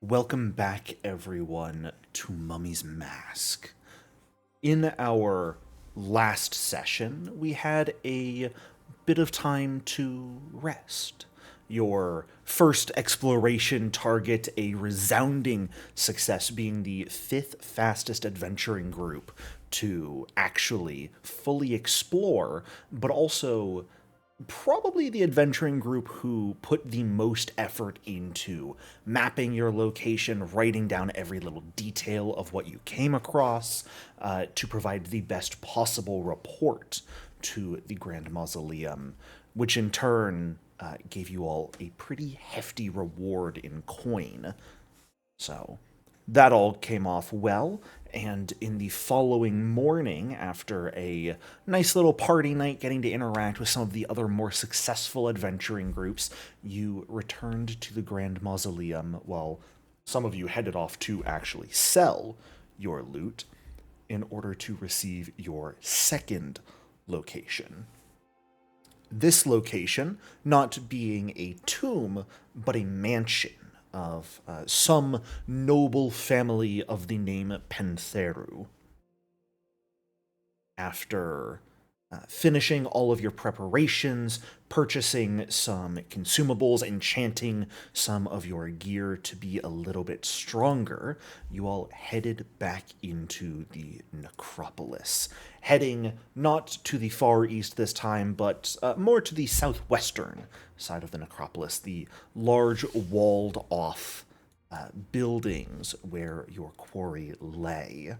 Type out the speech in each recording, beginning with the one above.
Welcome back, everyone, to Mummy's Mask. In our last session, we had a bit of time to rest. Your first exploration target, a resounding success, being the fifth fastest adventuring group to actually fully explore, but also probably the adventuring group who put the most effort into mapping your location, writing down every little detail of what you came across, to provide the best possible report to the Grand Mausoleum, which in turn gave you all a pretty hefty reward in coin. So that all came off well, and in the following morning, after a nice little party night, getting to interact with some of the other more successful adventuring groups, you returned to the Grand Mausoleum while some of you headed off to actually sell your loot in order to receive your second location. This location not being a tomb, but a mansion of some noble family of the name Pentheru. After finishing all of your preparations, purchasing some consumables, enchanting some of your gear to be a little bit stronger, you all headed back into the necropolis. Heading not to the far east this time, but more to the southwestern side of the necropolis, the large walled off buildings where your quarry lay.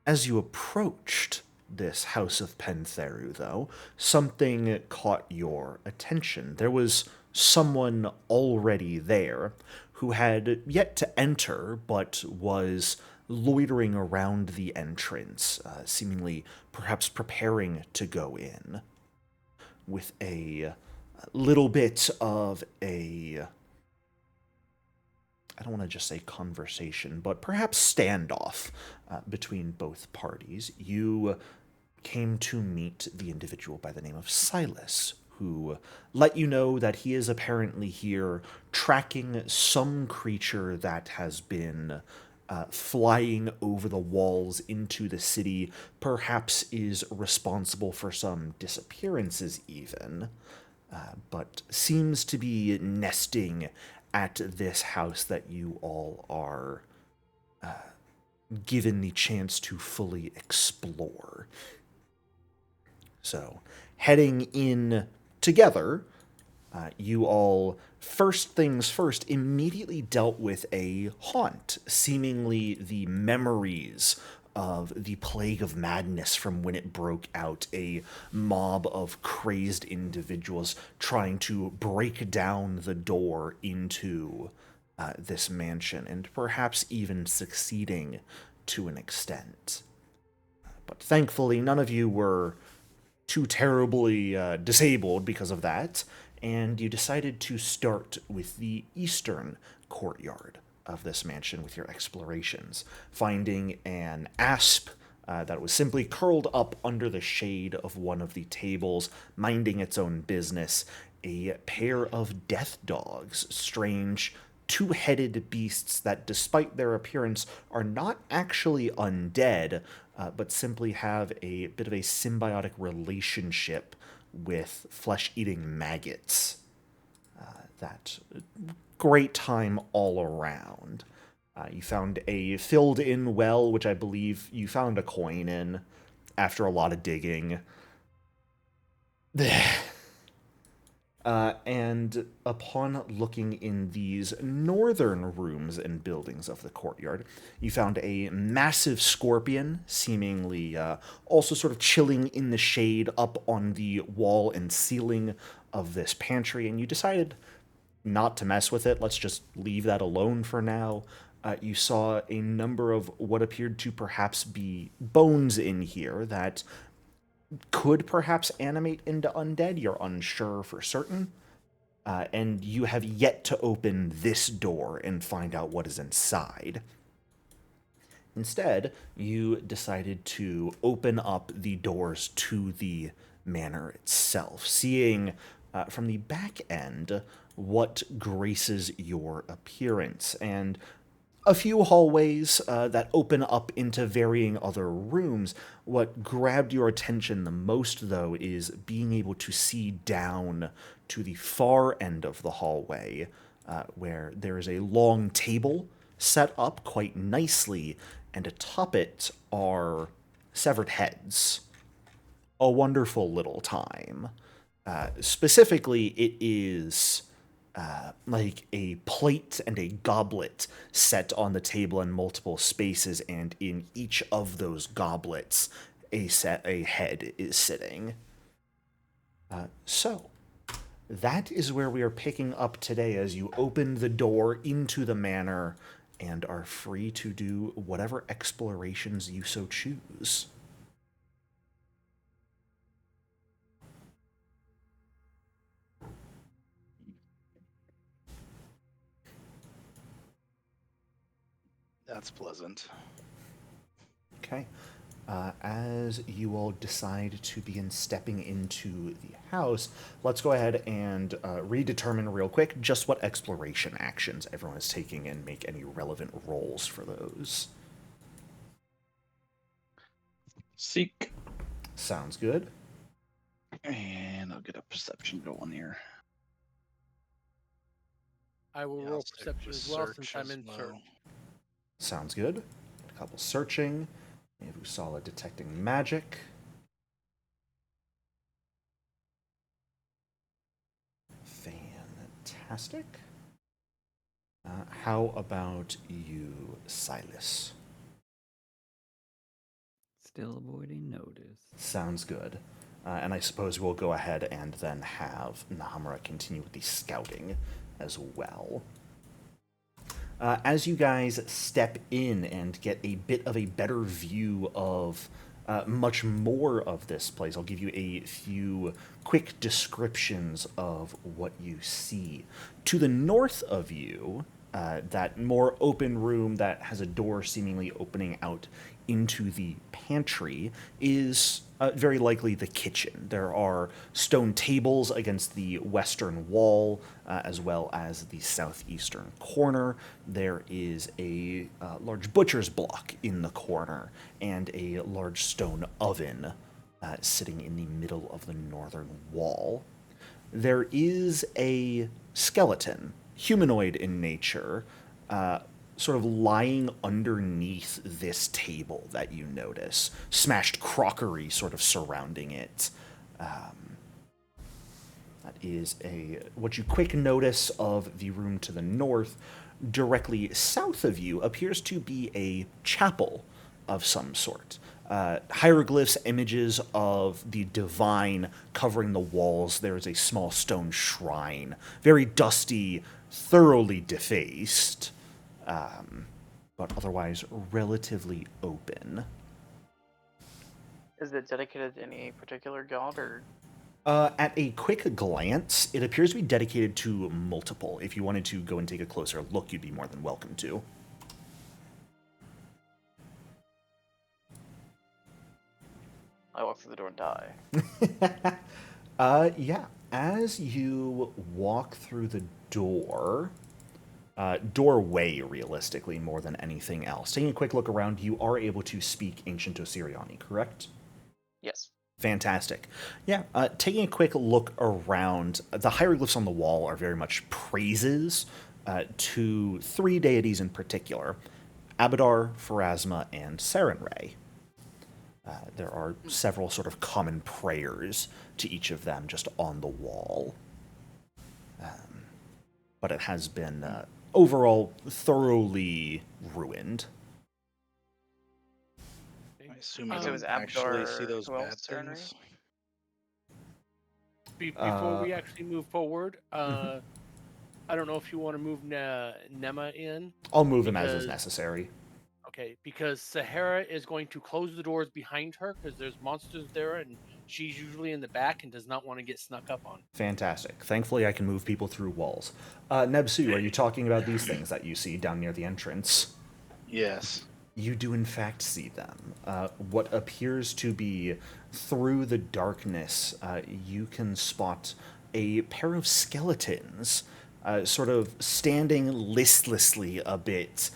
As you approached this House of Pentheru, though, something caught your attention. There was someone already there who had yet to enter, but was loitering around the entrance, seemingly perhaps preparing to go in, with a little bit of a, I don't want to just say conversation, but perhaps standoff between both parties. You came to meet the individual by the name of Silas, who let you know that he is apparently here tracking some creature that has been flying over the walls into the city, perhaps is responsible for some disappearances even, but seems to be nesting at this house that you all are given the chance to fully explore. So, heading in together, you all, first things first, immediately dealt with a haunt, seemingly the memories of the plague of madness from when it broke out, a mob of crazed individuals trying to break down the door into this mansion, and perhaps even succeeding to an extent. But thankfully, none of you were too terribly disabled because of that, and you decided to start with the eastern courtyard of this mansion with your explorations, finding an asp that was simply curled up under the shade of one of the tables, minding its own business, a pair of death dogs, strange two-headed beasts that, despite their appearance, are not actually undead, but simply have a bit of a symbiotic relationship with flesh-eating maggots. That great time all around. You found a filled-in well, which I believe you found a coin in after a lot of digging. And upon looking in these northern rooms and buildings of the courtyard, you found a massive scorpion, seemingly also sort of chilling in the shade up on the wall and ceiling of this pantry, and you decided not to mess with it. Let's just leave that alone for now. You saw a number of what appeared to perhaps be bones in here that could perhaps animate into undead. You're unsure for certain. And you have yet to open this door and find out what is inside. Instead, you decided to open up the doors to the manor itself, seeing from the back end what graces your appearance. And a few hallways that open up into varying other rooms. What grabbed your attention the most, though, is being able to see down to the far end of the hallway, where there is a long table set up quite nicely, and atop it are severed heads. A wonderful little time. Specifically, it is like a plate and a goblet set on the table in multiple spaces, and in each of those goblets, a head is sitting. So, that is where we are picking up today as you open the door into the manor and are free to do whatever explorations you so choose. That's pleasant. Okay. As you all decide to begin stepping into the house, let's go ahead and redetermine real quick just what exploration actions everyone is taking and make any relevant rolls for those. Seek. Sounds good. And I'll get a perception going here. I will Yeah, roll I'll stick perception with as well search since I'm as in well. search. Sounds good. A couple searching. Solid detecting magic. Fantastic. How about you, Silas? Still avoiding notice. Sounds good. And I suppose we'll go ahead and then have Nahamura continue with the scouting as well. As you guys step in and get a bit of a better view of much more of this place, I'll give you a few quick descriptions of what you see. To the north of you, that more open room that has a door seemingly opening out into the pantry is very likely the kitchen. There are stone tables against the western wall, as well as the southeastern corner. There is a large butcher's block in the corner, and a large stone oven sitting in the middle of the northern wall. There is a skeleton, humanoid in nature, sort of lying underneath this table that you notice. Smashed crockery sort of surrounding it. That is what you quick notice of the room to the north. Directly south of you appears to be a chapel of some sort. Hieroglyphs, images of the divine covering the walls. There is a small stone shrine, very dusty, thoroughly defaced, but otherwise relatively open. Is it dedicated to any particular god, or? At a quick glance, it appears to be dedicated to multiple. If you wanted to go and take a closer look, you'd be more than welcome to. I walk through the door and die. Yeah. As you walk through the doorway, realistically, more than anything else. Taking a quick look around, you are able to speak Ancient Osiriani, correct? Yes. Fantastic. Yeah, taking a quick look around, the hieroglyphs on the wall are very much praises to three deities in particular, Abadar, Pharasma, and Sarenrae. There are several sort of common prayers to each of them just on the wall. But it has been overall thoroughly ruined. I assume So you it was don't actually see Abdar, those who bad else, Sarenrae? things. Before we actually move forward, I don't know if you want to move Nema in. I'll move him as is necessary. Okay, because Sahara is going to close the doors behind her because there's monsters there, and she's usually in the back and does not want to get snuck up on. Fantastic. Thankfully, I can move people through walls. Nebsu, are you talking about these things that you see down near the entrance? Yes. You do, in fact, see them. What appears to be, through the darkness, you can spot a pair of skeletons sort of standing listlessly a bit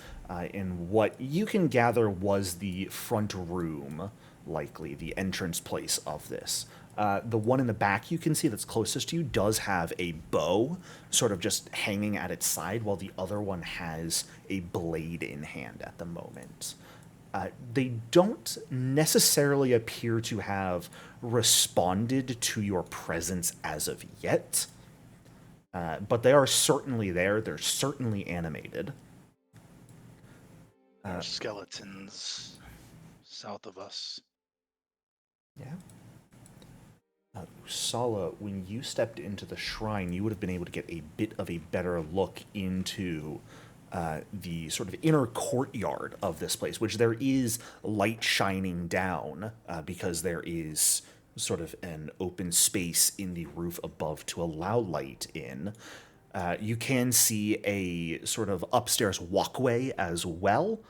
in what you can gather was the front room, likely the entrance place of this. The one in the back you can see that's closest to you does have a bow sort of just hanging at its side, while the other one has a blade in hand at the moment. They don't necessarily appear to have responded to your presence as of yet, but they are certainly there. They're certainly animated. There are skeletons south of us. Yeah. Usala, when you stepped into the shrine, you would have been able to get a bit of a better look into the sort of inner courtyard of this place, which there is light shining down because there is sort of an open space in the roof above to allow light in. You can see a sort of upstairs walkway as well,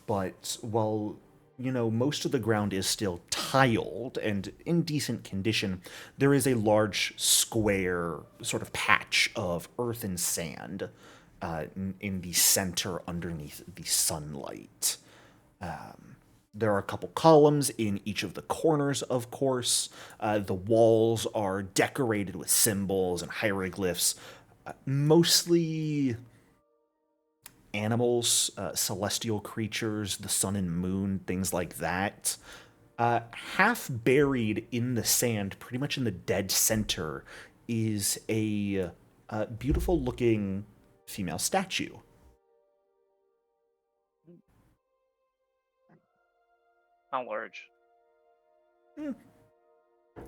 but while most of the ground is still tiled and in decent condition, there is a large square sort of patch of earth and sand in the center underneath the sunlight. There are a couple columns in each of the corners, of course. The walls are decorated with symbols and hieroglyphs, mostly animals, celestial creatures, the sun and moon, things like that. Half buried in the sand, pretty much in the dead center, is a beautiful-looking female statue. How large?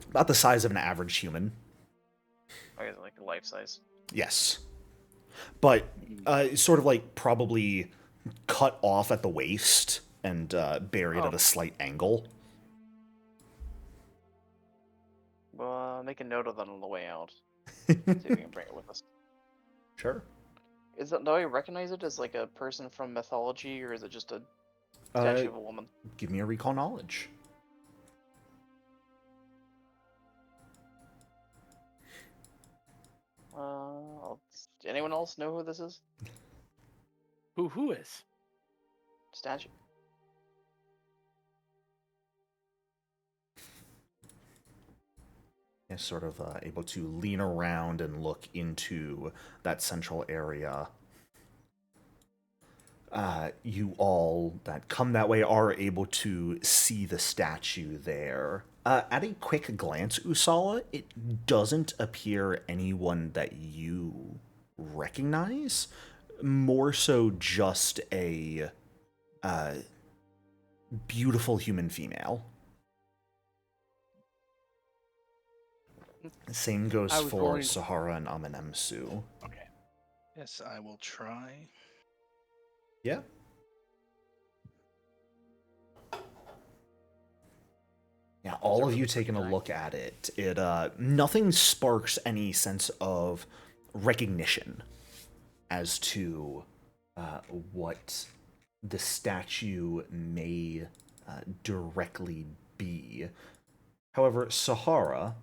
About the size of an average human. Okay, like life size. Yes. But sort of like probably cut off at the waist and buried at a slight angle. Well, make a note of that on the way out. See if we can bring it with us. Sure. Do I recognize it as like a person from mythology, or is it just a statue of a woman? Give me a recall knowledge. Anyone else know who this is? Who is? Statue. Is sort of able to lean around and look into that central area. You all that come that way are able to see the statue there. At a quick glance, Usala, it doesn't appear anyone that you recognize. More so just a beautiful human female. Same goes for Sahara and Amenemsu. Okay. Yes, I will try. Yeah. Yeah, all of you taking a look at it. It nothing sparks any sense of recognition as to what the statue may directly be. However, Sahara,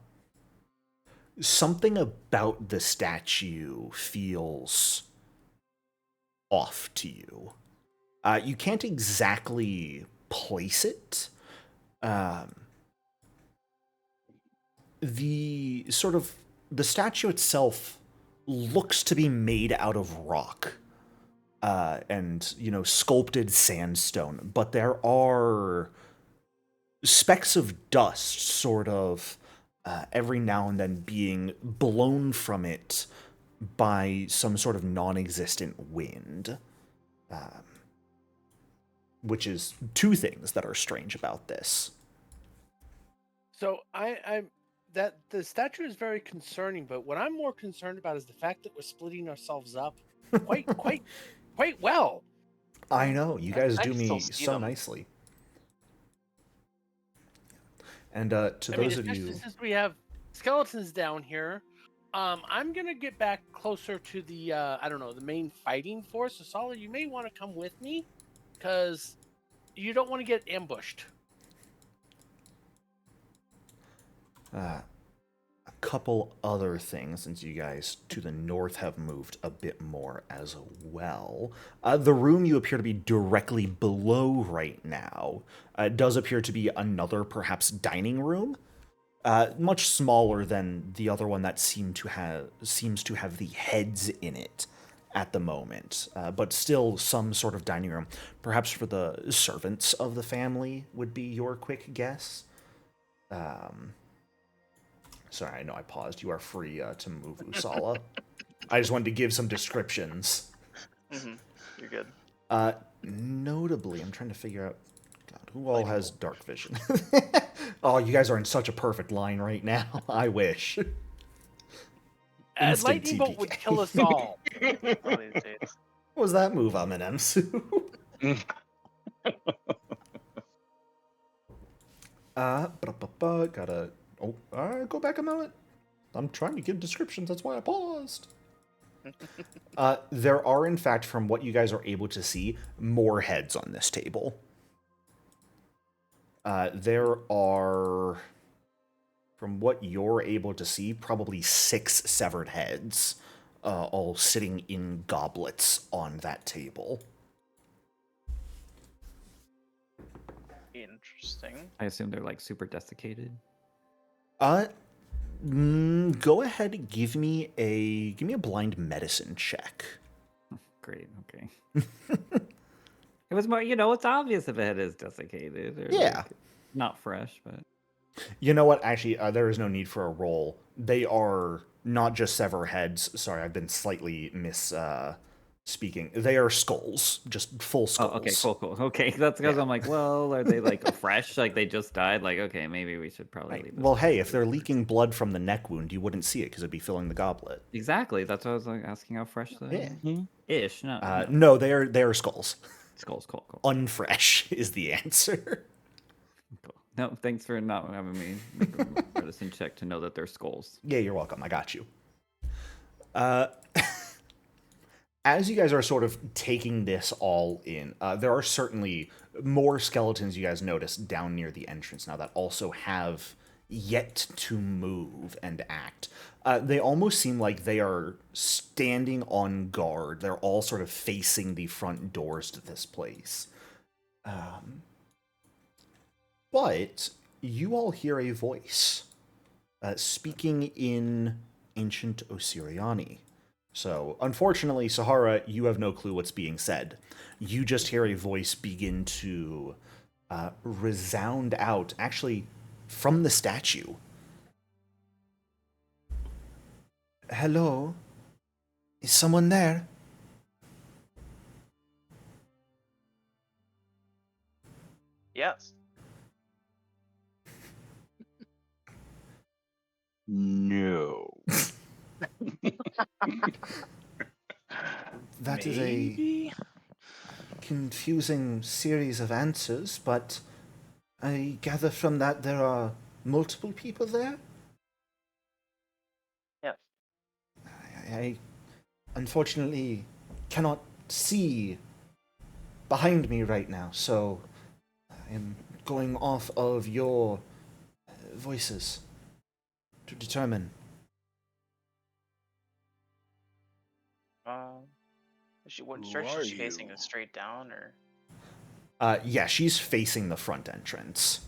something about the statue feels off to you. You can't exactly place it. The statue itself looks to be made out of rock and sculpted sandstone, but there are specks of dust sort of every now and then being blown from it by some sort of non-existent wind, which is two things that are strange about this. So that the statue is very concerning, but what I'm more concerned about is the fact that we're splitting ourselves up quite well. I know, you guys do me so them. nicely. And to those of you, since we have skeletons down here, I'm gonna get back closer to the the main fighting force. So Sala, you may want to come with me, because you don't want to get ambushed. couple other things, since you guys to the north have moved a bit more as well. The room you appear to be directly below right now does appear to be another, perhaps, dining room. Much smaller than the other one that seems to have the heads in it at the moment, but still some sort of dining room. Perhaps for the servants of the family would be your quick guess. Sorry, I know I paused. You are free to move, Usala. I just wanted to give some descriptions. You're good. Notably, I'm trying to figure out who all has dark vision. Oh, you guys are in such a perfect line right now. I wish. Instant Lightning bolt would TPK. kill us all. One of these days. What was that move, Emsu? Gotta... Oh, go back a moment. I'm trying to give descriptions, that's why I paused. There are, in fact, from what you guys are able to see, more heads on this table. There are, from what you're able to see, probably 6 severed heads, all sitting in goblets on that table. Interesting. I assume they're like super desiccated. Go ahead and give me a blind medicine check. Great. Okay. It was more, it's obvious if a head is desiccated. Or Yeah. like, not fresh, but. You know what? Actually, there is no need for a roll. They are not just sever heads. Sorry, I've been slightly speaking. They are skulls, just full skulls. Oh, okay, cool. Okay, that's because Yeah. I'm like, well, are they like fresh? Like they just died? Like, okay, maybe we should probably leave this. Well, hey, if they're leaking blood from the neck wound, you wouldn't see it because it'd be filling the goblet. Exactly. That's what I was like asking how fresh they ish. No. No, they are skulls. Skulls. Cool. Unfresh is the answer. Cool. No, thanks for not having me make a medicine check to know that they're skulls. Yeah, you're welcome. I got you. As you guys are sort of taking this all in, there are certainly more skeletons you guys notice down near the entrance now that also have yet to move and act. They almost seem like they are standing on guard. They're all sort of facing the front doors to this place. But you all hear a voice speaking in ancient Osiriani. So, unfortunately, Sahara, you have no clue what's being said. You just hear a voice begin to resound out, actually, from the statue. Hello? Is someone there? Yes. No. That is Maybe? a confusing series of answers, but I gather from that there are multiple people there? Yes. I unfortunately cannot see behind me right now, so I am going off of your voices to determine. What Who direction are is she facing? you? Straight down or? Yeah, she's facing the front entrance.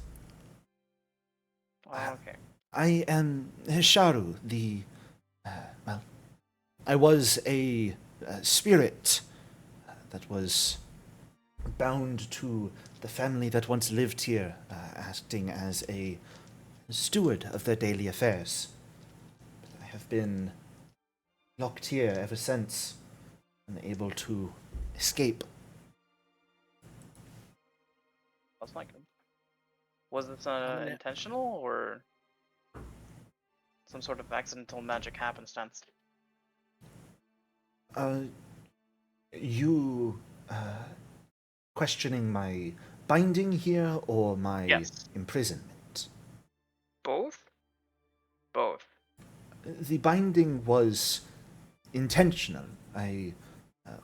Oh, okay. I am Hisharu, I was a spirit that was bound to the family that once lived here, acting as a steward of their daily affairs. I have been locked here ever since, unable to escape. That's not good. Was this gonna- intentional or some sort of accidental magic happenstance? You questioning my binding here or my Yes. imprisonment? Both? Both. The binding was intentional. I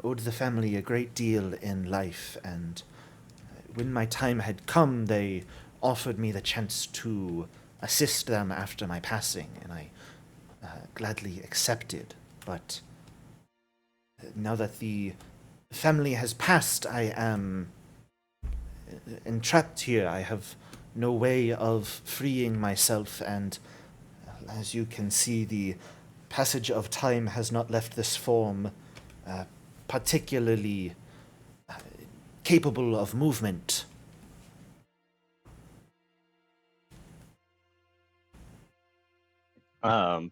owed the family a great deal in life, and when my time had come, they offered me the chance to assist them after my passing, and I gladly accepted, but now that the family has passed, I am entrapped here. I have no way of freeing myself, and as you can see, the passage of time has not left this form particularly capable of movement.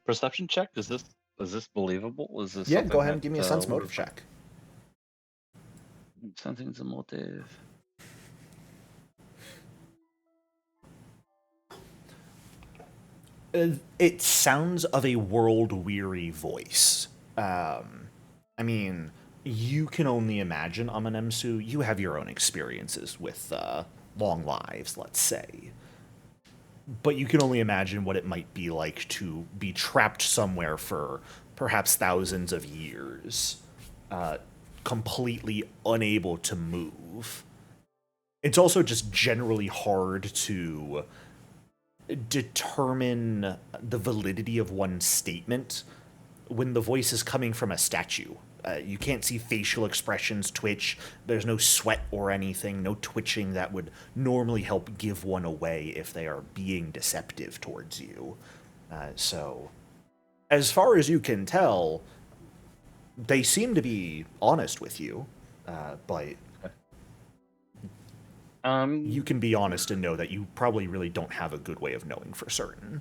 Perception check. Is this believable? Is this Yeah, something go ahead that, and give me a sense would- motive check. Something's a motive. It sounds of a world-weary voice. I mean, you can only imagine, Amanemsu, you have your own experiences with long lives, let's say. But you can only imagine what it might be like to be trapped somewhere for perhaps thousands of years, completely unable to move. It's also just generally hard to determine the validity of one's statement when the voice is coming from a statue. You can't see facial expressions twitch. There's no sweat or anything, no twitching that would normally help give one away if they are being deceptive towards you. So, as far as you can tell, they seem to be honest with you, but you can be honest and know that you probably really don't have a good way of knowing for certain.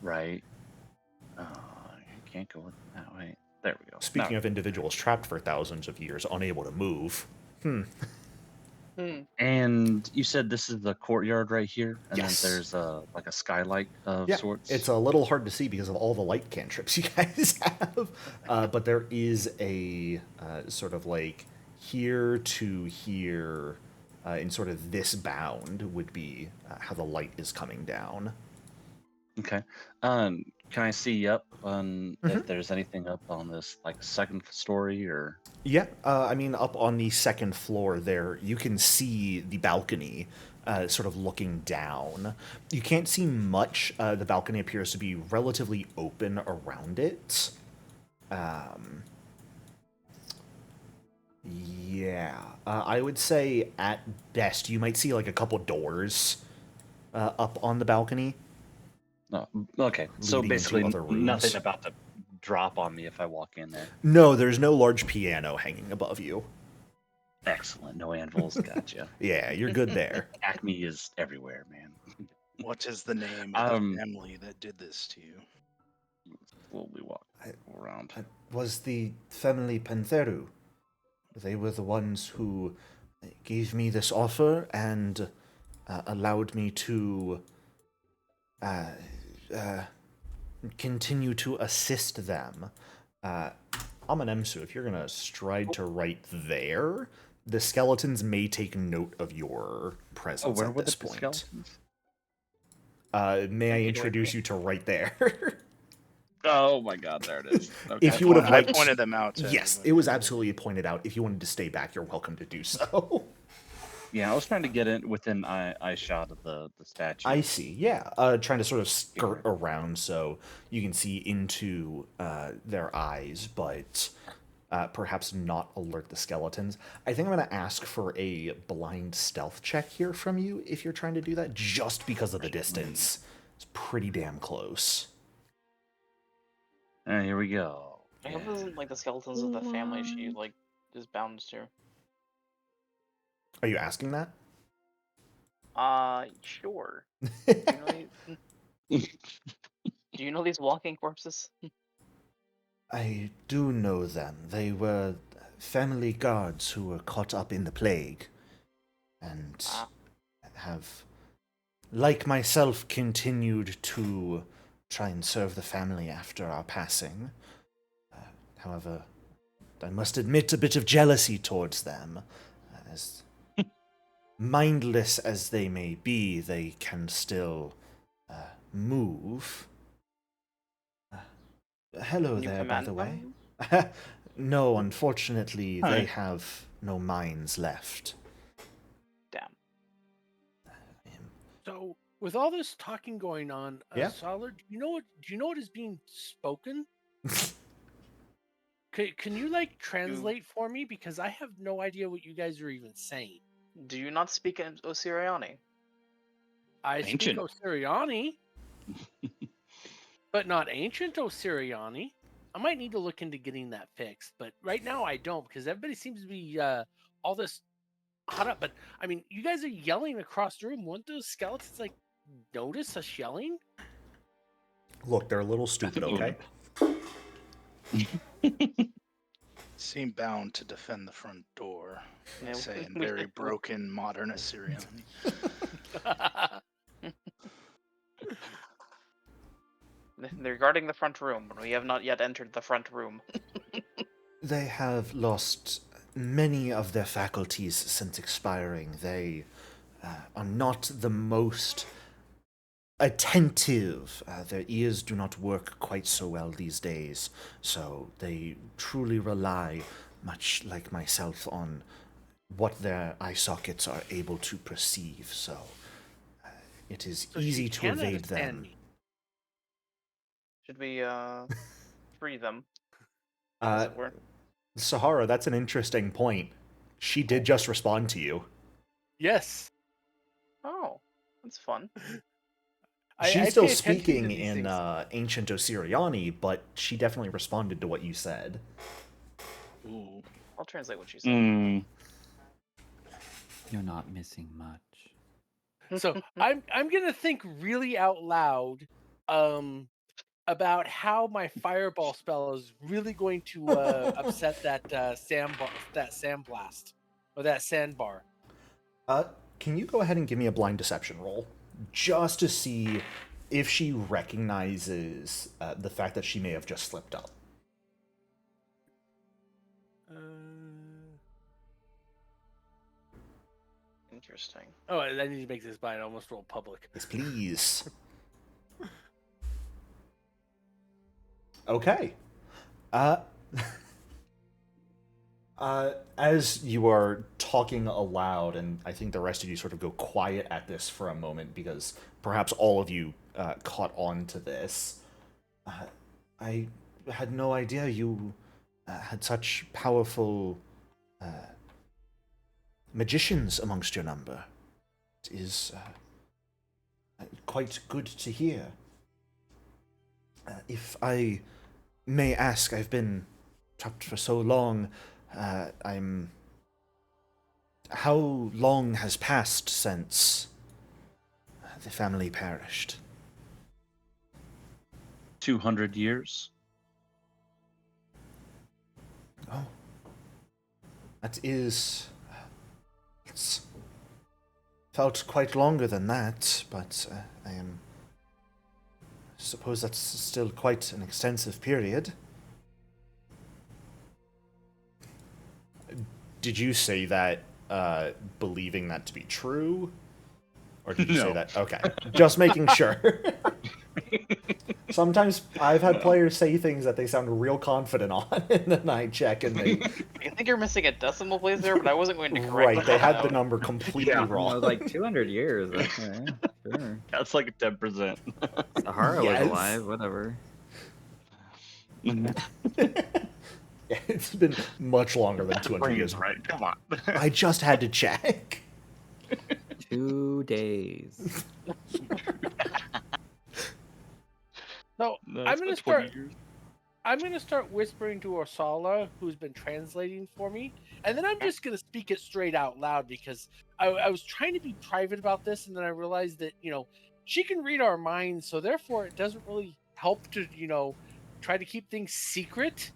Right. Oh, I can't go that way. There we go. Speaking of individuals trapped for thousands of years, unable to move. And you said this is the courtyard right here, and Yes. then there's like a skylight of Yeah, sorts. it's a little hard to see because of all the light cantrips you guys have. But there is a sort of like here to here in sort of this bound would be how the light is coming down. Okay. Can I see up on if there's anything up on this like second story or? Yeah, I mean, up on the second floor there, you can see the balcony sort of looking down. You can't see much. The balcony appears to be relatively open around it. Yeah, I would say at best you might see like a couple doors up on the balcony. No. Okay. So Leading into basically, other rooms. nothing about to drop on me if I walk in there. No, there's no large piano hanging above you. Excellent. No anvils. Gotcha. Yeah, you're good there. Acme is everywhere, man. What is the name of the family that did this to you? Slowly walk around. It was the family Pentheru. They were the ones who gave me this offer and allowed me to continue to assist them. Amanemsu, if you're going to stride to right there, the skeletons may take note of your presence where at were this the point. skeletons? May I introduce you to right there? Oh my God, there it is. Okay. If you would have I liked, pointed them out. To yes, everybody. it was absolutely pointed out. If you wanted to stay back, you're welcome to do so. Yeah, I was trying to get in within eye shot of the statue. I see. Yeah, trying to sort of skirt around so you can see into their eyes, but perhaps not alert the skeletons. I think I'm going to ask for a blind stealth check here from you if you're trying to do that, just because of the distance. It's pretty damn close. Here we go. I hope this isn't like the skeletons of the family she like is bound to. Are you asking that? Sure. Do you know these walking corpses? I do know them. They were family guards who were caught up in the plague and have, like myself, continued to try and serve the family after our passing. However, I must admit a bit of jealousy towards them. As mindless as they may be, they can still move. Hello Can you there, by command the way. them? No, unfortunately, Hi. they have no minds left. Damn. So With all this talking going on, Yeah? Solid, do you know what is being spoken? Can you like translate for me, because I have no idea what you guys are even saying. Do you not speak in Osiriani? I speak Ancient. Osiriani, but not ancient Osiriani. I might need to look into getting that fixed, but right now I don't, because everybody seems to be all this hot up. But I mean, you guys are yelling across the room. Wouldn't those skeletons like notice us yelling? Look, they're a little stupid, okay? Seem bound to defend the front door. Yeah, Say in very broken modern Assyrian. They're guarding the front room, but we have not yet entered the front room. They have lost many of their faculties since expiring. They are not the most attentive. Their ears do not work quite so well these days, so they truly rely, much like myself, on what their eye sockets are able to perceive. So it is So easy she to can evade understand them. me. Should we free them, as it were? Sahara, that's an interesting point. She did just respond to you. Yes. Oh, that's fun. She's I still pay attention to speaking these in things. ancient Osiriani, but she definitely responded to what you said. Ooh. I'll translate what she said. Mm. You're not missing much. So I'm gonna think really out loud about how my fireball spell is really going to upset that sandblast or that sandbar. Can you go ahead and give me a blind deception roll? Just to see if she recognizes the fact that she may have just slipped up. Interesting. Oh, I need to make this blind. I almost rolled public. Yes, please. Okay. As you are talking aloud, and I think the rest of you sort of go quiet at this for a moment because perhaps all of you caught on to this. I had no idea you had such powerful magicians amongst your number. It is quite good to hear. If I may ask, I've been trapped for so long. How long has passed since the family perished? 200 years. Oh. That is... It's felt quite longer than that, but I suppose that's still quite an extensive period. Did you say that believing that to be true? Or did you say No. that? Okay. Just making sure. Sometimes I've had players say things that they sound real confident on, and then I check and they... I think you're missing a decimal place there, but I wasn't going to correct Right, they that had the out. number completely Yeah. I wrong. was like 200 years. Okay, sure. That's like 10%. Sahara Yes. was alive. Whatever. It's been much longer than 200 years. Right, come on. I just had to check. 2 days. So No, I'm it's gonna been 20 start. years. I'm gonna start whispering to Ursula, who's been translating for me, and then I'm just gonna speak it straight out loud because I was trying to be private about this, and then I realized that she can read our minds, so therefore it doesn't really help to try to keep things secret.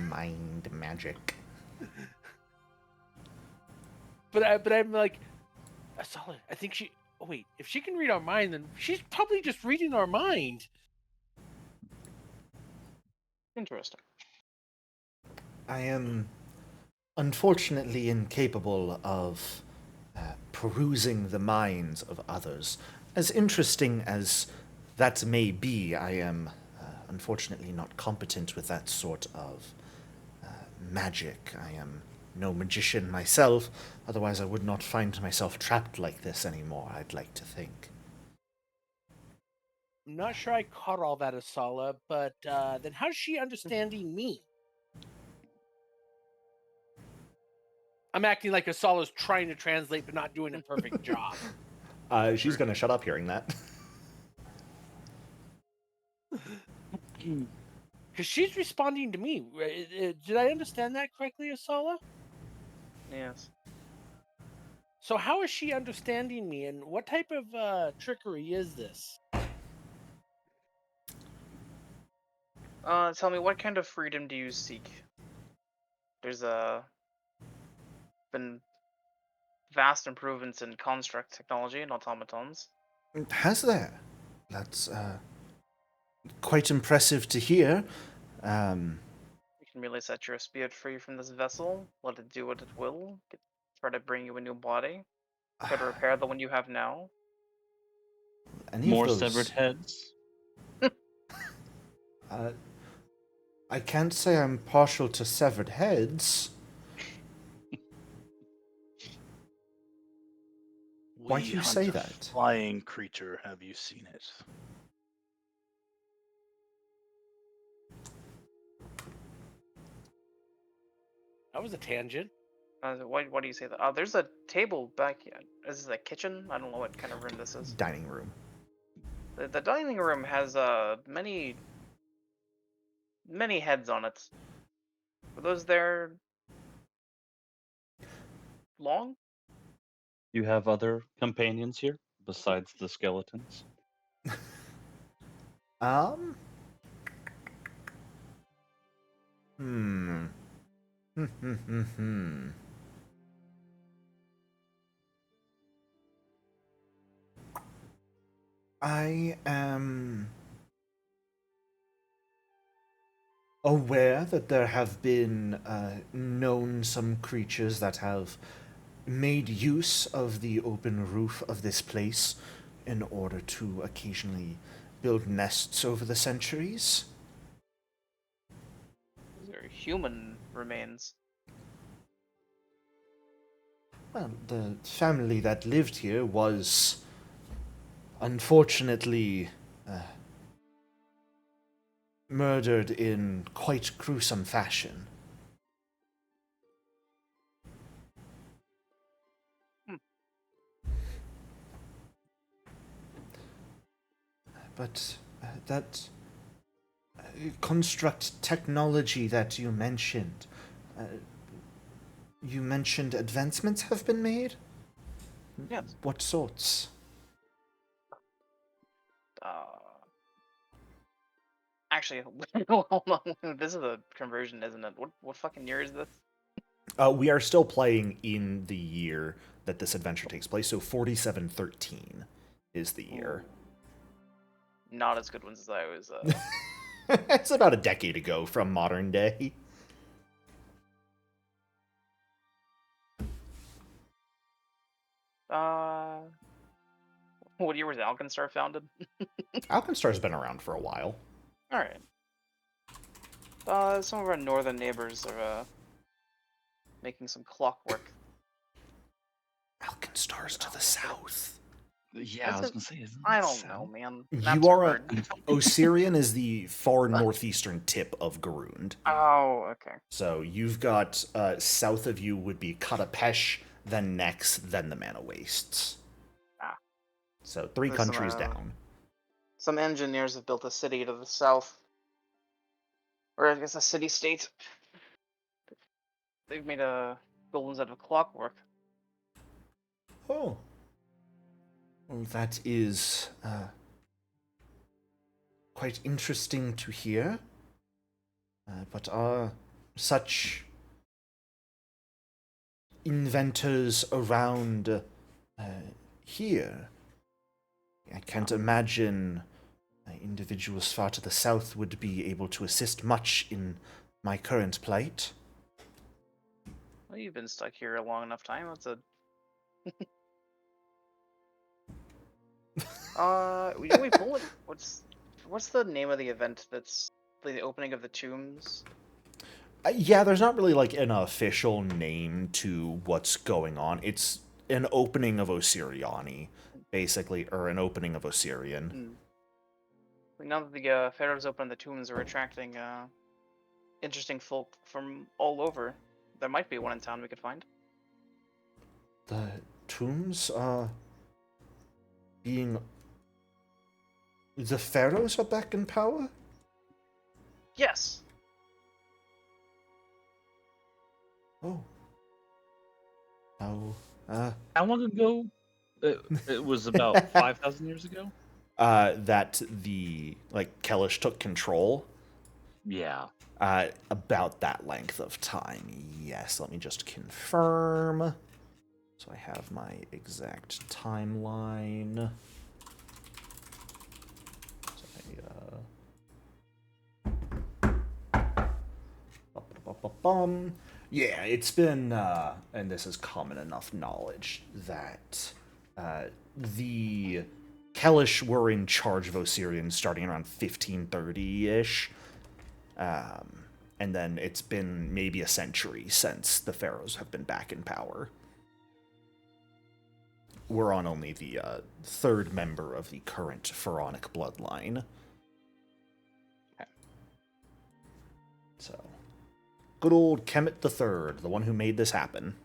Mind magic. But I'm like, Ursula, I think she. Oh wait, if she can read our mind, then she's probably just reading our mind. Interesting. I am unfortunately incapable of perusing the minds of others. As interesting as that may be, I am unfortunately not competent with that sort of magic. I am no magician myself, otherwise I would not find myself trapped like this anymore, I'd like to think. I'm not sure I caught all that, Asala, but then how's she understanding me? I'm acting like Asala's trying to translate but not doing a perfect job. She's gonna shut up hearing that. Because she's responding to me. Did I understand that correctly, Asala? Yes. So how is she understanding me, and what type of trickery is this? Tell me, what kind of freedom do you seek? There's been vast improvements in construct technology and automatons. Has there? That's quite impressive to hear. You can merely set your spirit free from this vessel, let it do what it will, try to bring you a new body, try to repair the one you have now. Any More of those, severed heads. I can't say I'm partial to severed heads. Why do We you hunt say a that? flying creature. Have you seen it? That was a tangent. Why do you say that? There's a table back here. Is this a kitchen? I don't know what kind of room this is. Dining room. The dining room has many heads on it. Were those there long? You have other companions here besides the skeletons? Um. Hmm. Hmm. I am aware that there have been known some creatures that have made use of the open roof of this place in order to occasionally build nests over the centuries. These are human remains. Well, the family that lived here was unfortunately murdered in quite gruesome fashion. But that construct technology that you mentioned advancements have been made? Yes. What sorts? Actually, hold on. This is a conversion, isn't it? What fucking year is this? We are still playing in the year that this adventure takes place, so 4713 is the year. Ooh. Not as good ones as I was. It's about a decade ago from modern day. What year was Alkenstar founded? Alkenstar's been around for a while. All right. Some of our northern neighbors are making some clockwork. Alkenstar's to the south. Yeah, I was gonna say, isn't I it don't know, south? man. You Maps are hard. Osirion is the far northeastern tip of Garund. Oh, okay. So you've got south of you would be Katapesh, then Nex, then the Mana Wastes. Ah. So three There's countries down. Some engineers have built a city to the south. Or I guess a city-state. They've made buildings out of clockwork. Oh. Well, that is quite interesting to hear. But are such inventors around here? I can't imagine individuals far to the south would be able to assist much in my current plight. Well, you've been stuck here a long enough time. That's a. Wait, what's the name of the event that's the opening of the tombs? Yeah, there's not really like an official name to what's going on. It's an opening of Osiriani, basically, or an opening of Osirion. Now that the Pharaoh's open, the tombs are attracting interesting folk from all over. There might be one in town we could find. The tombs being... The pharaohs are back in power? Yes. Oh. Oh. How long ago? It was about 5,000 years ago? That the, Kellish took control? Yeah. About that length of time, yes. Let me just confirm. So I have my exact timeline. Yeah, it's been, and this is common enough knowledge, that the Kellish were in charge of Osirion starting around 1530-ish. And then it's been maybe a century since the pharaohs have been back in power. We're on only the third member of the current pharaonic bloodline. So, good old Khemet III, the one who made this happen.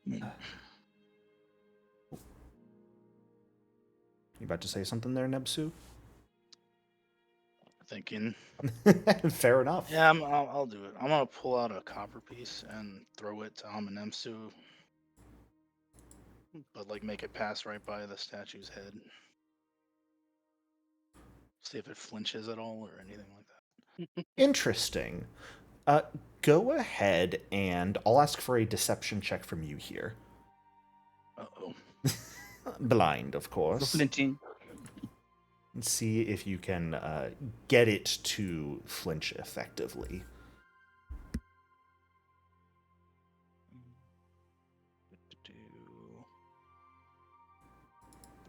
You about to say something there, Nebsu? Thinking. Fair enough. Yeah, I'll do it. I'm gonna pull out a copper piece and throw it to Amenemsu, but make it pass right by the statue's head. See if it flinches at all or anything like that. Interesting. Go ahead and I'll ask for a deception check from you here. Uh-oh. Blind, of course. Flinching. And see if you can get it to flinch effectively.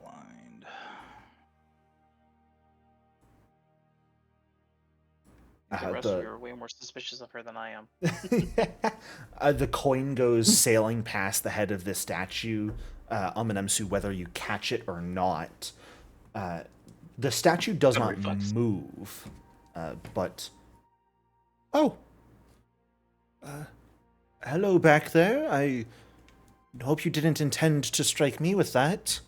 Blind. The rest of you are way more suspicious of her than I am. The coin goes sailing past the head of this statue, Amenemsu, whether you catch it or not. The statue does not move, but... Oh! Hello back there. I hope you didn't intend to strike me with that.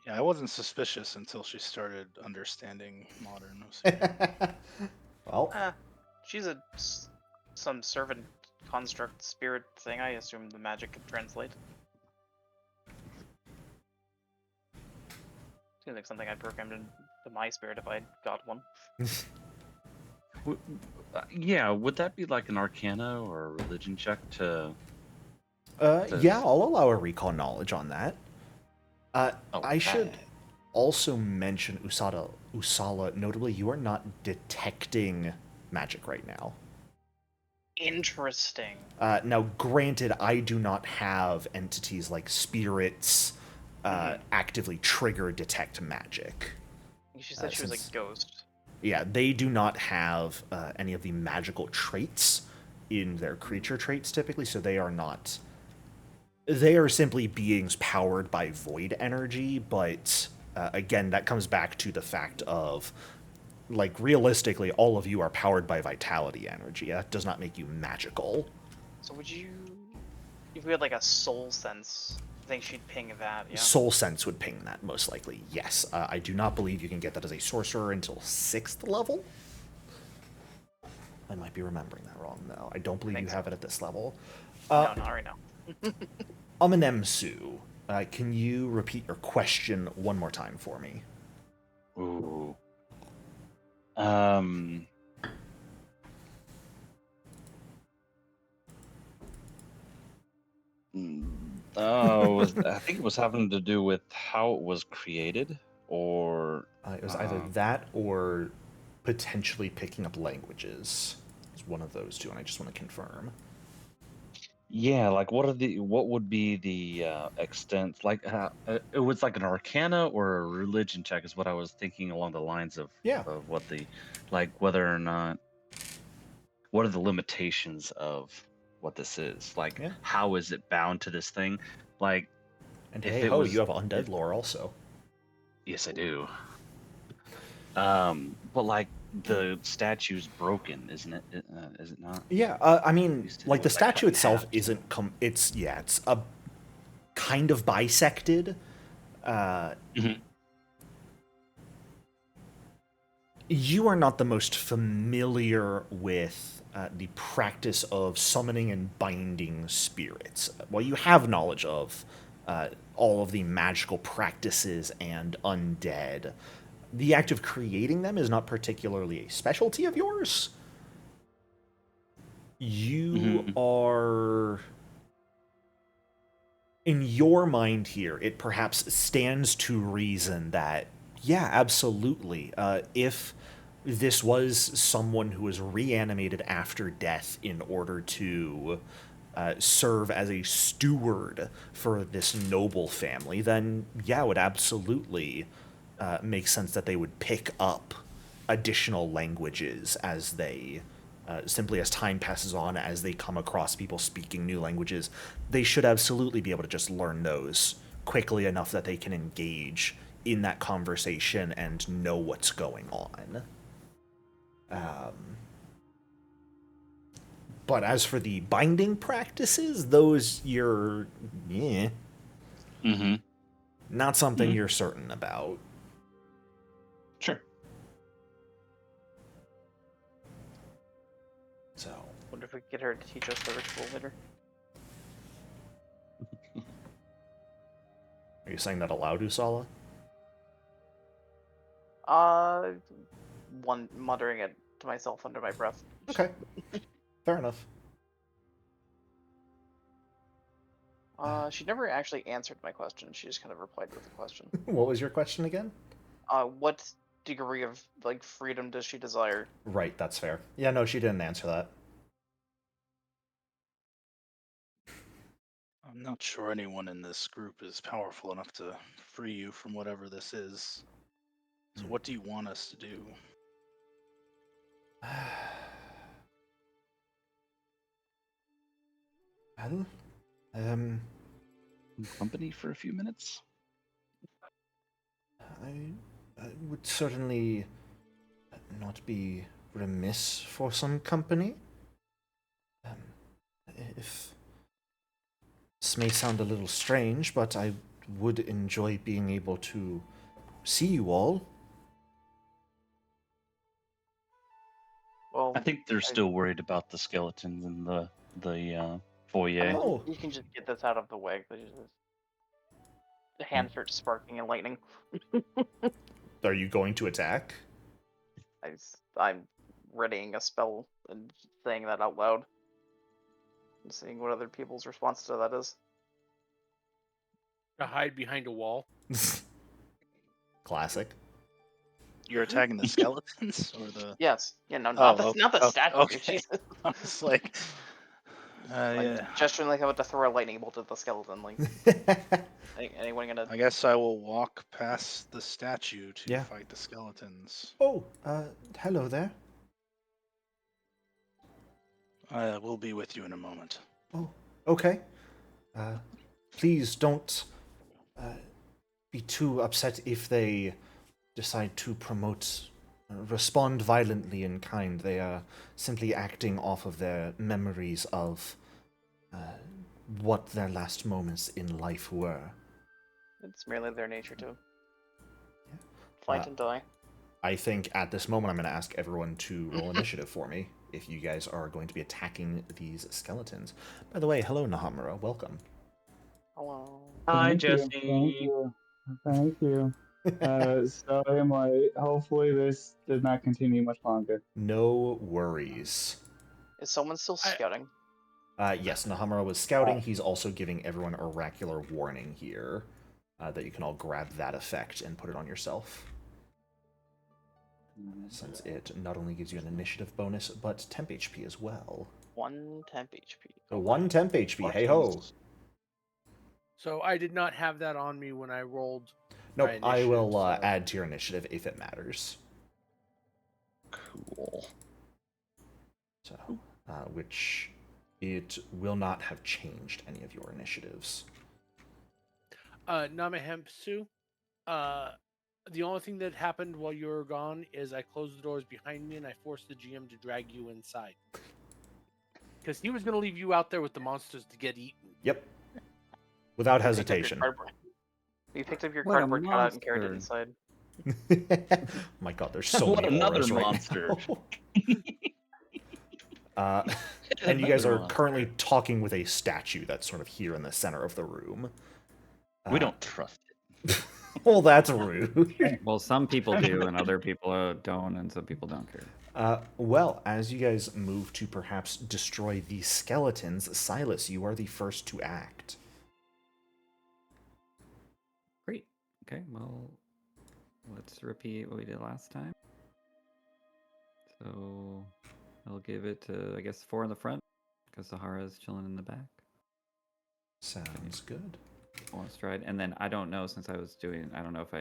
Yeah, I wasn't suspicious until she started understanding modern Osirian. Well... she's some servant construct spirit thing. I assume the magic could translate. Seems like something I'd programmed into my spirit if I got one. Yeah, would that be like an Arcana or a religion check to... Yeah, I'll allow a recall knowledge on that. I should also mention, Usala, notably, you are not detecting magic right now. Interesting. Now, granted, I do not have entities like spirits actively trigger detect magic. She said she was a ghost. Yeah, they do not have any of the magical traits in their creature traits typically, so they are not... They are simply beings powered by void energy, but again, that comes back to the fact of, realistically, all of you are powered by vitality energy. That does not make you magical. So would you... If we had, a soul sense, I think she'd ping that, yeah? Soul sense would ping that, most likely, yes. I do not believe you can get that as a sorcerer until 6th level. I might be remembering that wrong, though. I don't believe you have it at this level. No, not right now. Amenemsu, can you repeat your question one more time for me? Ooh. I think it was having to do with how it was created, or... It was either that or potentially picking up languages. It's one of those two, and I just want to confirm. Yeah, what would be the extent? It was like an Arcana or a religion check is what I was thinking along the lines of. Yeah. Of what the, whether or not, what are the limitations of what this is. Like, Yeah. how is it bound to this thing? Like, And if hey it ho, was, you have undead lore also. yes, I do. But like the statue's broken, isn't it? Is it not? Yeah, I mean, Used to like do the it, like, cut statue in itself half. isn't it's it's a kind of bisected. Mhm. You are not the most familiar with the practice of summoning and binding spirits. Well, you have knowledge of all of the magical practices and undead. The act of creating them is not particularly a specialty of yours. You Mhm. are... In your mind here, it perhaps stands to reason that, yeah, absolutely. If this was someone who was reanimated after death in order to serve as a steward for this noble family, then yeah, it would absolutely make sense that they would pick up additional languages as they simply as time passes on, as they come across people speaking new languages. They should absolutely be able to just learn those quickly enough that they can engage in that conversation and know what's going on. But as for the binding practices, those you're Mhm. not something Mhm. you're certain about. Sure. So Wonder if we could get her to teach us the ritual later. are you saying that aloud, Usala? Uh, one muttering it to myself under my breath. Okay, fair enough. She never actually answered my question. She just kind of replied with a question. What was your question again? What degree of like freedom does she desire? Right, that's fair. Yeah, no, she didn't answer that. I'm not sure anyone in this group is powerful enough to free you from whatever this is. So what do you want us to do? Well, um, Company for a few minutes. I would certainly not be remiss for some company. Um, if this may sound a little strange, but I would enjoy being able to see you all. Well, I think they're still worried about the skeletons in the foyer. I mean, Oh. you can just get this out of the way. The hand starts sparking and lightning. Are you going to attack? I'm readying a spell and saying that out loud. And seeing what other people's response to that is. To hide behind a wall. Classic. You're attacking the skeletons or the? Yes. Yeah, no, Oh, not the okay, statue. okay. Jesus. I was like, Like yeah. gesturing like I'm about to throw a lightning bolt at the skeleton. Like anyone gonna? I guess I will walk past the statue to Yeah. fight the skeletons. Oh, hello there. I will be with you in a moment. Oh, okay. Please don't be too upset if they decide to respond violently in kind. They are simply acting off of their memories of what their last moments in life were. It's merely their nature to fight and die. I think at this moment I'm going to ask everyone to roll initiative for me if you guys are going to be attacking these skeletons. By the way, hello Nahamura, welcome. Hello. Hi, Thank you, Jesse. Thank you. Thank you. So am I. Hopefully, this does not continue much longer. No worries. Is someone still scouting? Yes, Nahamura was scouting. He's also giving everyone oracular warning here that you can all grab that effect and put it on yourself. Since it not only gives you an initiative bonus, but temp HP as well. 1 temp HP. So 1 temp HP, hey ho! So I did not have that on me when I rolled. Nope, my I will initiative, so- add to your initiative if it matters. Cool. So, which It will not have changed any of your initiatives. Namahempsu, the only thing that happened while you were gone is I closed the doors behind me and I forced the GM to drag you inside. Because he was going to leave you out there with the monsters to get eaten. Yep. Without You picked up your hesitation. You picked up your What a cardboard cutout and carried it monster. inside. My god, there's so What many another auras right monster. now. And you guys Another are monster. currently talking with a statue that's sort of here in the center of the room. We don't trust it. Well, that's rude. Well, some people do, and other people don't, and some people don't care. Well, as you guys move to perhaps destroy these skeletons, Silas, you are the first to act. Great. Okay, well, let's repeat what we did last time. So I'll give it to, I guess, 4 in the front, because Sahara's chilling in the back. Sounds good. One stride, and then I don't know, since I was doing, I don't know if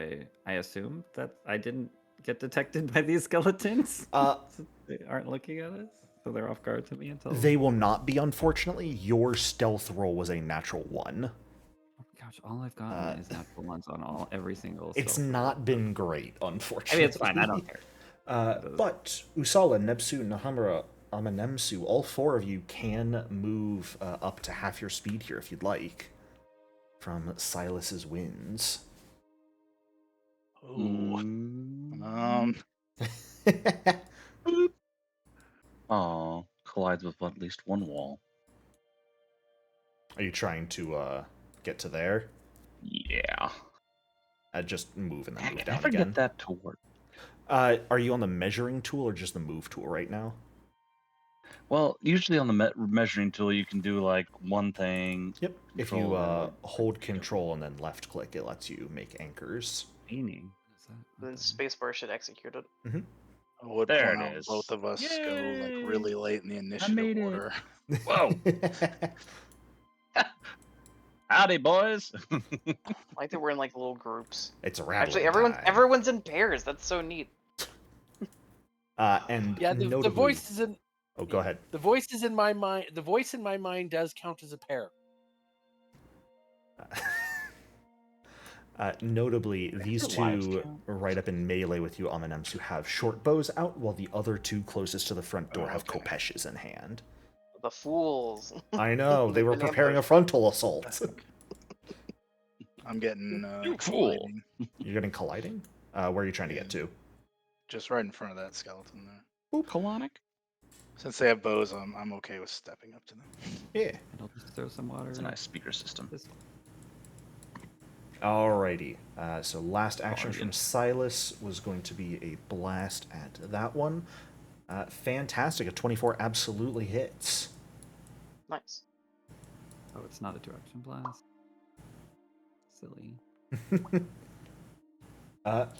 I assumed that I didn't get detected by these skeletons. Since they aren't looking at us, so they're off guard to me until They will not be, unfortunately. Your stealth roll was a natural 1. Oh my gosh, all I've gotten is natural ones on every single. It's stealth roll. not been great, I unfortunately. mean, it's fine. I don't care. But Usala, Nebsu, Nahamura, Amanemsu, all 4 of you can move up to half your speed here if you'd like. From Silas's winds. Ooh. Oh, collides with at least one wall. Are you trying to get to there? Yeah. Just move and then I move can down never again. get that to work. Are you on the measuring tool or just the move tool right now? Well, usually on the measuring tool, you can do like one thing. Yep. If Control you and then hold control and then left click, it lets you make anchors. Meaning. Is that, Then okay. spacebar should execute it. I would There point it out is. both of us go like Yay! really late in the made initiative it. order. Whoa! Howdy, boys. I like that we're in like little groups. It's a rattling Actually, time. everyone's in pairs. That's so neat. And Yeah, the notably, voice is in. Oh, go ahead. The voice is in my mind. The voice in my mind does count as a pair. Notably, these your lives two count? right up in melee with you, Amanemsu, have short bows out, while the other 2 closest to the front door have okay. kopeshes in hand. The fools. I know, they They've were been preparing a ambushed. frontal assault. I'm getting You fool. colliding. You're getting colliding? Where are you trying to get to? Just right in front of that skeleton there. Colonic. Since they have bows, I'm okay with stepping up to them. Yeah. And I'll just throw some water. It's a nice speaker system. This Alrighty. So last action Bargain. from Silas was going to be a blast at that one. Fantastic. A 24 absolutely hits. Nice. Oh, it's not a direction blast. Silly.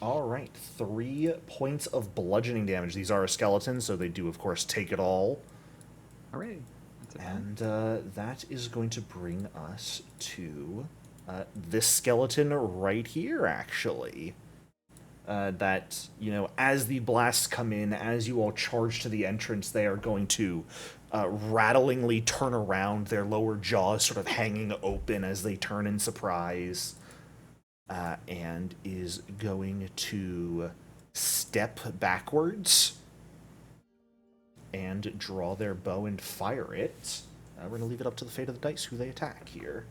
All right. 3 points of bludgeoning damage. These are a skeleton, so they do, of course, take it all. Hooray! That's a And that is going to bring us to this skeleton right here, actually. That, you know, as the blasts come in, as you all charge to the entrance, they are going to rattlingly turn around, their lower jaws sort of hanging open as they turn in surprise, and is going to step backwards and draw their bow and fire it. We're going to leave it up to the fate of the dice who they attack here.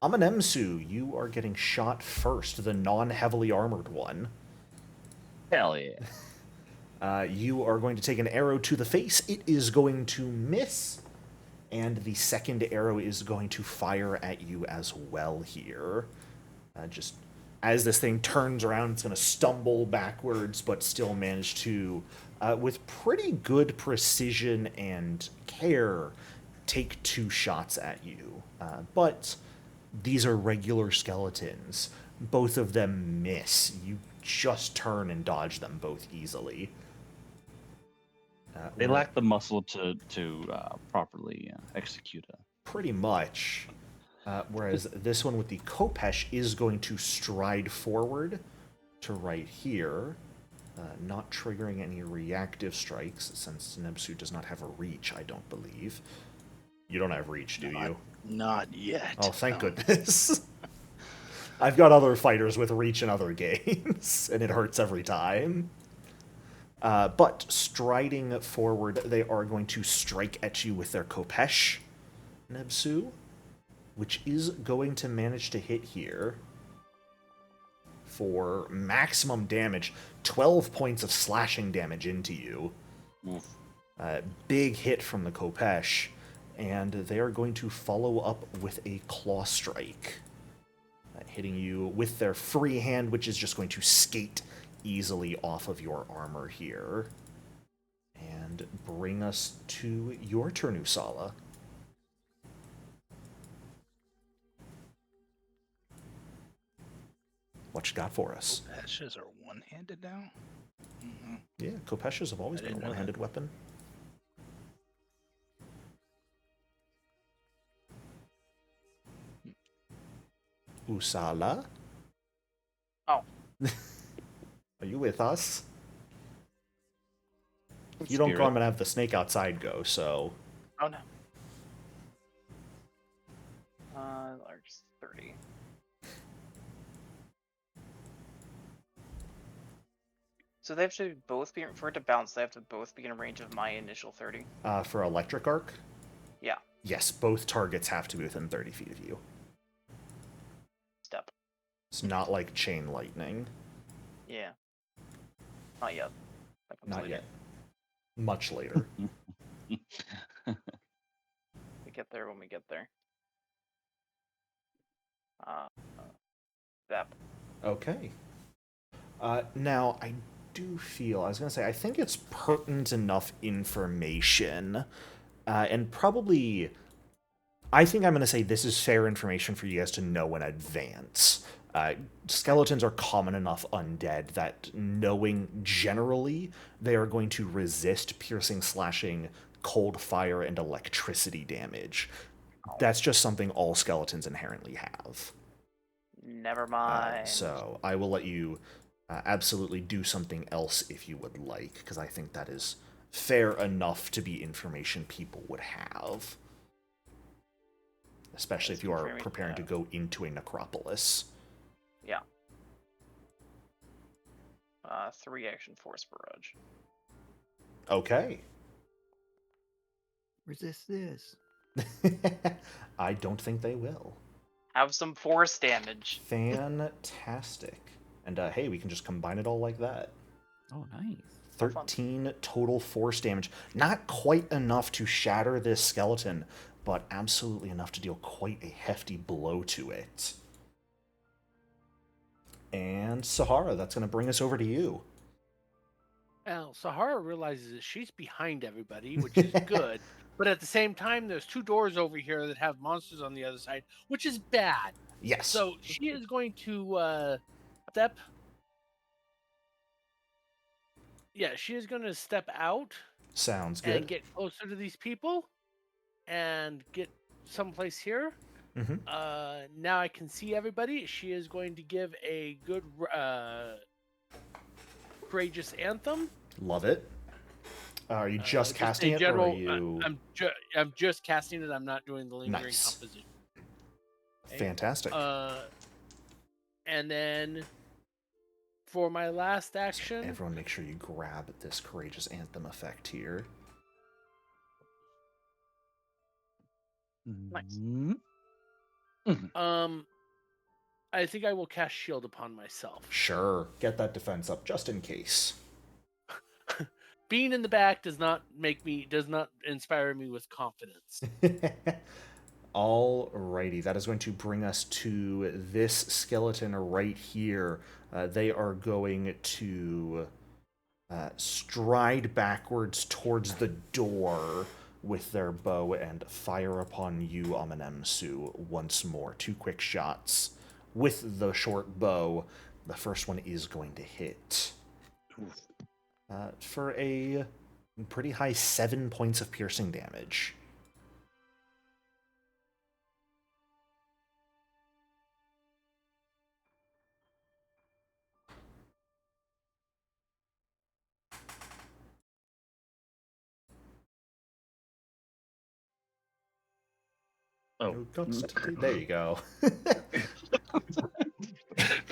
Amanemsu, you are getting shot first, the non-heavily armored one. Hell yeah. You are going to take an arrow to the face. It is going to miss. And the second arrow is going to fire at you as well here. Just as this thing turns around, it's going to stumble backwards, but still manage to, with pretty good precision and care, take 2 shots at you. But these are regular skeletons. Both of them miss. You just turn and dodge them both easily. They lack the muscle to properly execute a. Pretty much. Whereas this one with the Kopesh is going to stride forward to right here, not triggering any reactive strikes, since Nebsu does not have a reach, I don't believe. You don't have reach, do you? Not yet. Oh, thank no. goodness. I've got other fighters with reach in other games, and it hurts every time. But striding forward, they are going to strike at you with their Kopesh, Nebsu, which is going to manage to hit here for maximum damage, 12 points of slashing damage into you. Big hit from the Kopesh, and they are going to follow up with a claw strike, hitting you with their free hand, which is just going to skate easily off of your armor here. And bring us to your turn, Usala. What you got for us? Kopeshes are one-handed now? Mm-hmm. Yeah, Kopeshes have always been a one-handed weapon. Usala? Oh. Are you with us? If you don't go, I'm going to have the snake outside go, so... Oh, no. Large 30. So they have to both be, for it to bounce, they have to both be in range of my initial 30. For electric arc? Yeah. Yes, both targets have to be within 30 feet of you. Step. It's not like chain lightning. Yeah. Not yet. Not yet. Much later. We get there when we get there. Zap. Okay. Now, I do feel, I was going to say, I think it's pertinent enough information, and probably, I think I'm going to say this is fair information for you guys to know in advance. Skeletons are common enough undead that knowing generally they are going to resist piercing, slashing, cold fire, and electricity damage. That's just something all skeletons inherently have. Never mind. So I will let you absolutely do something else if you would like, because I think that is fair enough to be information people would have. Especially if you are preparing to go into a necropolis. Yeah. 3 action force barrage. Okay. Resist this. I don't think they will. Have some force damage. Fantastic. And hey, we can just combine it all like that. Oh, nice. 13 total force damage. Not quite enough to shatter this skeleton, but absolutely enough to deal quite a hefty blow to it. And Sahara, that's going to bring us over to you. Now, Sahara realizes that she's behind everybody, which is good. But at the same time, there's 2 doors over here that have monsters on the other side, which is bad. Yes. So she is going to step. Yeah, she is going to step out. Sounds good. And get closer to these people, and get someplace here. Mm-hmm. Now I can see everybody. She is going to give a good courageous anthem. Love it. Are you just casting it, or are you? I'm just casting it. I'm not doing the lingering composition. Okay. Fantastic. And then for my last action, so everyone, make sure you grab this courageous anthem effect here. Nice. I think I will cast shield upon myself. Sure, get that defense up just in case. Being in the back does not inspire me with confidence. Alrighty, that is going to bring us to this skeleton right here. They are going to stride backwards towards the door with their bow and fire upon you, Amenemsu, once more. 2 quick shots with the short bow. The first one is going to hit. For a pretty high 7 points of piercing damage. Oh, There you go. for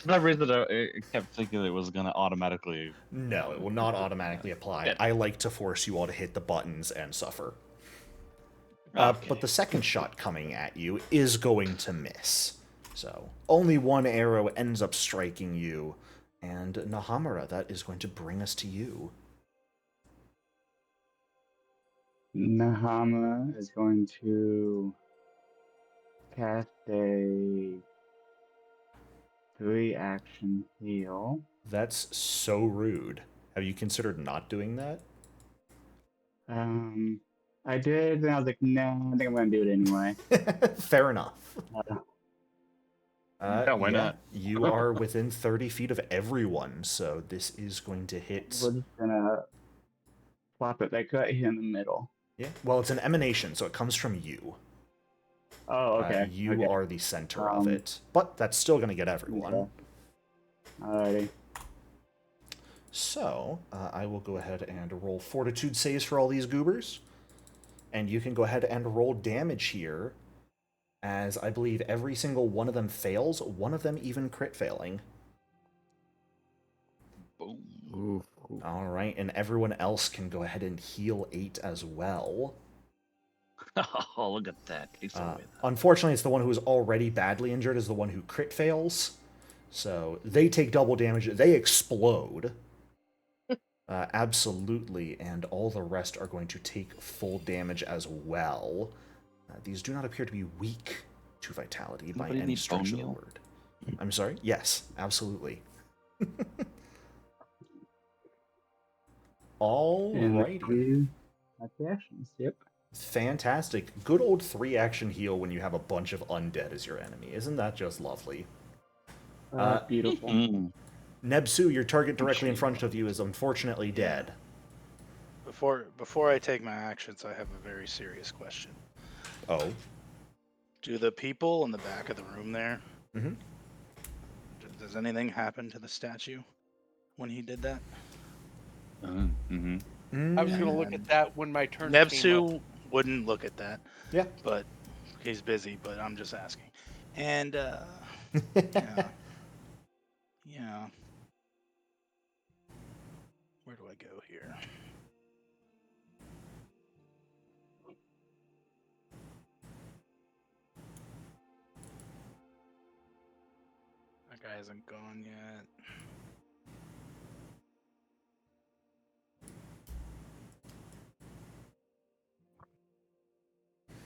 some reason, I kept thinking it was going to automatically. No, it will not automatically apply. Good. I like to force you all to hit the buttons and suffer. Okay. But the second shot coming at you is going to miss. So, only one arrow ends up striking you. And Nahamura, that is going to bring us to you. Nahama is going to cast a 3-action heal. That's so rude. Have you considered not doing that? I did, and I was like, nah, I think I'm gonna do it anyway. Fair enough. Yeah, why not? You are within 30 feet of everyone, so this is going to hit. We're just gonna plop it like right here in the middle. Yeah, well, it's an emanation, so it comes from you. Oh, okay. You okay. are the center of it, but that's still going to get everyone. Okay. Alrighty. So, I will go ahead and roll fortitude saves for all these goobers. And you can go ahead and roll damage here, as I believe every single one of them fails, one of them even crit failing. Boom. Ooh. Alright, and everyone else can go ahead and heal 8 as well. Oh, look at that. Unfortunately, it's the one who is already badly injured is the one who crit fails. So they take double damage. They explode. Absolutely, and all the rest are going to take full damage as well. These do not appear to be weak to vitality by any stretch of the word. I'm sorry? Yes, absolutely. Alrighty. That's the actions, yep. Fantastic. Good old 3-action heal when you have a bunch of undead as your enemy. Isn't that just lovely? Beautiful. Nebsu, your target directly in front of you, is unfortunately dead. Before I take my actions, I have a very serious question. Oh? Do the people in the back of the room there, Mm-hmm. does anything happen to the statue when he did that? Mm-hmm. I was going to look at that when my turn came up. Nebsu wouldn't look at that. Yeah. But he's busy, but I'm just asking. And, yeah. Where do I go here? That guy hasn't gone yet.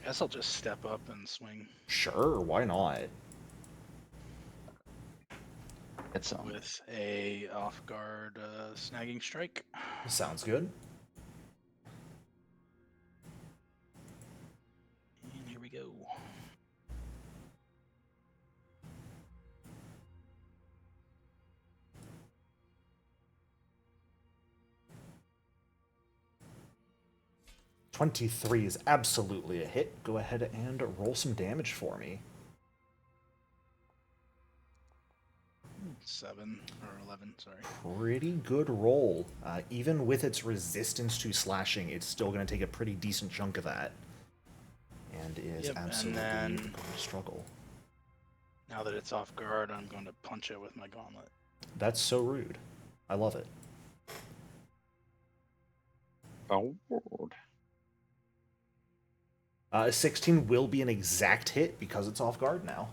Guess I'll just step up and swing. Sure, why not? It's with a off guard snagging strike. Sounds good. And here we go. .23 is absolutely a hit. Go ahead and roll some damage for me. 7 or 11, sorry. Pretty good roll. Even with its resistance to slashing, it's still going to take a pretty decent chunk of that. And is absolutely going to struggle. Now that it's off guard, I'm going to punch it with my gauntlet. That's so rude. I love it. Oh. 16 will be an exact hit because it's off guard now.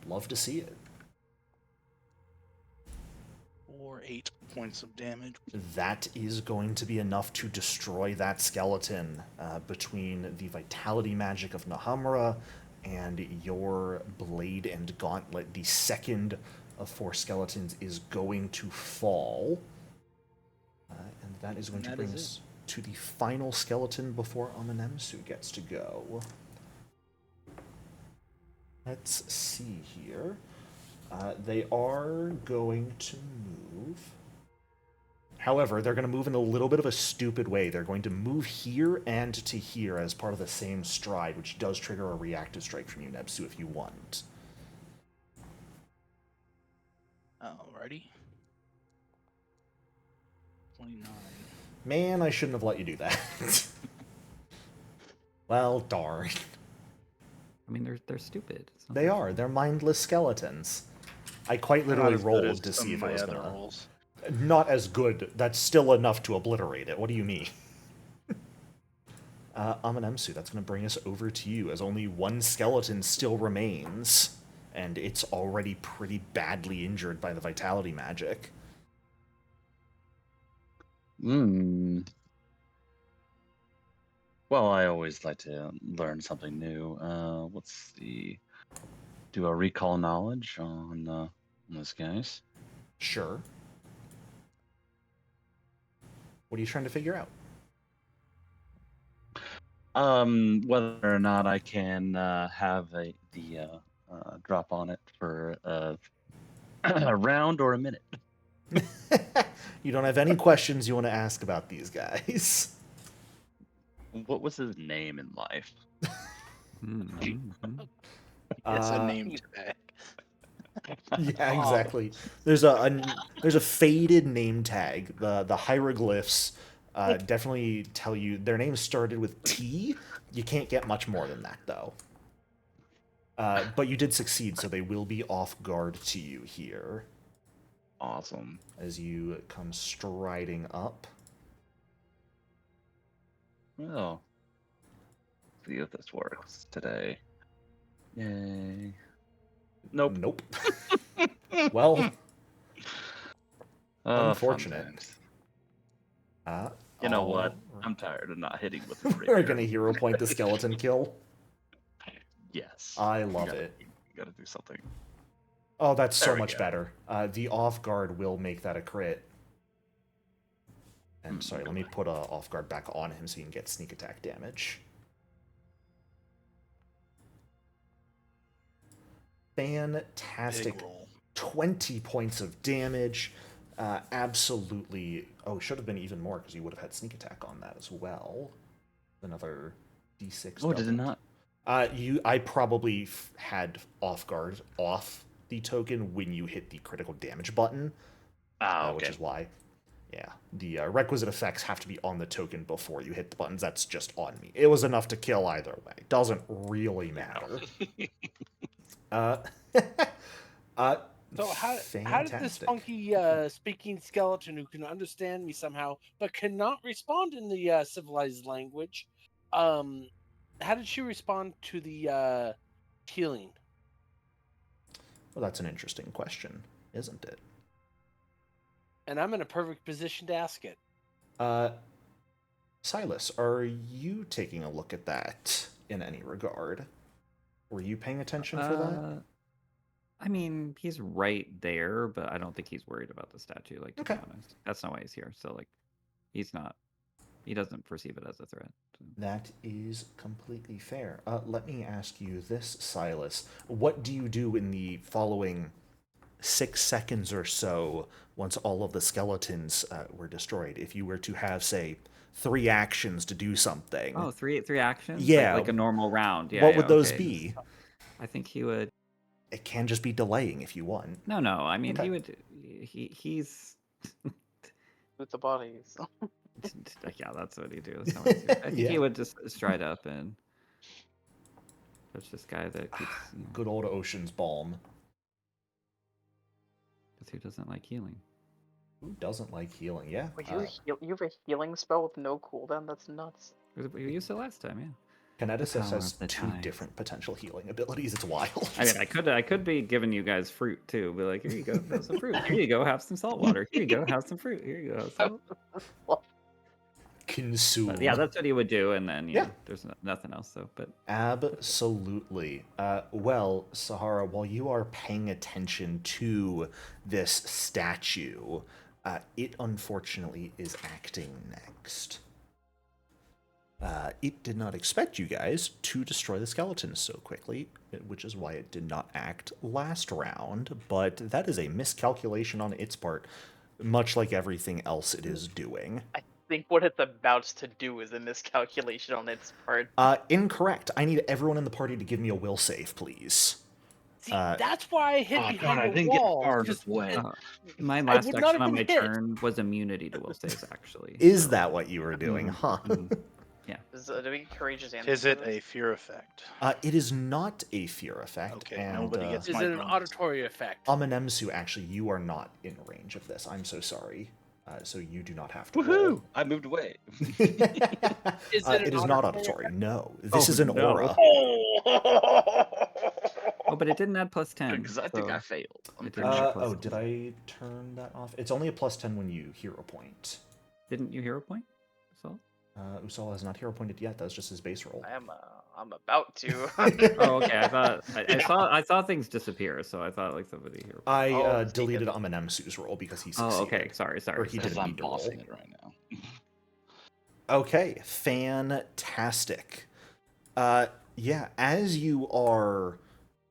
Love to see it. Or 8 points of damage. That is going to be enough to destroy that skeleton between the vitality magic of Nahamura and your blade and gauntlet. The second of 4 skeletons is going to fall. And that is going to bring us to the final skeleton before Amanemsu gets to go. Let's see here. They are going to move. However, they're going to move in a little bit of a stupid way. They're going to move here and to here as part of the same stride, which does trigger a reactive strike from you, Nebsu, if you want. Alrighty. 29. Man, I shouldn't have let you do that. Well, darn. I mean, they're stupid. It's not They their are. fault. They're mindless skeletons. I quite Not literally as good rolled as to some see of if it my was other gonna. rolls. Not as good. That's still enough to obliterate it. What do you mean? Amanemsu, that's going to bring us over to you, as only one skeleton still remains, and it's already pretty badly injured by the vitality magic. Well, I always like to learn something new. Let's see. Do a recall knowledge on those guys. Sure. What are you trying to figure out? Whether or not I can have the drop on it for a round or a minute. You don't have any questions you want to ask about these guys. What was his name in life? It's a name tag. Yeah, exactly. There's a faded name tag. The hieroglyphs definitely tell you their names started with T. You can't get much more than that, though. But you did succeed, so they will be off guard to you here. Awesome. As you come striding up. Well, see if this works today. Yay. Nope. Nope. Well, unfortunate. You know what? I'm tired of not hitting with the We're rapier. gonna hero point the skeleton kill. Yes. I love it. You gotta do something. Oh, that's so There we much go. better. The off guard will make that a crit. And sorry, let me put off guard back on him so he can get sneak attack damage. Fantastic. Big roll. 20 points of damage. Absolutely. Oh, should have been even more because you would have had sneak attack on that as well. Another d6. Oh, did it not? I probably had off guard off the token when you hit the critical damage button. Okay. Which is why. Yeah, the requisite effects have to be on the token before you hit the buttons. That's just on me. It was enough to kill either way. Doesn't really matter. So how did this Fantastic. funky speaking skeleton who can understand me somehow but cannot respond in the civilized language, how did she respond to the healing? Well, that's an interesting question, isn't it? And I'm in a perfect position to ask it. Silas, are you taking a look at that in any regard? Were you paying attention for that? I mean, he's right there, but I don't think he's worried about the statue, like, to be honest. That's not why he's here. So, like, he doesn't perceive it as a threat. So. That is completely fair. Let me ask you this, Silas. What do you do in the following 6 seconds or so once all of the skeletons were destroyed? If you were to have, say, 3 actions to do something. Oh, three actions? Yeah. Like a normal round. Yeah. What would those okay. be? I think he would. It can just be delaying if you want. No. I mean, Okay. he would. He's. With the bodies. Yeah, that's what he do. I think he would just stride up and. There's this guy that keeps. Good old Ocean's Balm. Because who doesn't like healing? Who doesn't like healing? Yeah. Wait, you have a healing spell with no cooldown? That's nuts. We used it last time, yeah. Kineticus Power has of the 2 tides. different potential healing abilities. It's wild. I mean, I could be giving you guys fruit too. Be like, here you go, have some fruit. Here you go, have some salt water. Here you go, have some fruit. Here you go. Have some... Consume. But yeah, that's what he would do, and then Yeah. there's nothing else though. But Absolutely. Well, Sahara, while you are paying attention to this statue, it unfortunately is acting next. It did not expect you guys to destroy the skeletons so quickly, which is why it did not act last round, but that is a miscalculation on its part, much like everything else it is doing. I think what it's about to do is a miscalculation on its part. Incorrect. I need everyone in the party to give me a will save, please. See, that's why I hid behind I the didn't get wall. far because enough away. my last would not action have on my been hit. turn was immunity to will saves, actually. Is that what you were doing, huh? Do we get courageous and Is it a fear effect? It is not a fear effect. Okay, and, nobody gets Is my it an bonus. auditory effect? Amanemsu, actually, you are not in range of this. I'm so sorry. So you do not have to Woohoo! roll. I moved away. Is it It is an not auditory auditory. No, this is an no. aura. Oh, but it didn't add +10. Because I think I failed. I'm It pretty didn't sure. add +10. Did I turn that off? It's only a +10 when you hero point. Didn't you hero point? So? Usala has not hero pointed yet. That's just his base roll. I'm about to. Oh, okay. I thought I saw things disappear, so I thought like somebody hero. I deleted Amanemsu's roll because he succeeded. Oh, okay. Sorry. Or he Because didn't I'm need to roll. bossing it right now. Okay, fantastic. Yeah, as you are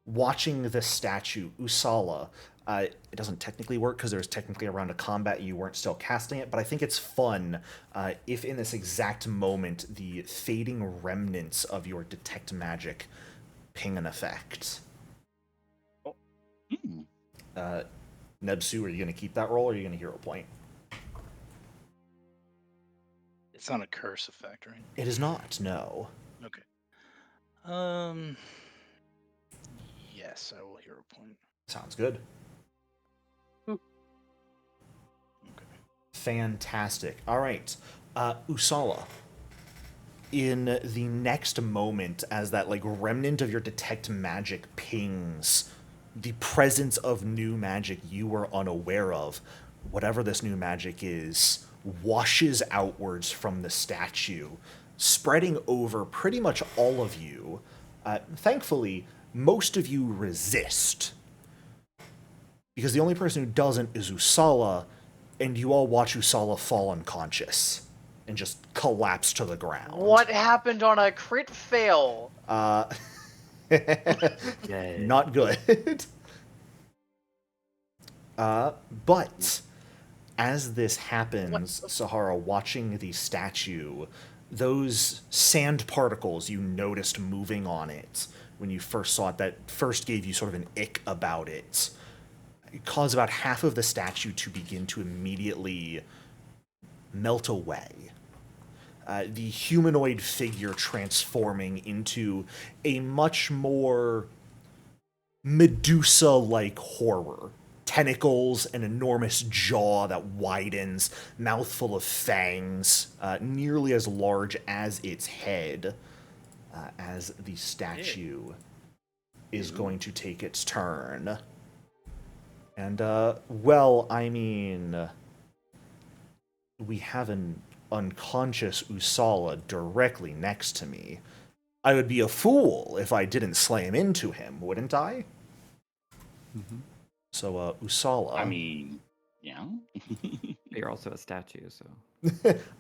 watching the statue, Usala, it doesn't technically work because there's technically a round of combat, you weren't still casting it, but I think it's fun if in this exact moment the fading remnants of your detect magic ping an effect. Nebsu, are you going to keep that roll or are you going to hero point? It's not a curse effect, right? It is not, no. Okay. Yes, I will hero point. Sounds good. Okay. Fantastic. All right. Usala, in the next moment, as that like remnant of your detect magic pings, the presence of new magic you were unaware of, whatever this new magic is, washes outwards from the statue, spreading over pretty much all of you. Thankfully, most of you resist, because the only person who doesn't is Usala, and you all watch Usala fall unconscious and just collapse to the ground. What happened on a crit fail? Not good. But as this happens, Sahara, watching the statue, those sand particles you noticed moving on it when you first saw it, that first gave you sort of an ick about it, caused about half of the statue to begin to immediately melt away. The humanoid figure transforming into a much more Medusa-like horror. Tentacles, an enormous jaw that widens, mouth full of fangs, nearly as large as its head, as the statue is going to take its turn. And, well, I mean, we have an unconscious Usala directly next to me. I would be a fool if I didn't slam into him, wouldn't I? Mm-hmm. So, Usala. I mean, yeah. You're also a statue, so.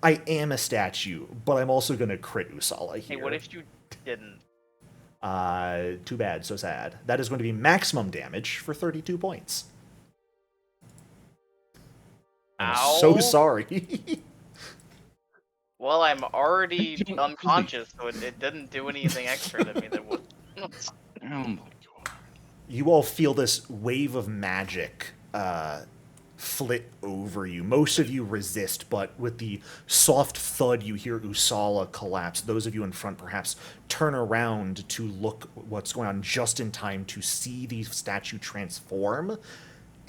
I am a statue, but I'm also going to crit Usala here. Hey, what if you didn't? Too bad, so sad. That is going to be maximum damage for 32 points. I'm Ow. so sorry. Well, I'm already unconscious, so it didn't do anything extra to me. That was. Oh my god. You all feel this wave of magic flit over you. Most of you resist, but with the soft thud you hear Usala collapse. Those of you in front perhaps turn around to look what's going on just in time to see the statue transform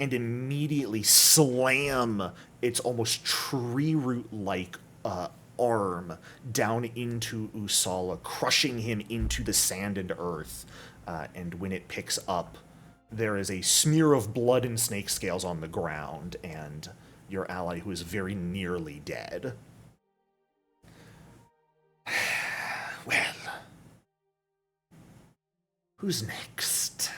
and immediately slam its almost tree root-like arm down into Usala, crushing him into the sand and earth. And when it picks up, there is a smear of blood and snake scales on the ground, and your ally who is very nearly dead. Well, who's next?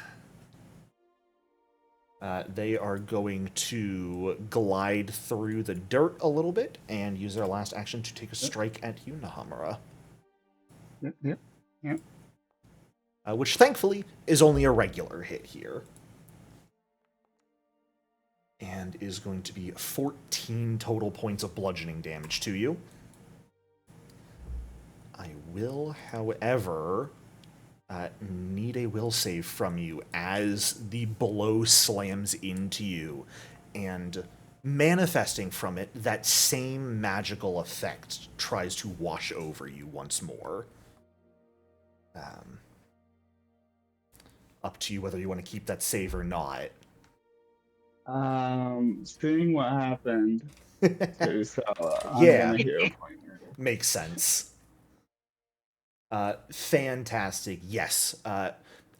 They are going to glide through the dirt a little bit and use their last action to take a strike at you, Nahamura. Yep. Which thankfully is only a regular hit here. And is going to be 14 total points of bludgeoning damage to you. I will, however, need a will save from you as the blow slams into you. And manifesting from it, that same magical effect tries to wash over you once more. Up to you whether you want to keep that save or not. Seeing what happened to Sala, I'm Yeah. gonna hero point her. Makes sense. Fantastic. Yes.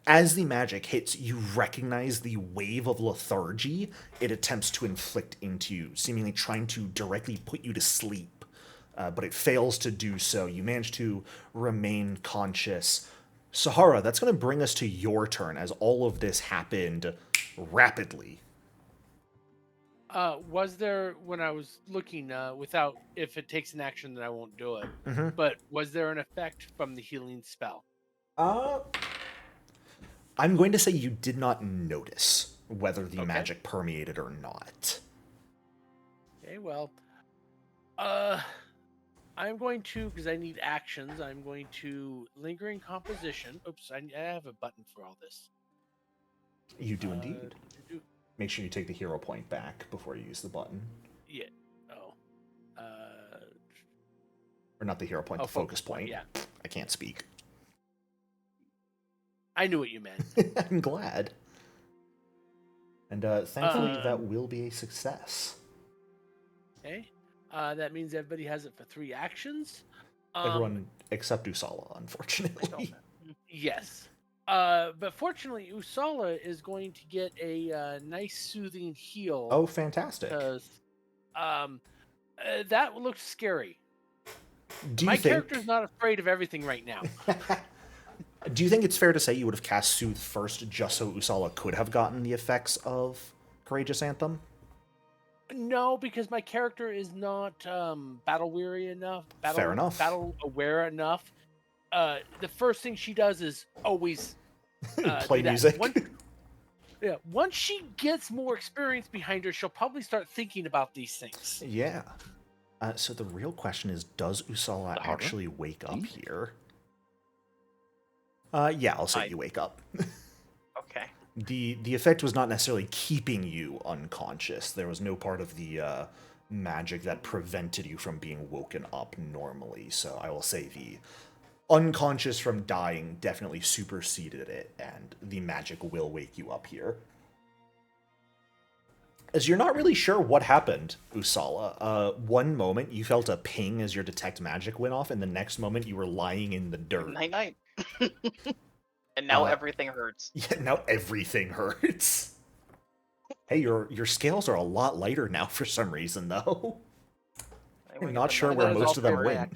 As the magic hits, you recognize the wave of lethargy it attempts to inflict into you, seemingly trying to directly put you to sleep. But it fails to do so. You manage to remain conscious. Sahara, that's going to bring us to your turn, as all of this happened rapidly. Was there, when I was looking, without, if it takes an action, then I won't do it. But was there an effect from the healing spell? I'm going to say you did not notice whether the magic permeated or not. Okay, well, I'm going to, because I need actions, I'm going to lingering composition. Oops, I have a button for all this. You do indeed. Make sure you take the hero point back before you use the button. Yeah. Oh. Or not the hero point, the focus point. Yeah. I can't speak. I knew what you meant. I'm glad. And thankfully, that will be a success. Okay. That means everybody has it for 3 actions. Everyone except Usala, unfortunately. Yes. But fortunately, Usala is going to get a nice soothing heal. Oh, fantastic. Because that looks scary. My character's not afraid of everything right now. Do you think it's fair to say you would have cast Soothe first just so Usala could have gotten the effects of Courageous Anthem? No, because my character is not battle-weary enough. Fair enough. Battle-aware enough. The first thing she does is always play music. Once she gets more experience behind her, she'll probably start thinking about these things. Yeah. So the real question is, does Usala actually wake up here? Yeah, I'll say you wake up. Okay. The effect was not necessarily keeping you unconscious. There was no part of the magic that prevented you from being woken up normally. So I will say the unconscious from dying definitely superseded it, and the magic will wake you up here. As you're not really sure what happened, Usala. One moment you felt a ping as your detect magic went off, and the next moment you were lying in the dirt. Night. And now everything hurts. Yeah, now everything hurts. Hey, your scales are a lot lighter now for some reason, though. I'm not sure where most of them went.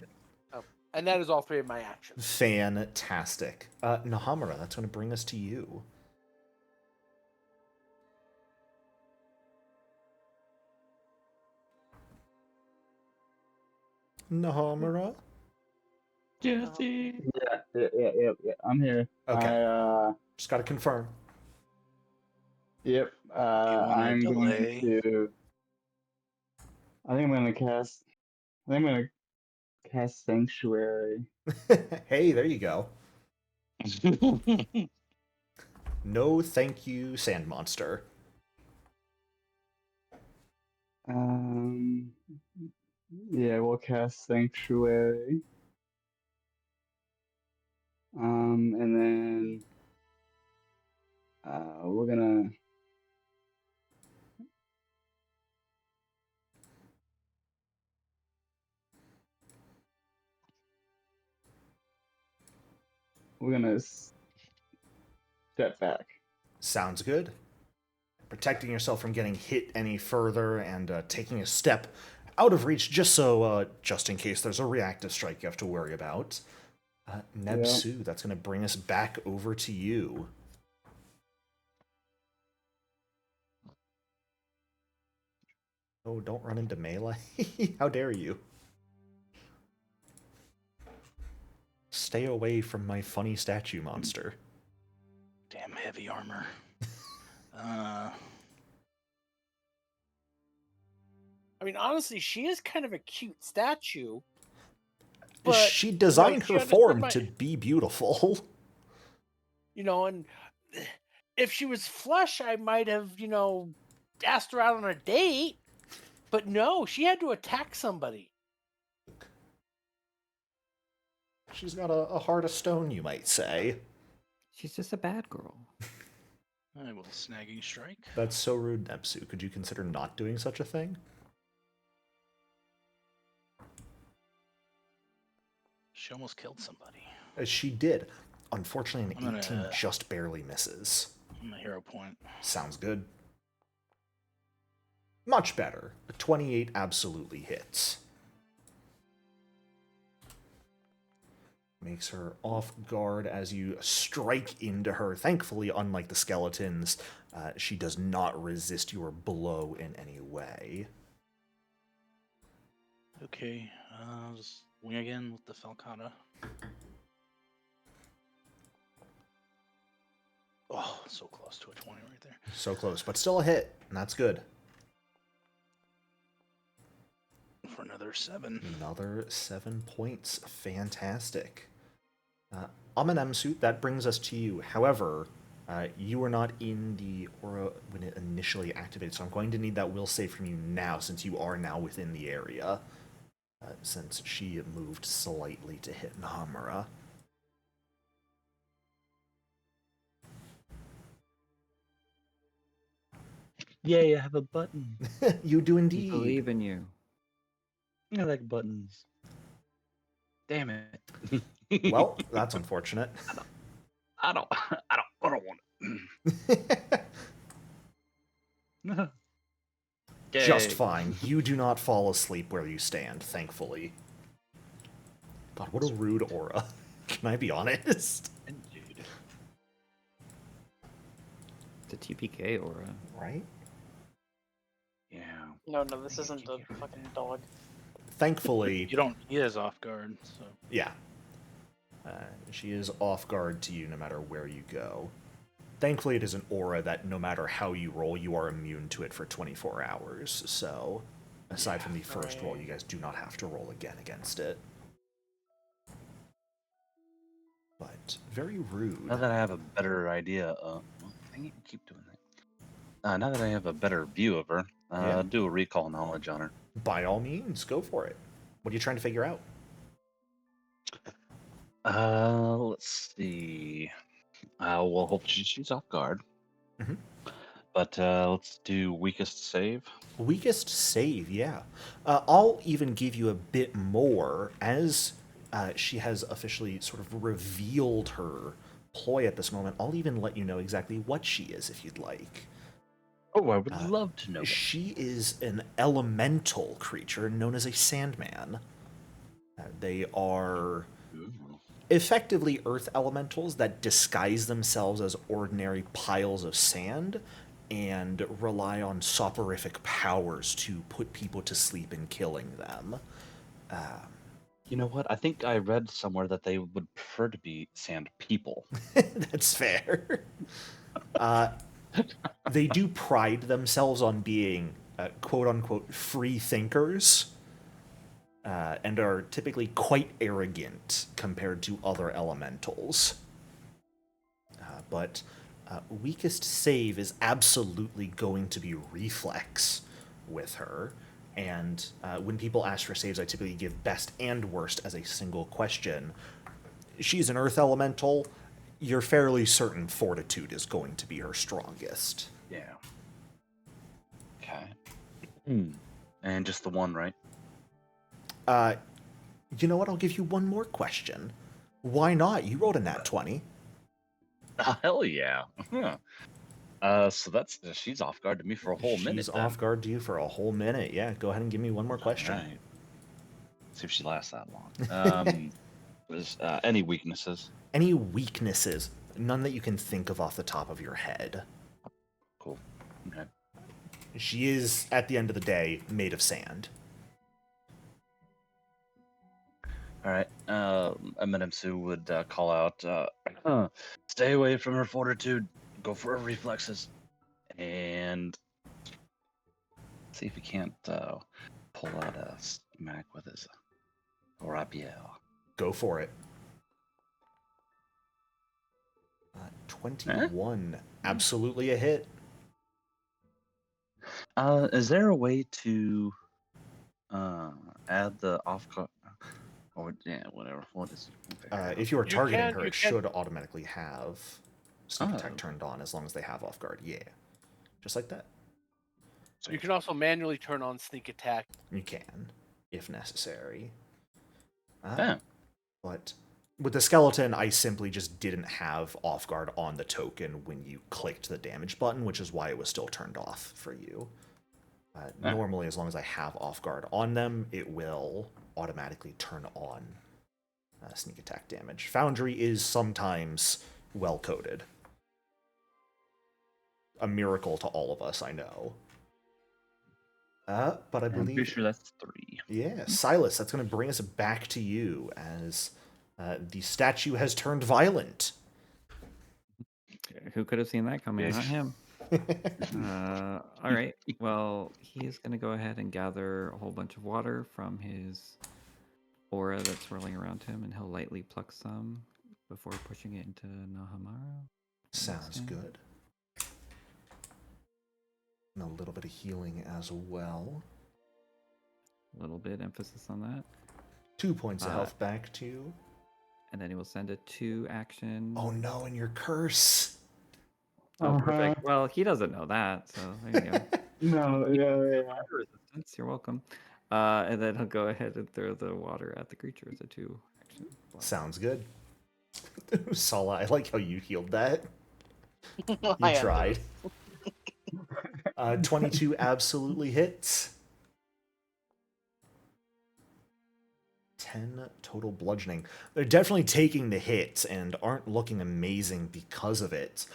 And that is all 3 of my actions. Fantastic. Nahamura, that's going to bring us to you. Nahamura? Jesse. Yeah. I'm here. Okay. Just got to confirm. Yep. I'm going to. I think I'm going to cast Sanctuary. Hey, there you go. No, thank you, Sand Monster. Yeah, we'll cast Sanctuary. And then we're gonna step back. Sounds good. Protecting yourself from getting hit any further and taking a step out of reach just in case there's a reactive strike you have to worry about. Nebsu, that's going to bring us back over to you. Oh, don't run into melee. How dare you? Stay away from my funny statue monster. Damn heavy armor. I mean, honestly, she is kind of a cute statue. But, she designed her form to be beautiful. And if she was flesh, I might have, asked her out on a date. But no, she had to attack somebody. She's got a heart of stone, you might say. She's just a bad girl. I will snagging strike. That's so rude, Nepsu. Could you consider not doing such a thing? She almost killed somebody. She did. Unfortunately, an I'm 18 gonna- just barely misses. I'm a hero point. Sounds good. Much better. A 28 absolutely hits. Makes her off guard as you strike into her. Thankfully, unlike the skeletons, she does not resist your blow in any way. Okay, just swing again with the Falcata. Oh, so close to a 20 right there. So close, but still a hit, and that's good. For another 7. Another 7 points. Fantastic. Amanemsu, that brings us to you. However, you were not in the aura when it initially activated, so I'm going to need that will save from you now, since you are now within the area. Since she moved slightly to hit Nahamura. Yay, I have a button. You do We indeed. believe in you. I like buttons. Damn it. Well, that's unfortunate. I don't want it. Just Yay. fine. You do not fall asleep where you stand, thankfully. God, what a rude aura. Can I be honest? Dude. It's a TPK aura. Right? Yeah. No, this isn't a fucking dog. Thankfully, He is off guard, so. yeah. She is off guard to you no matter where you go. Thankfully, it is an aura that no matter how you roll, you are immune to it for 24 hours. So, aside from the first roll, you guys do not have to roll again against it. But very rude. Now that I have a better idea, well, dang it, keep doing that. Now that I have a better view of her, Yeah. do a recall knowledge on her. By all means, go for it. What are you trying to figure out? Let's see. Well, hopefully she's off guard. Mhm. But let's do weakest save. Weakest save, yeah. I'll even give you a bit more as she has officially sort of revealed her ploy at this moment. I'll even let you know exactly what she is if you'd like. Oh, I would love to know. She is an elemental creature known as a sandman. They are effectively earth elementals that disguise themselves as ordinary piles of sand and rely on soporific powers to put people to sleep in killing them. You know what? I think I read somewhere that they would prefer to be sand people. That's fair. They do pride themselves on being quote-unquote free thinkers and are typically quite arrogant compared to other elementals. But weakest save is absolutely going to be reflex with her. And when people ask for saves, I typically give best and worst as a single question. She's an earth elemental. You're fairly certain fortitude is going to be her strongest. Yeah. Okay. And just the one, right? You know what? I'll give you one more question. Why not? You rolled a nat 20. Hell yeah. So she's off guard to me for a whole minute. She's off guard to you for a whole minute. Yeah, go ahead and give me one more question. Right. See if she lasts that long. Any weaknesses? Any weaknesses? None that you can think of off the top of your head. Cool. Okay. She is, at the end of the day, made of sand. All right. Amenemsu would call out, stay away from her fortitude, go for her reflexes, and see if he can't pull out a smack with his rapier. Go for it. 21. Absolutely a hit. Is there a way to Add the off guard. Or yeah, whatever. What is? If you are You targeting can- her, you it can- should automatically have sneak attack Oh. turned on as long as they have off guard. Yeah, just like that. You can also manually turn on sneak attack. You can, if necessary. Yeah. But with the skeleton, I simply just didn't have off guard on the token when you clicked the damage button, which is why it was still turned off for you. Normally, as long as I have off guard on them, it will automatically turn on sneak attack damage. Foundry is sometimes well coded. A miracle to all of us, I know. But I I'm pretty believe, sure that's 3. yeah, Silas, that's going to bring us back to you as the statue has turned violent. Who could have seen that coming? Yeah. Not him. All right. Well, he's going to go ahead and gather a whole bunch of water from his aura that's swirling around him, and he'll lightly pluck some before pushing it into Nahamara. Sounds good. And a little bit of healing as well. A little bit emphasis on that. 2 points of health back to you. And then he will send a 2 action. Oh no, and your curse. Oh, perfect. Well, he doesn't know that, so there you go. No, yeah. Resistance, you're welcome. And then he'll go ahead and throw the water at the creature as a 2 action. Sounds good. Sala, I like how you healed that. You I tried. 22 absolutely hits. 10 total bludgeoning. They're definitely taking the hits and aren't looking amazing because of it.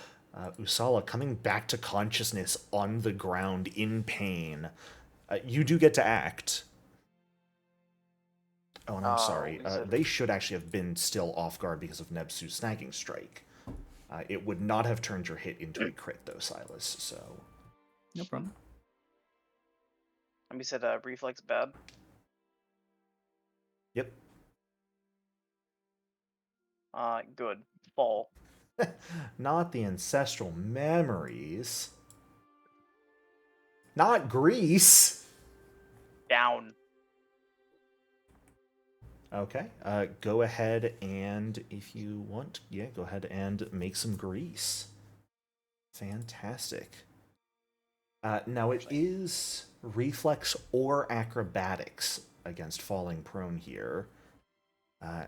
Usala coming back to consciousness on the ground in pain. You do get to act. Oh, and I'm sorry. They should actually have been still off guard because of Nebsu's snagging strike. It would not have turned your hit into a crit, though, Silas, so... No problem. You said reflex bad. Yep. Good. Fall. Not the ancestral memories. Not Greece. Down. Okay. Go ahead and, if you want, go ahead and make some grease. Fantastic. Now it is reflex or acrobatics against falling prone here.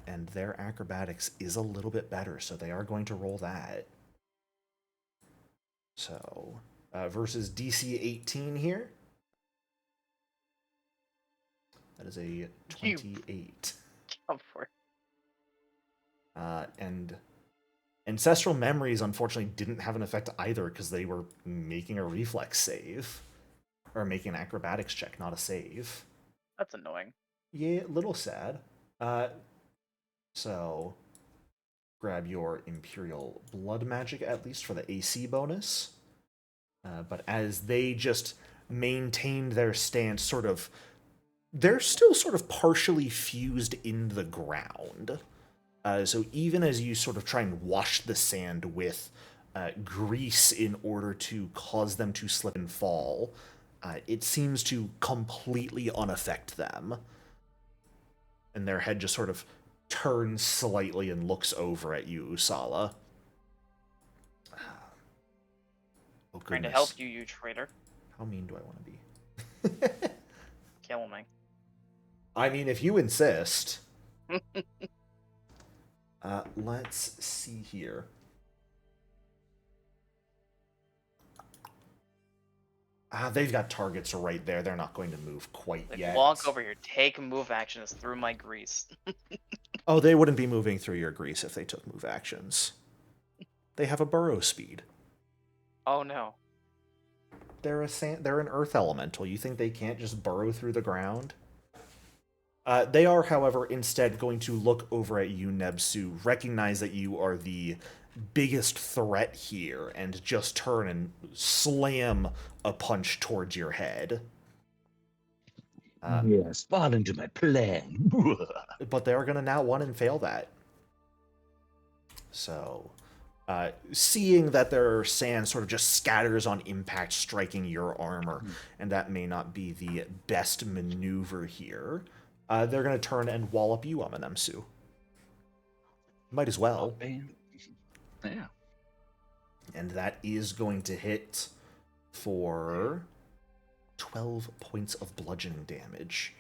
And their acrobatics is a little bit better, so they are going to roll that. So, versus DC 18 here. That is a 28. Go for it. And Ancestral Memories, unfortunately, didn't have an effect either because they were making a reflex save. Or making an acrobatics check, not a save. That's annoying. Yeah, a little sad. So, grab your Imperial Blood Magic, at least, for the AC bonus. But as they just maintained their stance, sort of... They're still sort of partially fused in the ground. So even as you sort of try and wash the sand with grease in order to cause them to slip and fall, it seems to completely unaffect them. And their head just sort of turns slightly and looks over at you, Usala. Oh, Trying to goodness. help you, you traitor. How mean do I want to be? Kill me. I mean, if you insist. Let's see here. They've got targets right there. They're not going to move quite yet. Walk over here. Take move actions through my grease. Oh, they wouldn't be moving through your grease if they took move actions. They have a burrow speed. Oh no. They're an earth elemental. You think they can't just burrow through the ground? They are, however, instead going to look over at you, Nebsu, recognize that you are the biggest threat here, and just turn and slam a punch towards your head. Yes, fall into my plan. But they are going to now 1 and fail that. So, Seeing that their sand sort of just scatters on impact, striking your armor, and that may not be the best maneuver here, they're going to turn and wallop you, Amanemsu. Might as well. Yeah. And that is going to hit for 12 points of bludgeoning damage.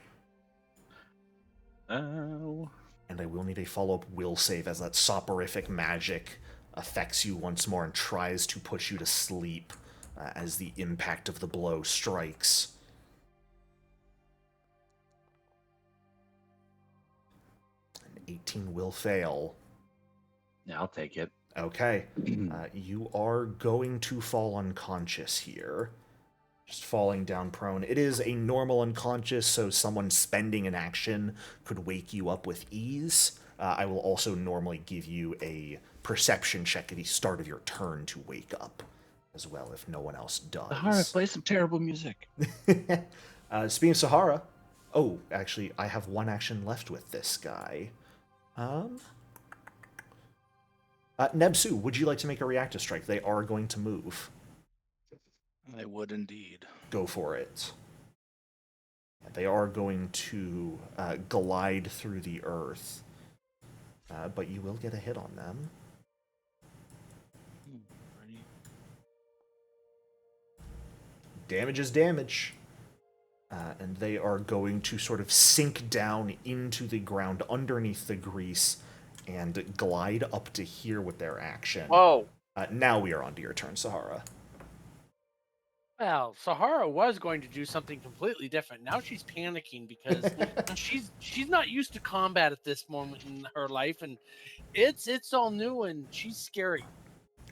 Oh. And I will need a follow-up will save as that soporific magic affects you once more and tries to put you to sleep as the impact of the blow strikes. An 18 will fail. Yeah, I'll take it. Okay. You are going to fall unconscious here. Just falling down prone. It is a normal unconscious, so someone spending an action could wake you up with ease. I will also normally give you a perception check at the start of your turn to wake up as well, if no one else does. Sahara, play some terrible music. Speaking of Sahara, oh, actually, I have one action left with this guy. Nebsu, would you like to make a reactive strike? They are going to move. I would indeed. Go for it. They are going to glide through the earth, but you will get a hit on them. Ready? Damage is damage. And they are going to sort of sink down into the ground underneath the grease and glide up to here with their action. Whoa. Now we are onto your turn, Sahara. Well, Sahara was going to do something completely different. Now she's panicking because she's not used to combat at this moment in her life, and it's all new and she's scary.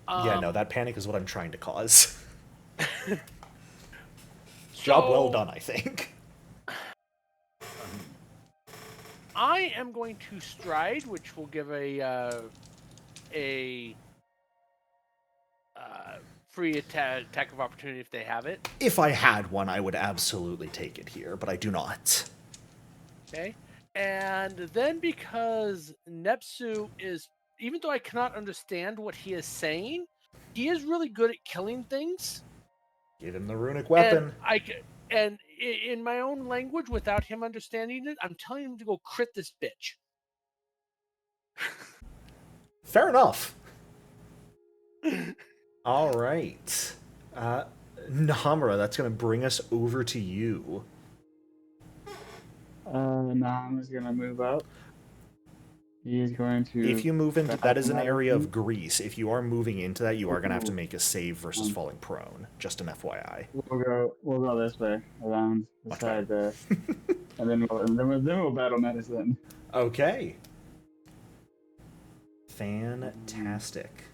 Yeah, no, that panic is what I'm trying to cause. Job well done, I think. I am going to stride, which will give a free attack of opportunity if they have it. If I had one, I would absolutely take it here, but I do not. Okay. And then because Nepsu is, even though I cannot understand what he is saying, he is really good at killing things. Give him the runic weapon. And in my own language, without him understanding it, I'm telling him to go crit this bitch. Fair enough. All right. Nahamura, that's going to bring us over to you. Nahamura's gonna move up. He is going to. If you move into that is an area of grease. If you are moving into that, you are going to have to make a save versus falling prone. Just an FYI. We'll go this way around the side there, and then we'll battle medicine. Okay. Fantastic.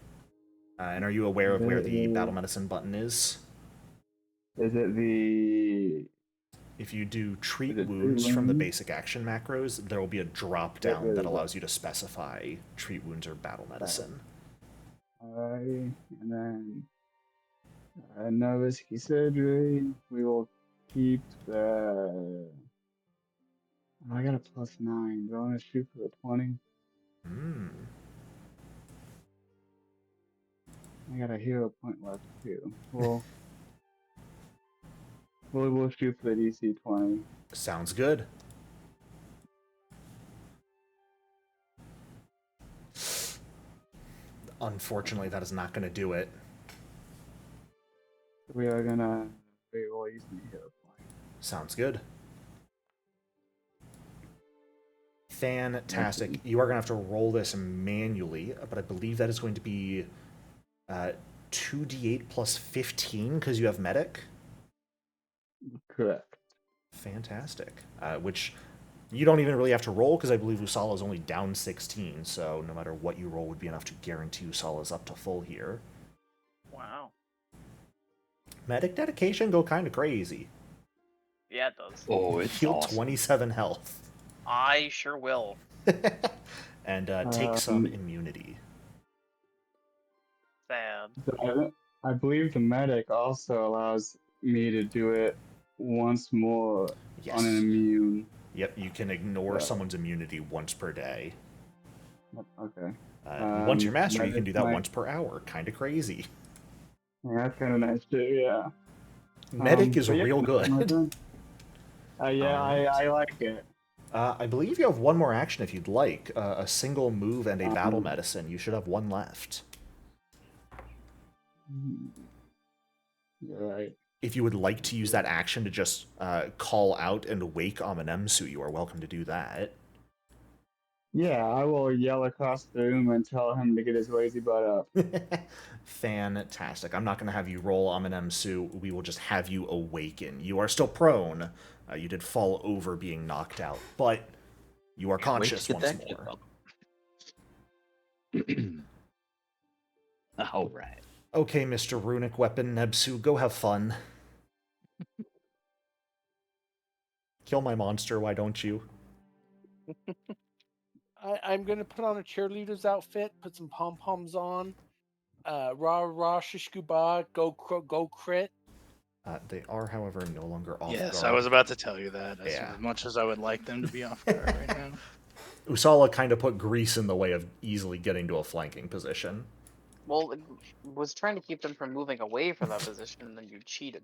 And are you aware of where the battle medicine button is? Is it the? If you do treat wounds from the basic action macros, there will be a drop down that allows you to specify treat wounds or battle medicine. Alright, and then no risky surgery. We will keep the. I got a +9. Do I want to shoot for the 20? I got a hero point left too. We'll shoot for the DC 20. Sounds good. Unfortunately, that is not going to do it. We are gonna roll use my hero point. Sounds good. Fantastic. You are going to have to roll this manually, but I believe that is going to be 2d8 plus 15 because you have medic. Correct. Fantastic. Which you don't even really have to roll because I believe Usala is only down 16, so no matter what you roll would be enough to guarantee Usala's up to full here. Wow. Medic dedication go kind of crazy. Yeah, it does. Oh, it's Heal awesome. 27 health. I sure will. And take some immunity. Sad. So I believe the medic also allows me to do it once more Yes. on an immune. Yep, you can ignore someone's immunity once per day. Okay. Once you're master, you can do that Medic once per hour. Kind of crazy. Yeah, that's kind of nice too. Yeah. Medic is But yeah, real that's my good. turn. Yeah, Alright. I like it. I believe you have one more action if you'd like. A single move and a battle Um, medicine. You should have one left. You're right. If you would like to use that action to just call out and wake Amenemsu, you are welcome to do that. Yeah, I will yell across the room and tell him to get his lazy butt up. Fantastic. I'm not going to have you roll Amenemsu. We will just have you awaken. You are still prone. You did fall over being knocked out, but you are Can't wait to conscious get once that kid more. up. All right. Okay, Mr. Runic Weapon Nebsu, go have fun. Kill my monster, why don't you? I'm gonna put on a cheerleader's outfit, put some pom poms on. Rah rah shishkuba, go crit. They are, however, no longer off Yes, guard. I was about to tell you that. Yeah. As much as I would like them to be off guard right now. Usala kind of put Grease in the way of easily getting to a flanking position. Well, it was trying to keep them from moving away from that position, and then you cheated.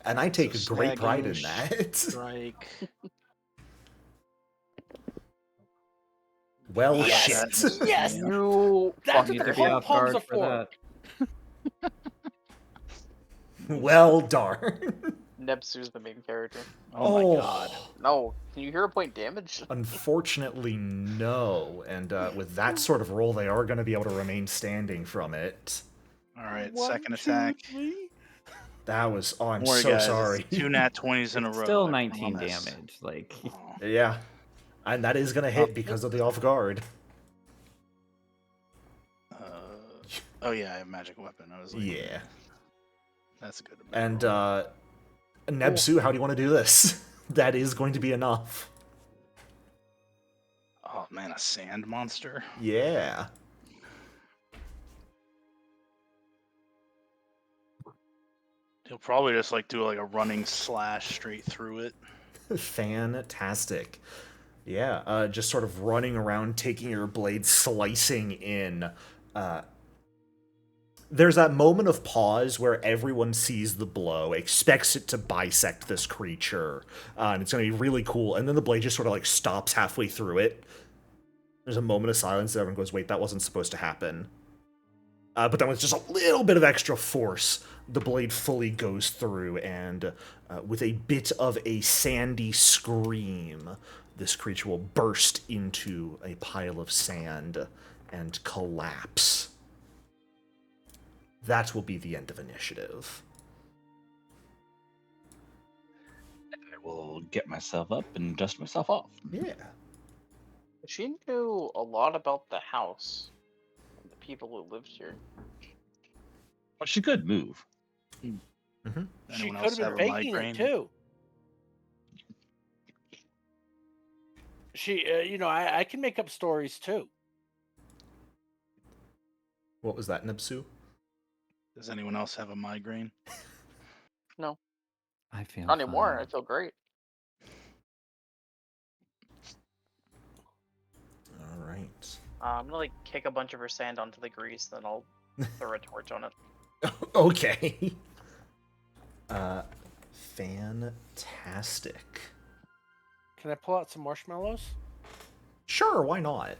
And I take So great pride snagging, in that. Strike. Well, Yes! shit. Yes! You That's Need what to the be pom off poms guard are for for. that. Well, darn. Nebsu's the main character. Oh my god. No, can you hear a point damage? Unfortunately, no. And with that sort of roll, they are going to be able to remain standing from it. Alright, One, second two, attack. three. That was... Oh, I'm Don't worry, so guys. sorry. It's 2 nat 20s in a It's row. still I 19 promise. damage. Like, Oh. Yeah. And that is going to hit because of the off guard. Oh yeah, I have magic weapon. I was like, Yeah. that's good. And Nebsu, how do you want to do this? That is going to be enough. Oh man, a sand monster. Yeah. He'll probably just like do like a running slash straight through it. Fantastic. Yeah, just sort of running around, taking your blade, slicing in. There's that moment of pause where everyone sees the blow, expects it to bisect this creature, and it's going to be really cool, and then the blade just sort of like stops halfway through it. There's a moment of silence, and everyone goes, wait, that wasn't supposed to happen. But then with just a little bit of extra force, the blade fully goes through, and with a bit of a sandy scream, this creature will burst into a pile of sand and collapse. That will be the end of initiative. I will get myself up and dust myself off. Yeah. She knew a lot about the house and the people who lived here. Well, she could move. Mm-hmm. She Anyone could else have have been a faking migraine? it too. She, I can make up stories too. What was that, Nebsu? Does anyone else have a migraine? No, I feel not anymore. fine. I feel great. All right. I'm gonna like kick a bunch of her sand onto the grease, then I'll throw a torch on it. Okay. Fantastic. Can I pull out some marshmallows? Sure, why not?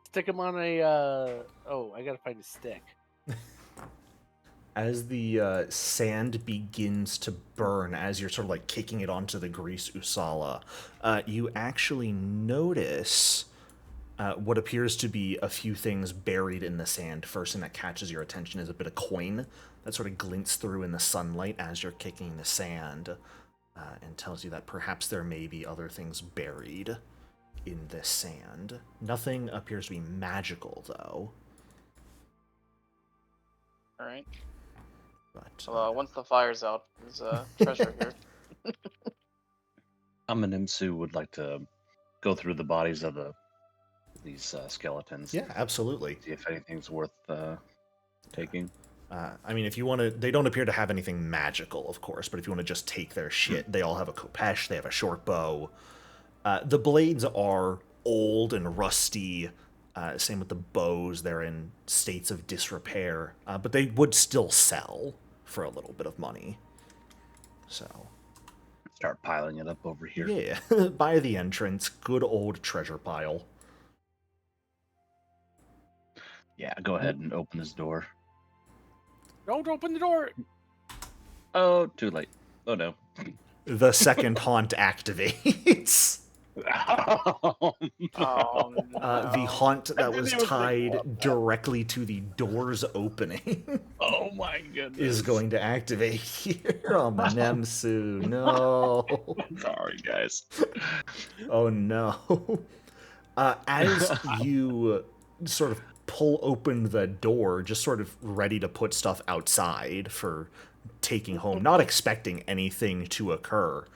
Stick them on a. Oh, I gotta find a stick. As the sand begins to burn, as you're sort of like kicking it onto the grease, Usala, you actually notice what appears to be a few things buried in the sand. First thing that catches your attention is a bit of coin that sort of glints through in the sunlight as you're kicking the sand, and tells you that perhaps there may be other things buried in this sand. Nothing appears to be magical, though. All right. But Well, once the fire's out, there's a treasure here. Amenemsu would like to go through the bodies of these skeletons. yeah, absolutely. See if anything's worth taking. I mean, if you want to, they don't appear to have anything magical, of course, but if you want to just take their shit, they all have a kopesh, they have a short bow. The blades are old and rusty. Same with the bows. They're in states of disrepair. But they would still sell for a little bit of money. So, Start piling it up over here. yeah. By the entrance, good old treasure pile. Yeah, go ahead and open this door. Don't open the door. Oh, too late. Oh no. The second haunt activates. Oh, The no. haunt that didn't was even think tied about that. directly to the door's opening Oh my goodness. is going to activate here. Oh, Nemsu, no. Sorry, guys. Oh, no. As you sort of pull open the door, just sort of ready to put stuff outside for taking home, not expecting anything to occur,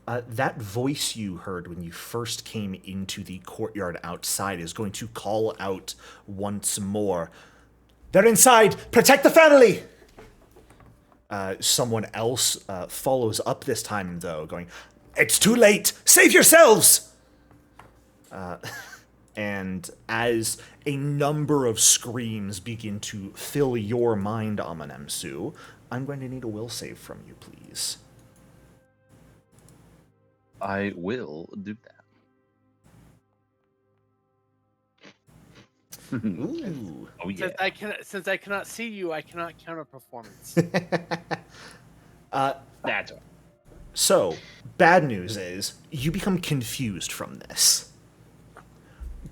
that voice you heard when you first came into the courtyard outside is going to call out once more. They're inside! Protect the family! Someone else follows up this time, though, going, It's too late! Save yourselves! And as a number of screams begin to fill your mind, Amanemsu, I'm going to need a will save from you, please. I will do that. Ooh. Oh yeah. Since I cannot see you, I cannot count a performance. That's all. So, bad news is, you become confused from this.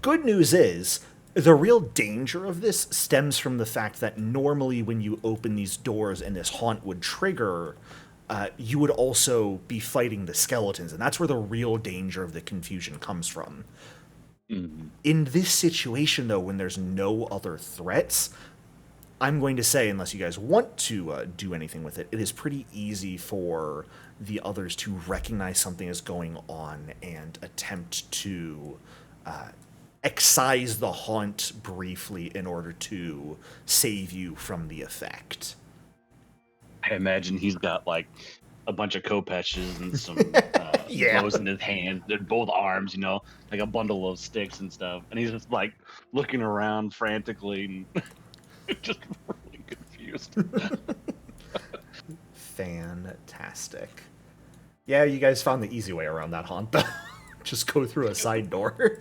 Good news is, the real danger of this stems from the fact that normally when you open these doors and this haunt would trigger, you would also be fighting the skeletons, and that's where the real danger of the confusion comes from. Mhm. In this situation, though, when there's no other threats, I'm going to say, unless you guys want to do anything with it, it is pretty easy for the others to recognize something is going on and attempt to excise the haunt briefly in order to save you from the effect. I imagine he's got like a bunch of kopeshes and some Yeah. bows in his hand, in both arms, you know, like a bundle of sticks and stuff. And he's just like looking around frantically and just really confused. Fantastic. Yeah, you guys found the easy way around that haunt, though. Just go through a side door.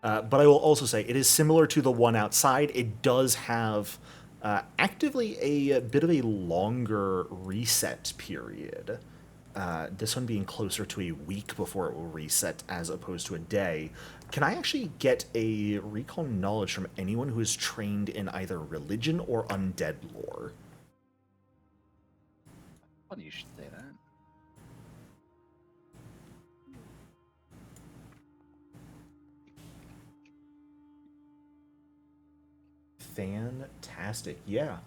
But I will also say, it is similar to the one outside. It does have actively a bit of a longer reset period. This one being closer to a week before it will reset as opposed to a day. Can I actually get a recall knowledge from anyone who is trained in either religion or undead lore? Funny you should say that. Fantastic. Yeah.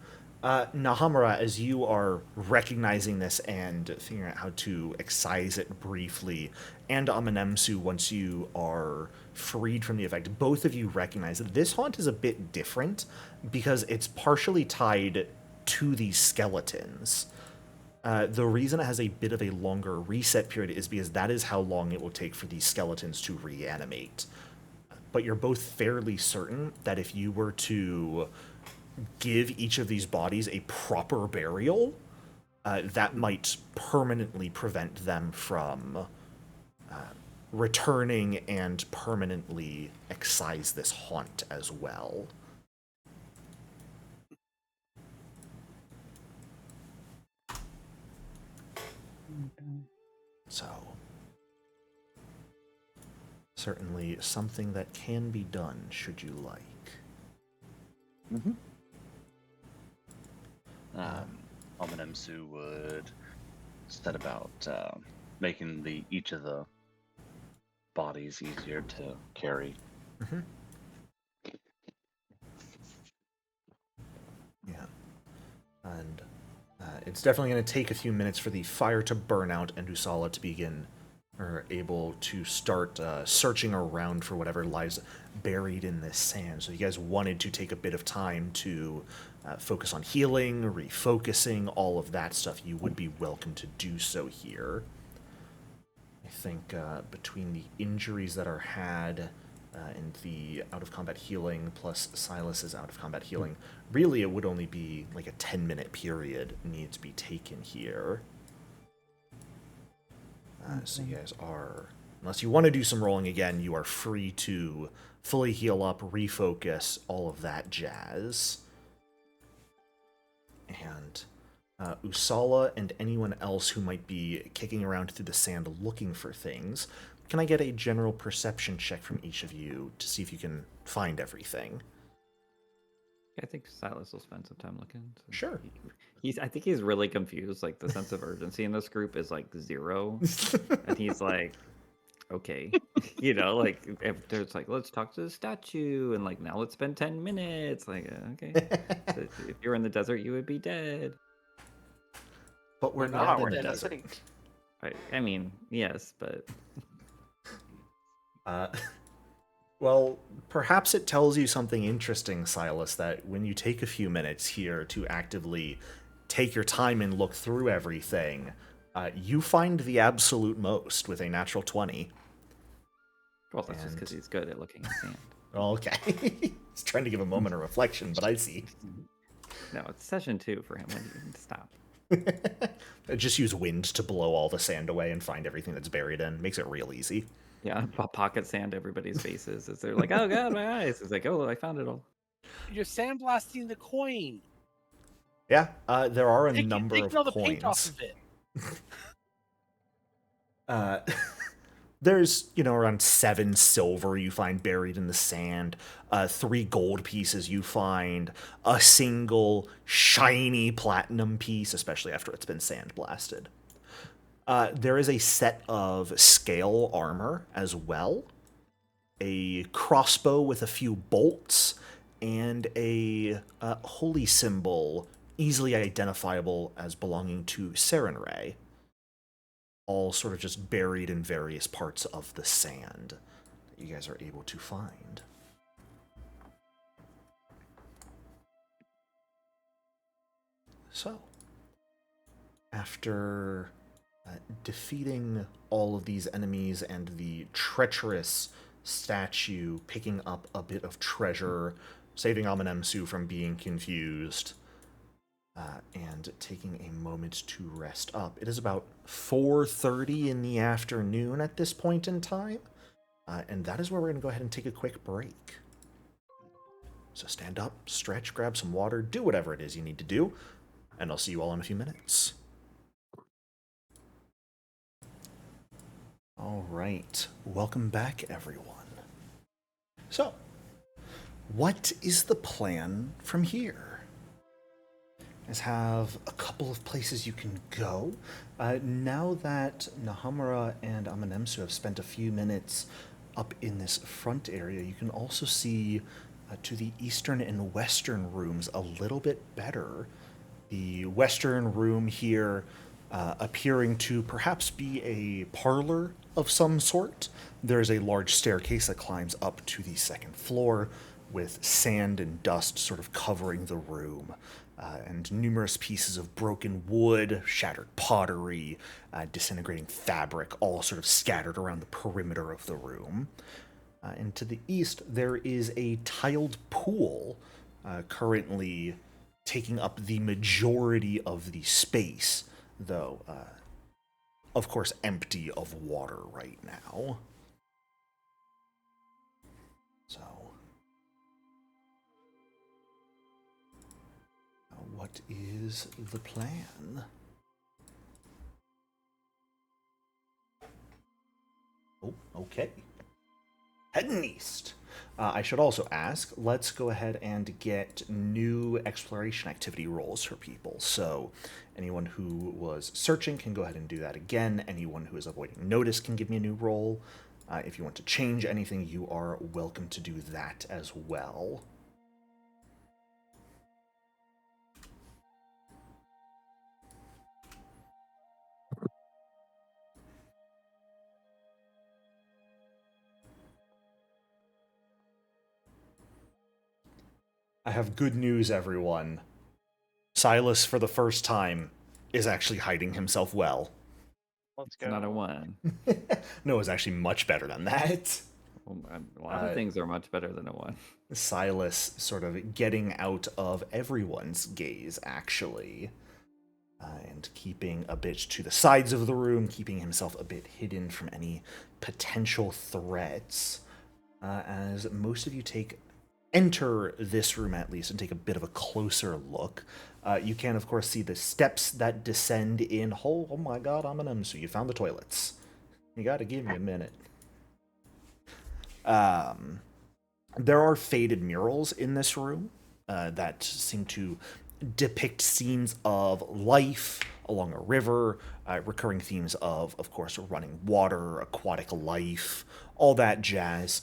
Nahamura, as you are recognizing this and figuring out how to excise it briefly, and Amanemsu, once you are freed from the effect, both of you recognize that this haunt is a bit different because it's partially tied to these skeletons. The reason it has a bit of a longer reset period is because that is how long it will take for these skeletons to reanimate. But you're both fairly certain that if you were to give each of these bodies a proper burial, that might permanently prevent them from returning and permanently excise this haunt as well. So, certainly something that can be done should you like. Amanemsu would set about making each of the bodies easier to carry. Yeah. And it's definitely going to take a few minutes for the fire to burn out and Usala to begin, or able to start searching around for whatever lies buried in this sand. So if you guys wanted to take a bit of time to focus on healing, refocusing, all of that stuff, you would be welcome to do so here. I think between the injuries that are had and the out-of-combat healing plus Silas's out-of-combat healing, really it would only be like a 10-minute period need to be taken here. So you guys are, unless you want to do some rolling again, you are free to fully heal up, refocus, all of that jazz. And Usala and anyone else who might be kicking around through the sand looking for things, can I get a general perception check from each of you to see if you can find everything? I think Silas will spend some time looking. since Sure. I think he's really confused. Like the sense of urgency in this group is like 0, and he's like, okay, like if there's like let's talk to the statue, and like now let's spend 10 minutes. Like okay, so if you're in the desert, you would be dead. But we're We're not not, in we're the in the desert. city. I mean, yes, but Well, perhaps it tells you something interesting, Silas, that when you take a few minutes here to actively take your time and look through everything, you find the absolute most with a natural 20. well, that's just And- because he's good at looking at sand. Okay. He's trying to give a moment of reflection, but I see. No, it's session 2 for him. When you stop. Just use wind to blow all the sand away and find everything that's buried in. Makes it real easy. Yeah, pocket sand everybody's faces as they're like, "Oh God, my eyes!" It's like, "Oh, I found it all." You're sandblasting the coin. Yeah, there are a Taking number of all the paint off coins. of it. There's, around 7 silver you find buried in the sand, 3 gold pieces you find, a single shiny platinum piece, especially after it's been sandblasted. There is a set of scale armor as well, a crossbow with a few bolts, and a holy symbol easily identifiable as belonging to Sarenrae, all sort of just buried in various parts of the sand that you guys are able to find. So, after defeating all of these enemies and the treacherous statue picking up a bit of treasure, saving Amenemsu from being confused, and taking a moment to rest up. It is about 4:30 in the afternoon at this point in time, and that is where we're going to go ahead and take a quick break. So stand up, stretch, grab some water, do whatever it is you need to do, and I'll see you all in a few minutes. All right, welcome back, everyone. So, what is the plan from here? You guys have a couple of places you can go. Now that Nahamura and Amenemsu have spent a few minutes up in this front area, you can also see to the eastern and western rooms a little bit better. The western room here appearing to perhaps be a parlor of some sort. There's a large staircase that climbs up to the second floor with sand and dust sort of covering the room, and numerous pieces of broken wood, shattered pottery, disintegrating fabric, all sort of scattered around the perimeter of the room. And to the east, there is a tiled pool currently taking up the majority of the space, though, of course, empty of water right now. So, what is the plan? Oh, okay. Heading east. I should also ask, let's go ahead and get new exploration activity rolls for people. So anyone who was searching can go ahead and do that again. Anyone who is avoiding notice can give me a new roll. If you want to change anything, you are welcome to do that as well. I have good news, everyone. Silas, for the first time, is actually hiding himself well. Let's It's not a go. 1. No, it's actually much better than that. Well, a lot of things are much better than a 1. Silas sort of getting out of everyone's gaze, actually, and keeping a bit to the sides of the room, keeping himself a bit hidden from any potential threats. As most of you enter this room at least and take a bit of a closer look. You can, of course, see the steps that descend in. Oh my god, so you found the toilets. You gotta give me a minute. There are faded murals in this room that seem to depict scenes of life along a river, recurring themes of course, running water, aquatic life, all that jazz.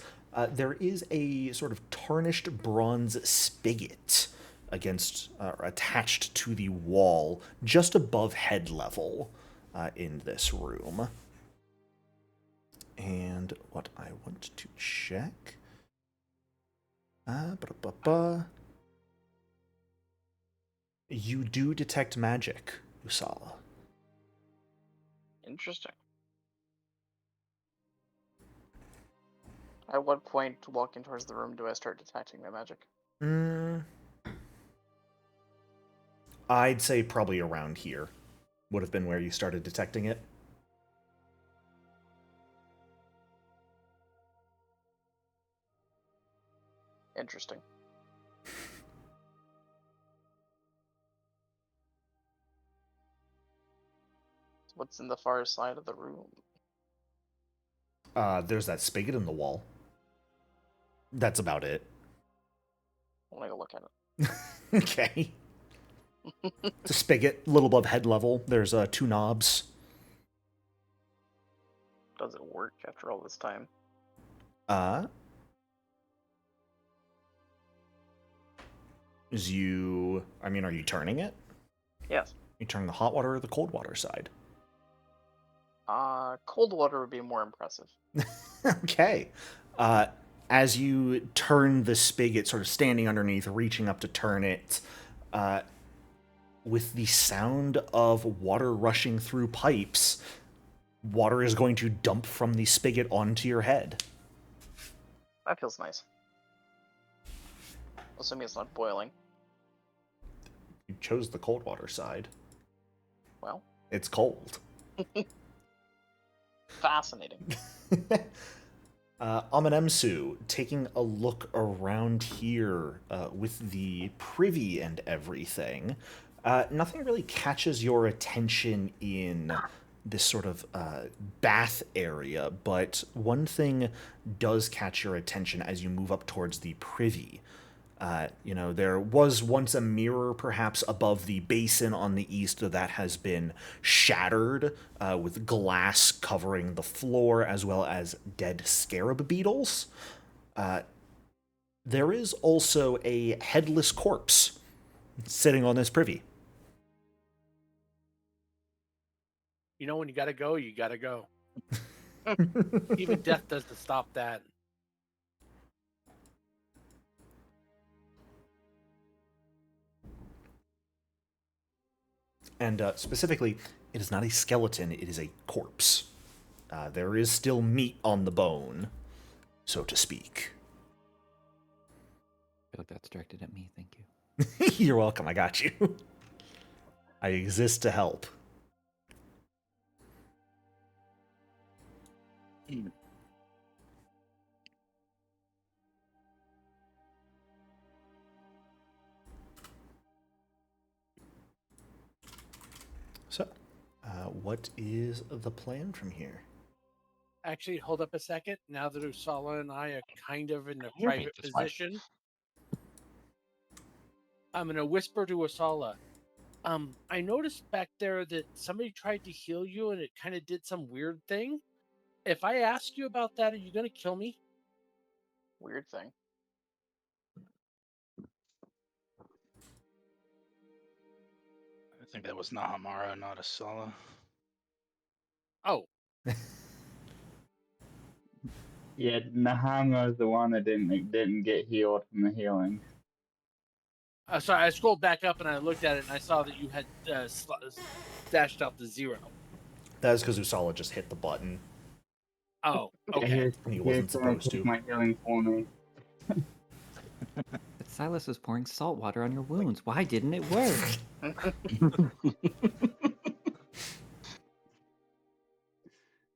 There is a sort of tarnished bronze spigot attached to the wall just above head level in this room. And what I want to check... You do detect magic, Usala. Interesting. At what point walking towards the room do I start detecting my magic? I'd say probably around here would have been where you started detecting it. Interesting. What's in the far side of the room? There's that spigot in the wall. That's about it. I want to go look at it. Okay. It's a spigot, a little above head level. There's 2 knobs. Does it work after all this time? Are you turning it? Yes. You turn the hot water or the cold water side? Cold water would be more impressive. Okay. As you turn the spigot, sort of standing underneath, reaching up to turn it, with the sound of water rushing through pipes, water is going to dump from the spigot onto your head. That feels nice. Assuming it's not boiling. You chose the cold water side. Well. It's cold. Fascinating. Amanemsu, taking a look around here with the privy and everything, nothing really catches your attention in this sort of bath area, but one thing does catch your attention as you move up towards the privy. There was once a mirror perhaps above the basin on the east that has been shattered with glass covering the floor as well as dead scarab beetles. There is also a headless corpse sitting on this privy. You know, when you gotta go, you gotta go. Even death doesn't stop that. And specifically, it is not a skeleton, it is a corpse. There is still meat on the bone, so to speak. I feel like that's directed at me, thank you. You're welcome, I got you. I exist to help. So, what is the plan from here? Actually, hold up a second. Now that Usala and I are kind of in a You private hate this one. position, I'm gonna whisper to Usala. I noticed back there that somebody tried to heal you and it kind of did some weird thing. If I ask you about that, are you gonna kill me? Weird thing. I think that was Nahamara, not Asala. Oh, Yeah, Nahama is the one that didn't get healed from the healing. sorry. I scrolled back up and I looked at it and I saw that you had dashed out the 0. That is because Usala just hit the button. Oh, Yeah, okay. here's, He here's wasn't gonna supposed take to. my healing for me. But Silas was pouring salt water on your wounds. Why didn't it work?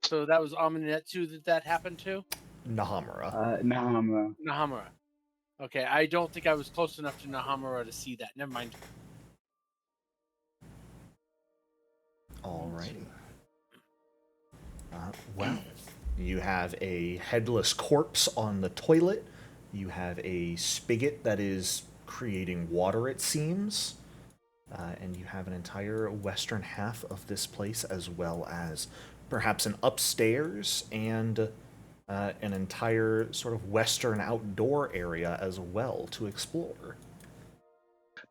So that was Aminetsu that happened to? Nahamura. Nahamura. Nahamura. Okay, I don't think I was close enough to Nahamura to see that. Never mind. Alrighty. Well, you have a headless corpse on the toilet. You have a spigot that is creating water, it seems. And you have an entire western half of this place, as well as perhaps an upstairs and an entire sort of western outdoor area as well to explore.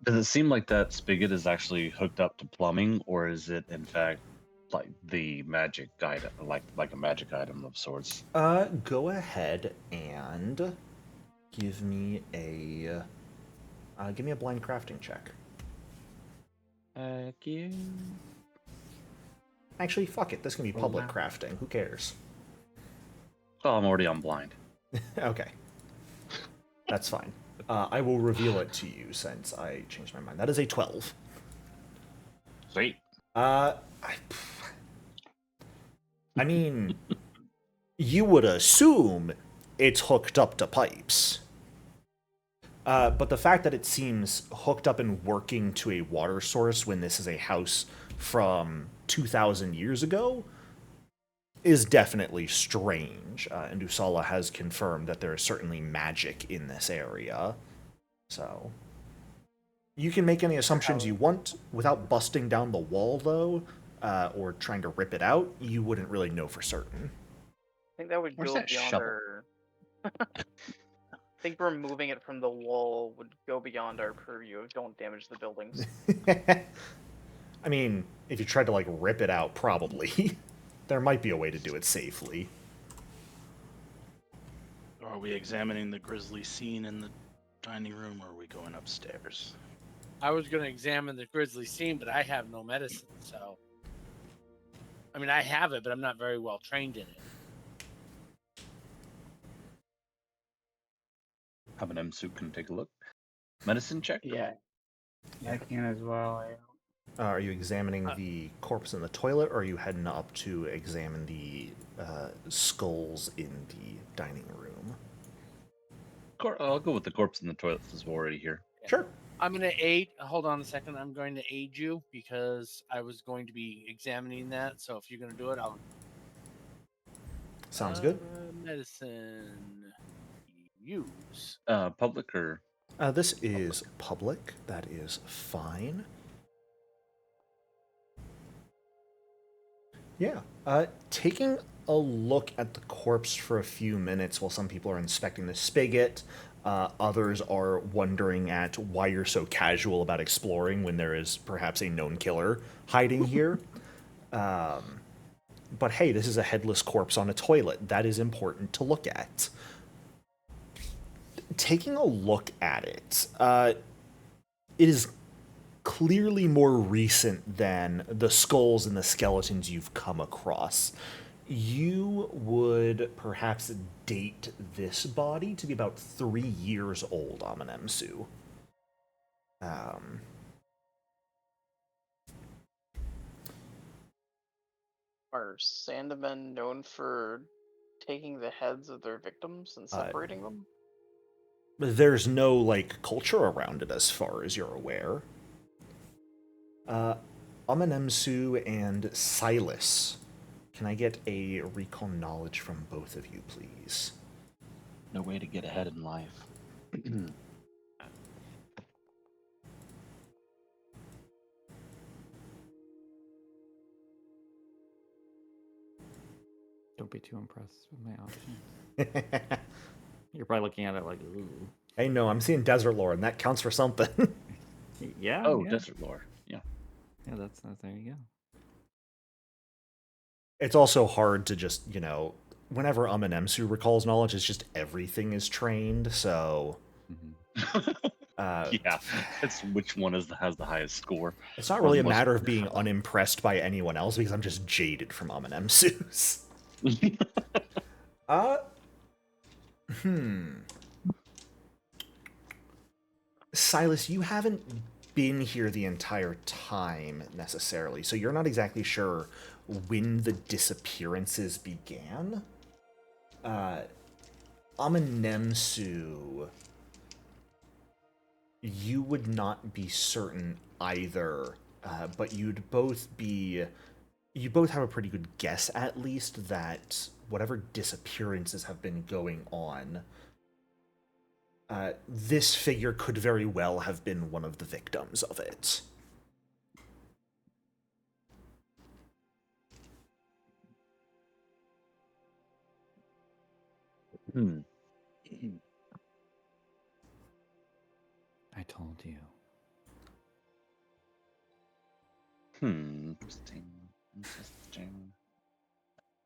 Does it seem like that spigot is actually hooked up to plumbing, or is it in fact like the magic item, like a magic item of sorts? Go ahead and give me a blind crafting check. Heck yeah. Actually, fuck it. This can be public crafting. Who cares? Oh, I'm already on blind. Okay. That's fine. I will reveal it to you since I changed my mind. That is a 12. Sweet. I mean, you would assume it's hooked up to pipes. But the fact that it seems hooked up and working to a water source when this is a house from 2,000 years ago is definitely strange. And Usala has confirmed that there is certainly magic in this area. So you can make any assumptions you want without busting down the wall, though, or trying to rip it out. You wouldn't really know for certain. I think that would Where's go that beyond shovel? our. I think removing it from the wall would go beyond our purview of don't damage the buildings. I mean, if you tried to, like, rip it out, probably. There might be a way to do it safely. Are we examining the grisly scene in the dining room, or are we going upstairs? I was going to examine the grisly scene, but I have no medicine, so. I mean, I have it, but I'm not very well trained in it. Have an M-suit can take a look. Medicine check? Yeah, I can as well. Are you examining the corpse in the toilet, or are you heading up to examine the skulls in the dining room? I'll go with the corpse in the toilet since we're already here. Sure. I'm going to aid. Hold on a second. I'm going to aid you because I was going to be examining that. So if you're going to do it, I'll. Sounds good. Medicine. Use. Public or? This is public. That is fine. Yeah. Taking a look at the corpse for a few minutes while some people are inspecting the spigot, others are wondering at why you're so casual about exploring when there is perhaps a known killer hiding here. But hey, this is a headless corpse on a toilet. That is important to look at. Taking a look at it, it is clearly more recent than the skulls and the skeletons you've come across. You would perhaps date this body to be about 3 years old, Amanemsu. Are Sandmen known for taking the heads of their victims and separating them? There's no, like, culture around it as far as you're aware. Amanemsu and Silas, can I get a recon knowledge from both of you, please? No way to get ahead in life. Don't be too impressed with my options. You're probably looking at it like, ooh. Hey, no, I'm seeing Desert Lore, and that counts for something. Yeah. Oh, yeah. Desert Lore. Yeah. Yeah, that's there you go. It's also hard to just, whenever Amanemsu recalls knowledge, it's just everything is trained, so... Mm-hmm. Yeah, it's which one has the highest score. It's not Or really a the most- matter of being unimpressed by anyone else because I'm just jaded from Amenemsu's. Uh, Silas, you haven't been here the entire time necessarily, so you're not exactly sure when the disappearances began. Amenemsu, you would not be certain either, but you both have a pretty good guess at least that whatever disappearances have been going on, this figure could very well have been one of the victims of it. I told you. Interesting.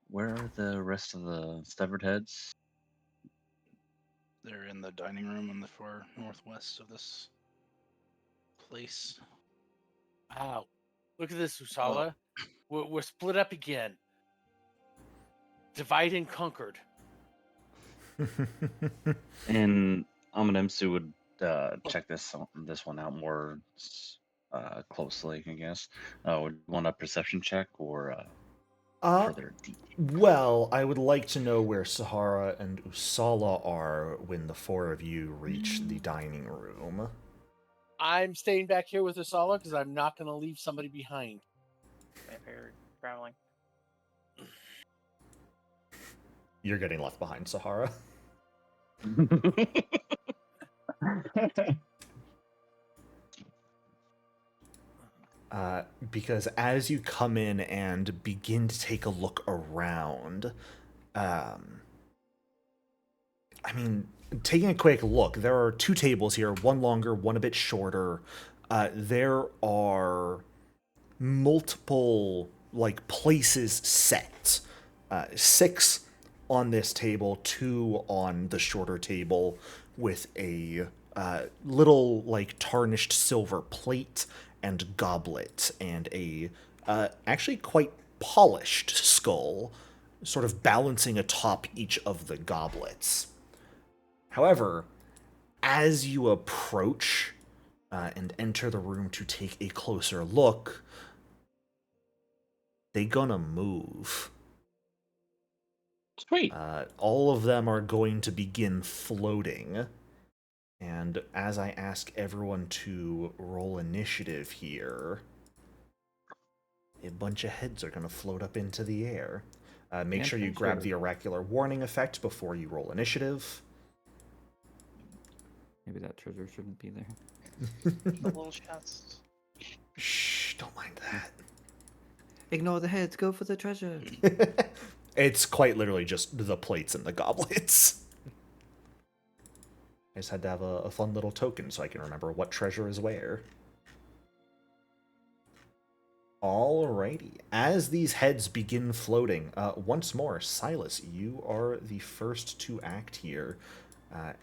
Where are the rest of the severed heads? They're in the dining room in the far northwest of this place. Wow. Look at this, Usala. We're split up again. Divide and conquered. And Amademsu would check this one out more closely, I guess. Would you want a perception check or further deep? Well, I would like to know where Sahara and Usala are when the four of you reach the dining room. I'm staying back here with Usala because I'm not going to leave somebody behind. If you're traveling. You're getting left behind, Sahara. Because as you come in and begin to take a look around, taking a quick look, there are two tables here, one longer, one a bit shorter. There are multiple, places set. 6 on this table, 2 on the shorter table, with a little, tarnished silver plate and goblet, and a actually quite polished skull, sort of balancing atop each of the goblets. However, as you approach and enter the room to take a closer look, they gonna move. Sweet. All of them are going to begin floating. And as I ask everyone to roll initiative here, a bunch of heads are going to float up into the air. Make sure you grab the oracular warning effect before you roll initiative. Maybe that treasure shouldn't be there. The little chest. Shh, don't mind that. Ignore the heads, go for the treasure. It's quite literally just the plates and the goblets. I just had to have a fun little token so I can remember what treasure is where. Alrighty. As these heads begin floating, once more, Silas, you are the first to act here.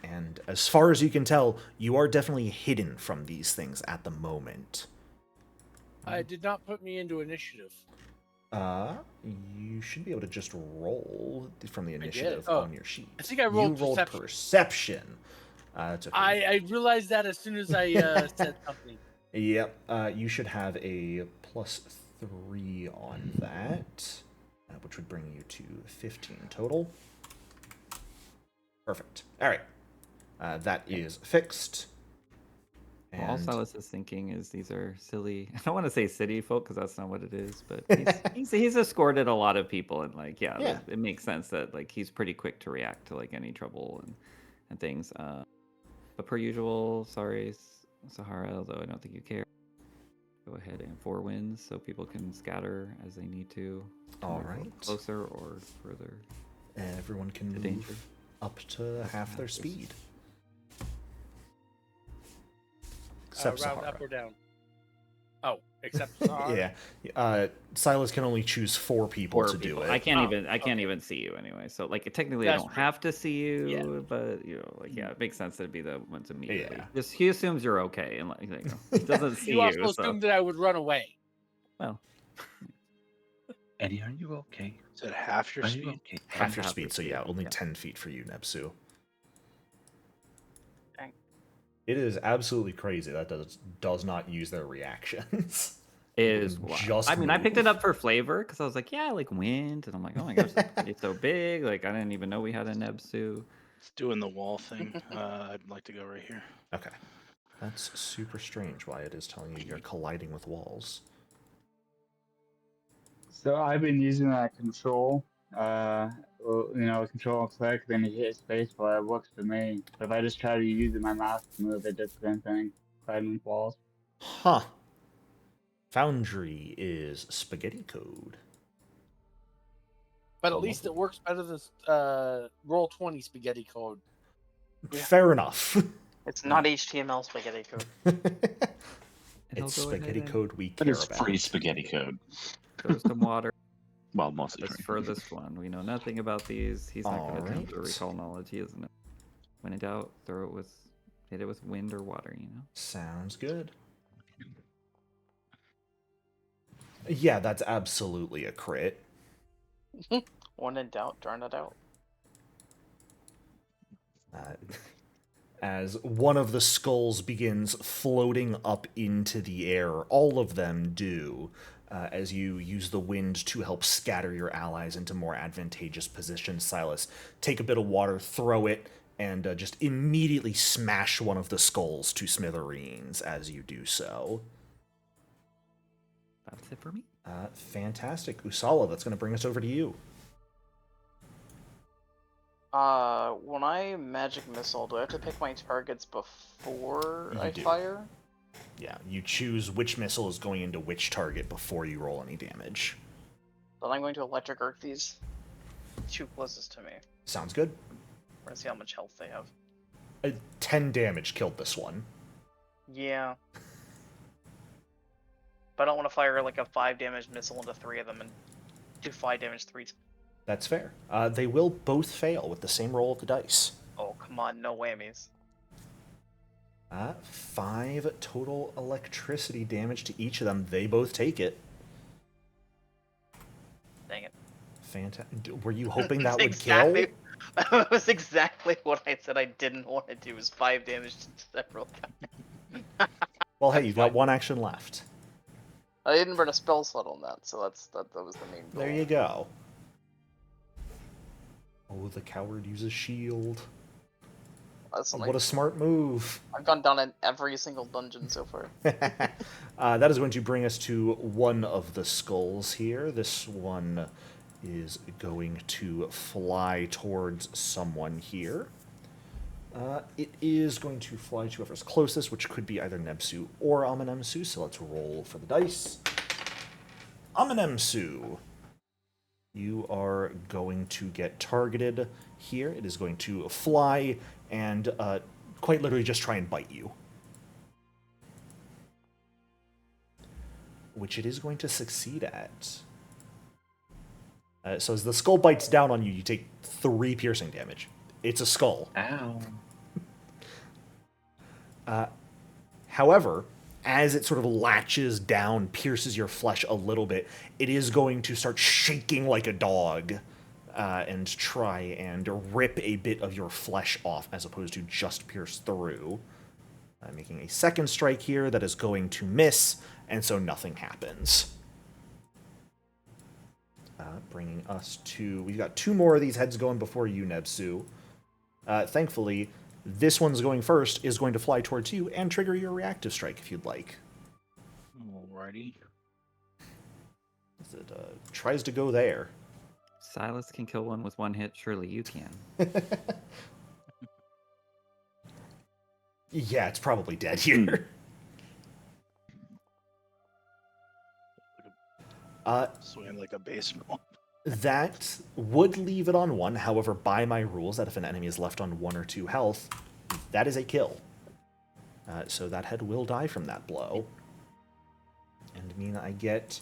And as far as you can tell, you are definitely hidden from these things at the moment. It did not put me into initiative. You should be able to just roll from the initiative Oh, on your sheet. I think I rolled You rolled perception. It's okay. I realized that as soon as I said something. Yep. You should have a +3 on that, which would bring you to 15 total. Perfect. All right. That is fixed. Well, all And Silas is thinking is these are silly. I don't want to say city folk because that's not what it is, but he's escorted a lot of people, and Yeah. it makes sense that he's pretty quick to react to any trouble and things. But per usual, sorry, Sahara, although I don't think you care. Go ahead and 4 wins so people can scatter as they need to. All Or right. closer or further. Everyone can The move danger. up to half their speed. Except Round Sahara. up or down? Oh, except Sar. Yeah. Silas can only choose 4 people Four to people. do it. I can't Oh, even. I can't okay. even see you anyway. So like, technically, I That's don't true. have to see you. Yeah. But like, yeah, it makes sense to be the ones immediately. Yeah. Just he assumes you're okay, and he doesn't see You also you. So assumed that I would run away. well, Eddie, are you okay? Is it half your Are you speed? okay? Half your half speed, your so speed, yeah, only yeah. 10 feet for you, Nepsu. Dang. It is absolutely crazy that does not use their reactions. Is Just I mean, I picked it move. up for flavor because I was like, yeah, I like wind, and I'm like, oh my gosh, it's so big. Like I didn't even know we had a Nebsu. It's doing the wall thing. I'd like to go right here. Okay. That's super strange why it is telling you you're colliding with walls. So I've been using that control. Control and click, then you hit spacebar. It works for me. But if I just try to use my mouse to move, it does the same thing. Colliding with walls. Huh. Foundry is spaghetti code. But Oh, at least lovely. it works better than roll 20 spaghetti code. Fair enough. It's not HTML spaghetti code. And he'll It's go ahead spaghetti and code we But care it's about. free spaghetti code. throw some water. Well, mostly That's free. furthest one. We know nothing about these. He's not going to attempt to Alright. recall knowledge. He isn't. When in doubt, hit it with wind or water. Sounds good. Yeah, that's absolutely a crit. When in doubt, drown it out. As one of the skulls begins floating up into the air, all of them do, as you use the wind to help scatter your allies into more advantageous positions. Silas, take a bit of water, throw it, and just immediately smash one of the skulls to smithereens as you do so. That's it for me. Fantastic. Usala, that's going to bring us over to you. When I magic missile, do I have to pick my targets before You I do. fire? Yeah, you choose which missile is going into which target before you roll any damage. Then I'm going to electric arc these 2 closest to me. Sounds good. We're gonna see how much health they have. 10 damage killed this one. Yeah. But I don't want to fire like a 5 damage missile into 3 of them and do 5 damage 3 times. That's fair. They will both fail with the same roll of the dice. Oh, come on, no whammies. 5 total electricity damage to each of them. They both take it. Dang it. Fantastic. Were you hoping that would exactly, kill? That was exactly what I said I didn't want to do, was 5 damage to several guys. Well, hey, you've got fine. 1 action left. I didn't burn a spell slot on that, so that was the main goal. There you go. Oh, the coward uses shield. That's What a smart move. I've gone down in every single dungeon so far. That is going to bring us to one of the skulls here. This one is going to fly towards someone here. It is going to fly to whoever's closest, which could be either Nebsu or Amenemsu, so let's roll for the dice. Amenemsu! You are going to get targeted here. It is going to fly and quite literally just try and bite you. Which it is going to succeed at. So as the skull bites down on you, you take 3 piercing damage. It's a skull. Ow. However, as it sort of latches down, pierces your flesh a little bit, it is going to start shaking like a dog and try and rip a bit of your flesh off as opposed to just pierce through. Making a second strike here that is going to miss, and so nothing happens. Bringing us to... We've got 2 more of these heads going before you, Nebsu. Thankfully, this one's going first, is going to fly towards you and trigger your reactive strike if you'd like. Alrighty. As it tries to go there. Silas can kill one with 1 hit. Surely you can. Yeah, it's probably dead here. Swing like a baseball. That would leave it on 1. However, by my rules, that if an enemy is left on 1 or 2 health, that is a kill. So that head will die from that blow. and mean I get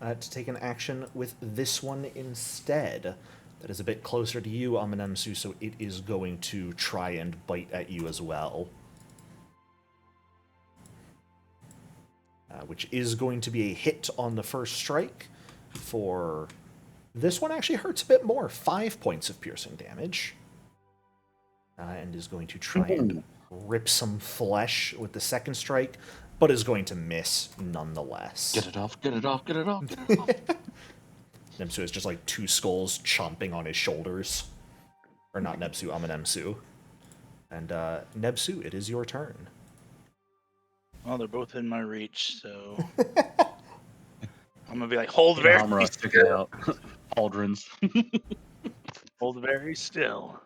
to take an action with this one instead. That is a bit closer to you, Amenemsu, so it is going to try and bite at you as well. Which is going to be a hit on the first strike. For this one actually hurts a bit more, 5 points of piercing damage. And is going to try and rip some flesh with the second strike, but is going to miss nonetheless. Get it off, get it off, get it off, get it off. Nebsu is just like two skulls chomping on his shoulders. Or not Nebsu, Amenemsu. And Nebsu, it is your turn. Well, they're both in my reach, so I'm gonna be like, hold very Hamra sticking still. out. Pauldrons. Hold very still.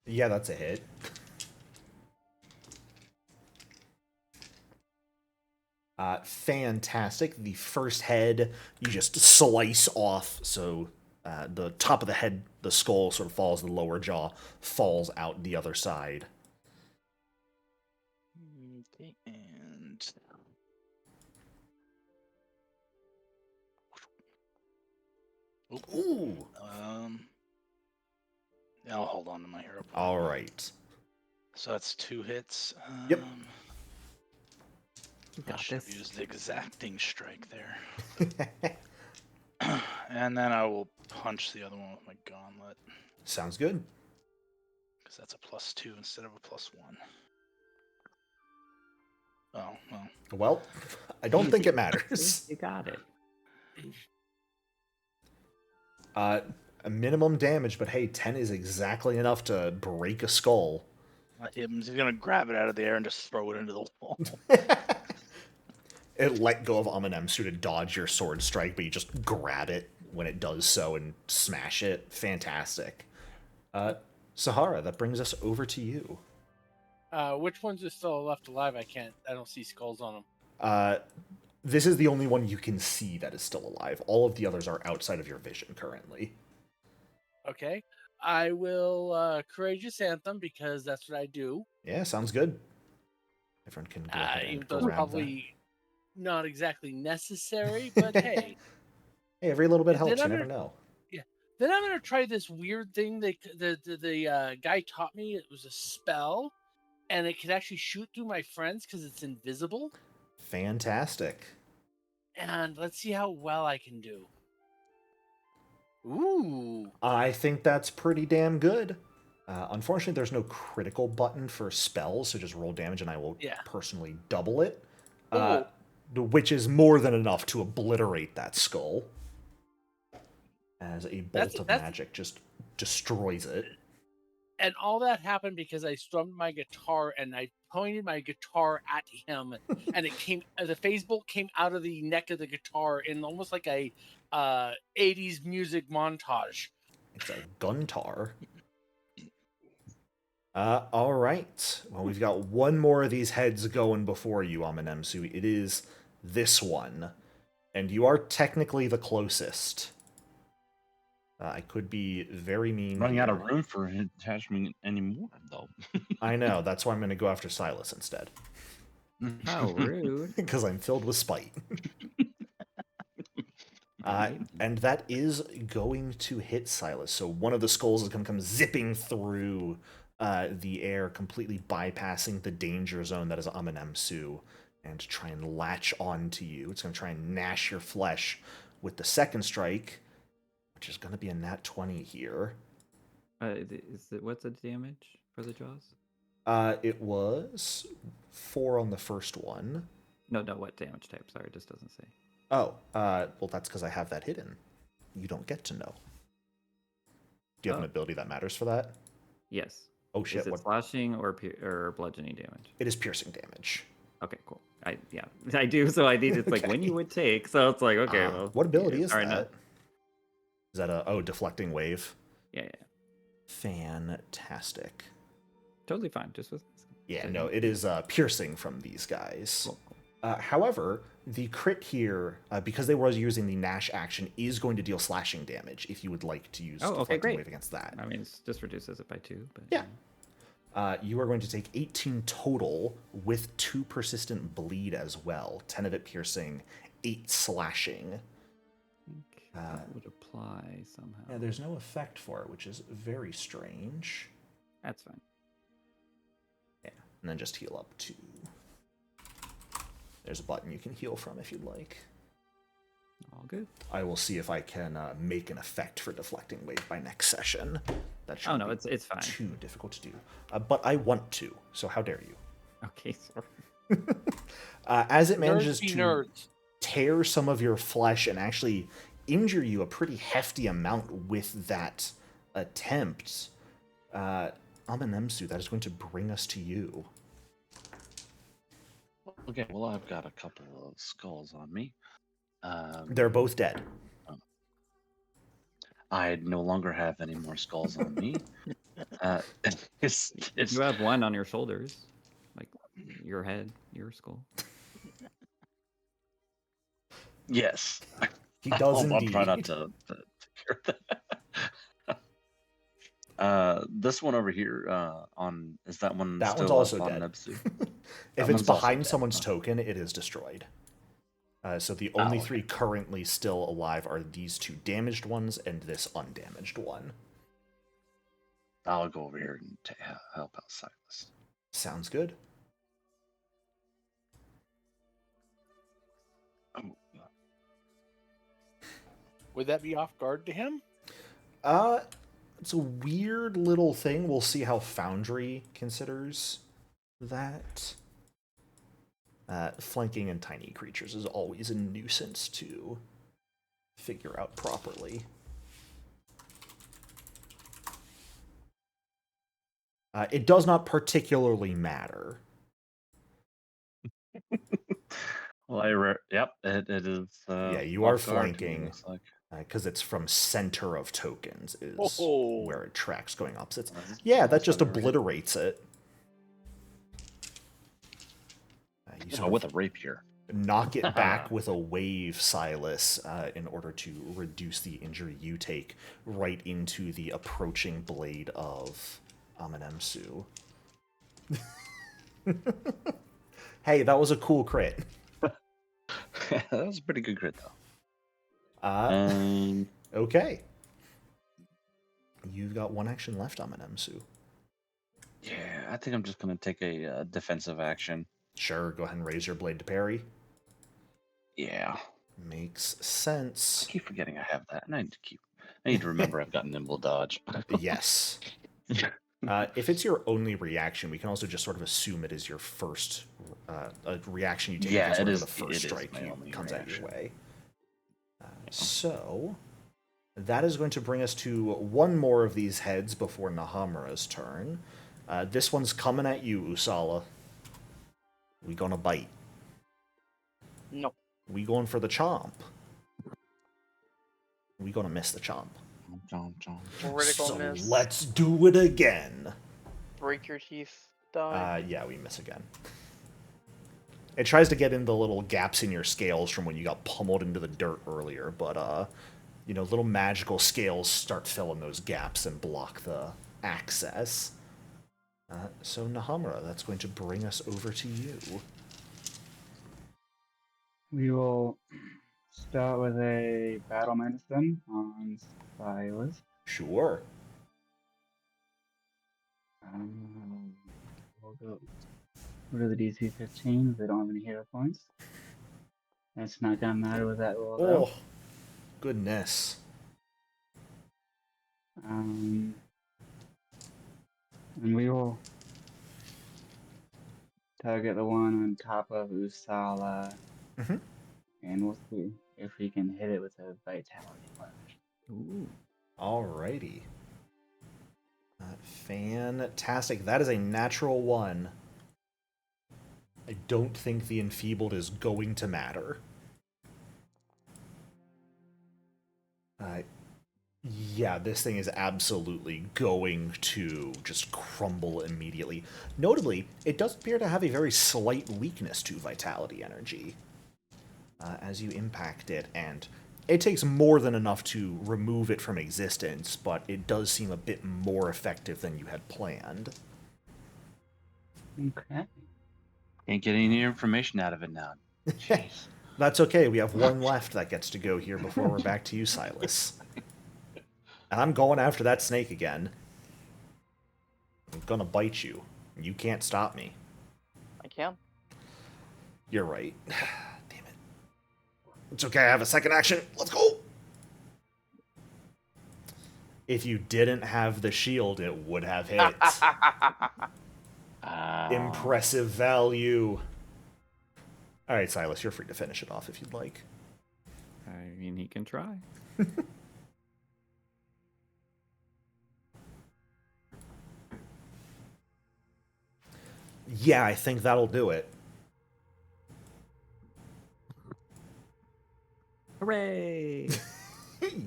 Yeah, that's a hit. Fantastic. The first head, you just slice off, so the top of the head, the skull sort of falls, the lower jaw falls out the other side. Okay, and Ooh. yeah, I'll hold on to my hero point. All right. So that's 2 hits. Yep. I should have used the exacting strike there. And then I will punch the other one with my gauntlet, Sounds good. because that's a +2 instead of a +1. Oh, well. Well, I don't think it matters. You got it. A minimum damage, but hey, 10 is exactly enough to break a skull. He's going to grab it out of the air and just throw it into the wall. It let go of Amenemsu to dodge your sword strike, but you just grab it when it does so and smash it. Fantastic. Sahara, that brings us over to you. Which ones are still left alive? I don't see skulls on them. This is the only one you can see that is still alive. All of the others are outside of your vision currently. Okay. I will Courageous Anthem because that's what I do. Yeah, sounds good. Everyone can go ahead and Even though it's grab probably not exactly necessary, but hey. Hey, every little bit Then helps. You I'm never gonna- know. Then I'm gonna try this weird thing the guy taught me. It was a spell, and it could actually shoot through my friends because it's invisible. Fantastic. And let's see how well I can do. Ooh. I think that's pretty damn good. Unfortunately, there's no critical button for spells, so just roll damage and I will personally double it. Which is more than enough to obliterate that skull. As a bolt of magic just destroys it. And all that happened because I strummed my guitar and I pointed my guitar at him, and the phase bolt came out of the neck of the guitar in almost like a 80s music montage. It's a guntar. All right. Well, we've got one more of these heads going before you, Amenemsu. It is this one. And you are technically the closest. I could be very mean. Running out of room for attachment anymore, though. I know. That's why I'm going to go after Silas instead. How rude. Because I'm filled with spite. And that is going to hit Silas. So one of the skulls is going to come zipping through the air, completely bypassing the danger zone that is Amenemsu, and try and latch on to you. It's going to try and gnash your flesh with the second strike, which is going to be a nat 20 here. What's the damage for the jaws? It was 4 on the first one. No, what damage type? Sorry, it just doesn't say. Oh, well, that's because I have that hidden. You don't get to know. Do you have an ability that matters for that? Yes. Oh, shit. Is it slashing or bludgeoning damage? It is piercing damage. Okay, cool. I do, so I need it's like when you would take, so it's like, okay, well. What ability is that? No. Is that deflecting wave? Yeah. Fantastic. Totally fine, just with... Yeah, no, it is piercing from these guys. Cool. However, the crit here, because they were using the Gnash action, is going to deal slashing damage if you would like to use deflecting wave against that. I mean, it just reduces it by 2, but... Yeah. You are going to take 18 total with 2 persistent bleed as well. 10 of it piercing, 8 slashing. That would apply somehow. Yeah, there's no effect for it, which is very strange. That's fine. Yeah, and then just heal up to... There's a button you can heal from if you'd like. All good. I will see if I can make an effect for deflecting wave by next session. That should Oh no, be it's fine. too difficult to do. But I want to, so how dare you? Okay, sorry. As it Nerds manages be to nerds. tear some of your flesh and actually injure you a pretty hefty amount with that attempt, Amenemsu, that is going to bring us to you. Okay, well, I've got a couple of skulls on me. They're both dead. I no longer have any more skulls on me. It's You have one on your shoulders, like your head, your skull. yes. He does I'll indeed. try not to hear that. This one over here is that one That still one's up also on dead. Nebsu? If That it's one's also behind dead, someone's huh? token, it is destroyed. So the only okay. 3 currently still alive are these 2 damaged ones and this undamaged one. I'll go over here and help out Silas. Sounds good. Oh, Would that be off guard to him? It's a weird little thing. We'll see how Foundry considers that. Flanking and tiny creatures is always a nuisance to figure out properly. It does not particularly matter. well, yep, it is. Yeah, you are off guard to me, flanking. looks like. Because it's from center of tokens is Oh. where it tracks going opposites. Well, this Yeah, is that just also very- obliterates it. You sort of with a rapier. knock it back with a wave, Silas, in order to reduce the injury you take right into the approaching blade of Amenemsu. Hey, that was a cool crit. That was a pretty good crit, though. Okay. You've got 1 action left, Amenemsu. Yeah, I think I'm just going to take a defensive action. Sure, go ahead and raise your blade to parry. Yeah. Makes I sense. keep forgetting I have that, and I need to remember I've got nimble dodge. Yes. If it's your only reaction, we can also just sort of assume it is your first a reaction you take Yeah, against it whatever is- the first it is strike my only comes out your reaction. way. So that is going to bring us to 1 more of these heads before Nahamura's turn. This one's coming at you, Usala. We gonna bite. No. We going for the chomp. We gonna miss the chomp. Critical So miss. let's do it again. Break your teeth. Die. Yeah, we miss again. It tries to get in the little gaps in your scales from when you got pummeled into the dirt earlier, but, little magical scales start filling those gaps and block the access. So, Nahamura, that's going to bring us over to you. We will start with a battle medicine on Silas. Sure. We'll go. What are the DC 15s? They don't have any hero points. That's not gonna matter with that roll though. Oh, goodness. And we will target the one on top of Usala. Mhm. And we'll see if we can hit it with a vitality punch. Ooh. Alrighty. Fantastic. That is a natural 1. I don't think the enfeebled is going to matter. Yeah, this thing is absolutely going to just crumble immediately. Notably, it does appear to have a very slight weakness to vitality energy as you impact it, and it takes more than enough to remove it from existence, but it does seem a bit more effective than you had planned. Okay. Can't get any information out of it now. Jeez. That's okay. We have one left that gets to go here before we're back to you, Silas. And I'm going after that snake again. I'm gonna bite you. You can't stop me. I can. You're right. Damn it. It's okay, I have a second action. Let's go! If you didn't have the shield, it would have hit. Impressive value. Alright, Silas, you're free to finish it off if you'd like. I mean, he can try. Yeah, I think that'll do it. Hooray!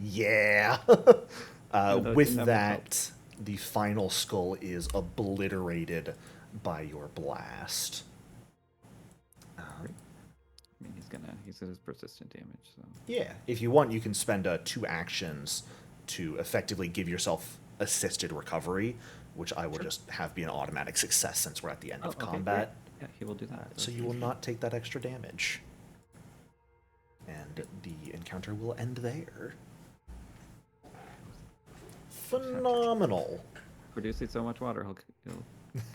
Yeah. Those With never that, the final skull is obliterated by your blast. I mean, he's his persistent damage. So Yeah, if you want, you can spend 2 actions to effectively give yourself assisted recovery, which I will just have be an automatic success since we're at the end of okay, combat. yeah, he will do that. So you will not take that extra damage. And the encounter will end there. Phenomenal. Producing so much water, he'll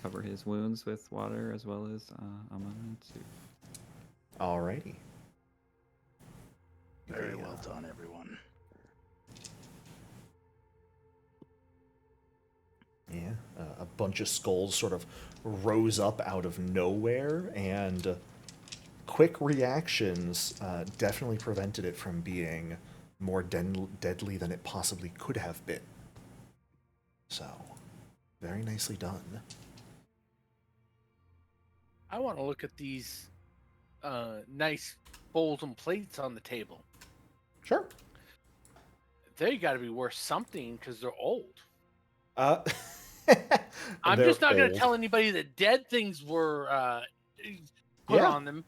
cover his wounds with water as well as Amanitsu. Alrighty. Very well done, everyone. Yeah, a bunch of skulls sort of rose up out of nowhere, and quick reactions definitely prevented it from being more deadly than it possibly could have been. So, very nicely done. I want to look at these nice bowls and plates on the table. Sure. They got to be worth something because they're old. I'm I'm just not going to tell anybody that dead things were put Yeah. on them.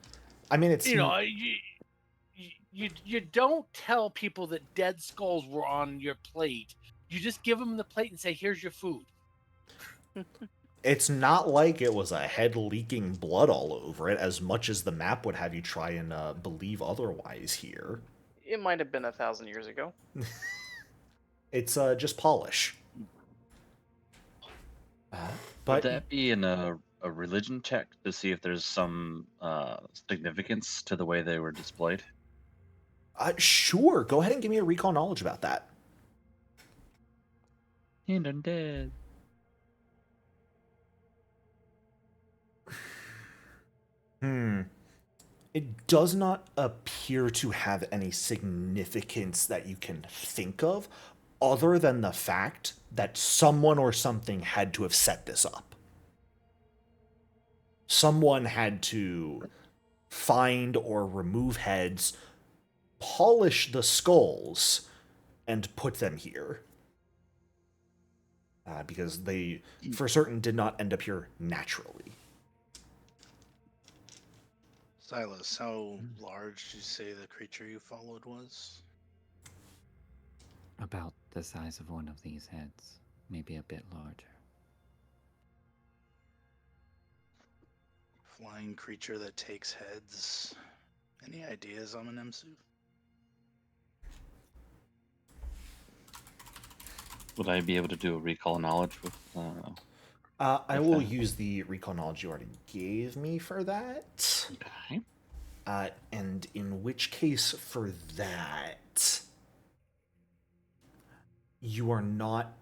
I mean, it's... You know, you don't tell people that dead skulls were on your plate. You just give them the plate and say, "Here's your food." It's not like it was a head leaking blood all over it, as much as the map would have you try and believe otherwise here. It might have been 1,000 years ago. It's just polish. Would But that be in a religion check to see if there's some significance to the way they were displayed? Sure, go ahead and give me a recall knowledge about that. And undead. It does not appear to have any significance that you can think of, other than the fact that someone or something had to have set this up. Someone had to find or remove heads, polish the skulls, and put them here. Because they, for certain, did not end up here naturally. Silas, how large did you say the creature you followed was? About the size of one of these heads, maybe a bit larger. Flying creature that takes heads. Any ideas on an Emsu? Would I be able to do a recall knowledge with? I will use the recall knowledge you already gave me for that. Okay. And in which case, for that, you are not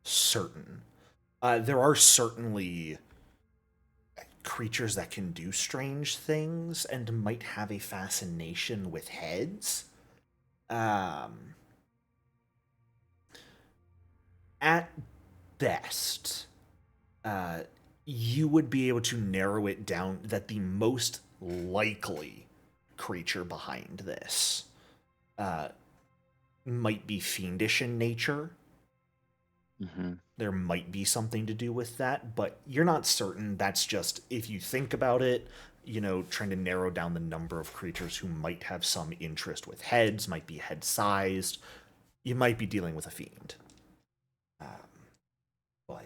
certain. There are certainly creatures that can do strange things and might have a fascination with heads. At best, you would be able to narrow it down that the most likely creature behind this might be fiendish in nature. Mm-hmm. There might be something to do with that, but you're not certain. That's just, if you think about it, you know, trying to narrow down the number of creatures who might have some interest with heads, might be head-sized. You might be dealing with a fiend. But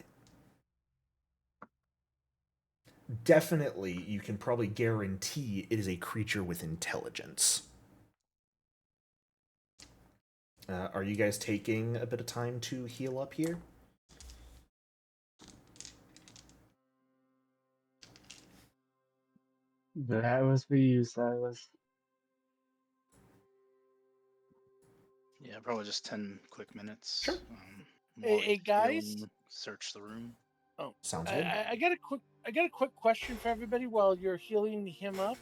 definitely, you can probably guarantee it is a creature with intelligence. Are you guys taking a bit of time to heal up here? That was for you, Silas. Yeah, probably just 10 quick minutes. Sure. While Hey, we guys. heal and search the room. Oh, Sounds good. I got a quick question for everybody while you're healing him up.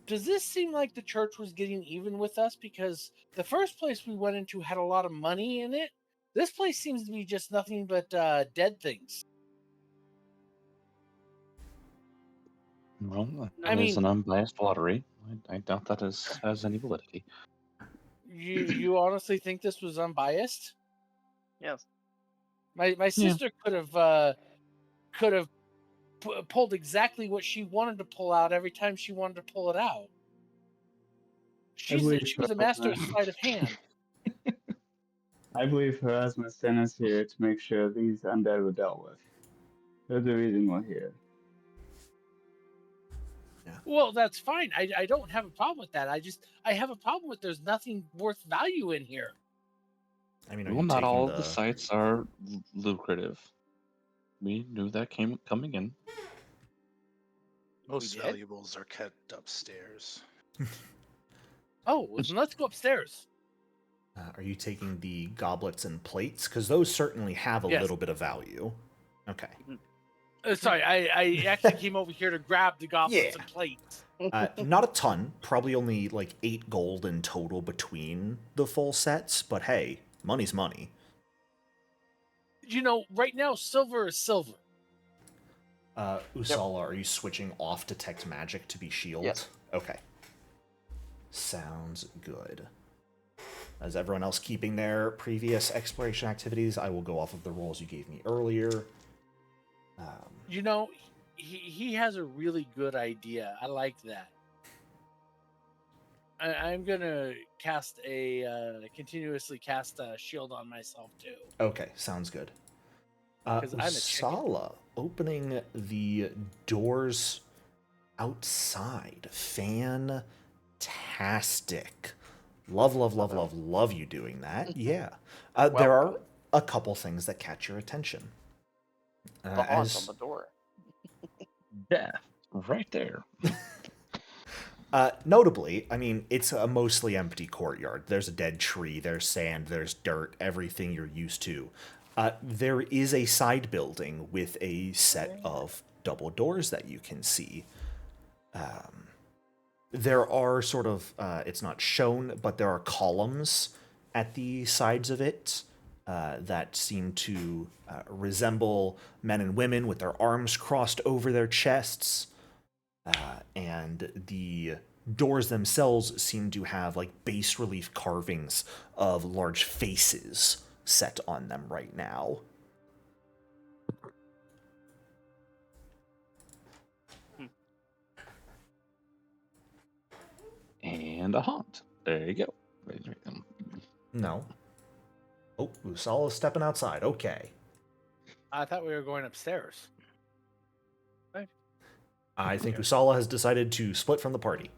Does this seem like the church was getting even with us? Because the first place we went into had a lot of money in it. This place seems to be just nothing but dead things. Well, I it is mean- an unbiased lottery. I doubt that has any validity. You honestly think this was unbiased? Yes. My sister could have pulled exactly what she wanted to pull out every time she wanted to pull it out. She was a master of sleight of hand. I believe Erasmus sent us here to make sure these undead were dealt with. That's the reason we're here. Well, that's fine. I don't have a problem with that. I have a problem with there's nothing worth value in here. I mean, are Well, you not taking all of the sites are lucrative. We knew that coming in. Most did? valuables are kept upstairs. Oh, well, then let's go upstairs. Are you taking the goblets and plates? Because those certainly have a Yes. little bit of value. Okay. Sorry, I actually came over here to grab the goblets Yeah. and plates. Not a ton. Probably only like 8 gold in total between the full sets. But hey, money's money. You know, right now silver is silver. Usala, are you switching off Detect Magic to be shield? Yes. Okay. Sounds good. As everyone else keeping their previous exploration activities, I will go off of the rolls you gave me earlier. You know, he has a really good idea. I like that. I'm gonna cast continuously cast a shield on myself too. Okay, sounds good. 'Cause I'm a chicken. Usala, opening the doors outside. Fantastic. Love you doing that. Yeah. There are a couple things that catch your attention. The haunt on the door. Yeah, right there. Notably, I mean, it's a mostly empty courtyard. There's a dead tree, there's sand, there's dirt, everything you're used to. There is a side building with a set of double doors that you can see. There are sort of, it's not shown, but there are columns at the sides of it that seem to resemble men and women with their arms crossed over their chests. And the doors themselves seem to have like bas relief carvings of large faces set on them right now. And a haunt. There you go. No. Oh, Usala's stepping outside. Okay. I thought we were going upstairs. I think Usala has decided to split from the party.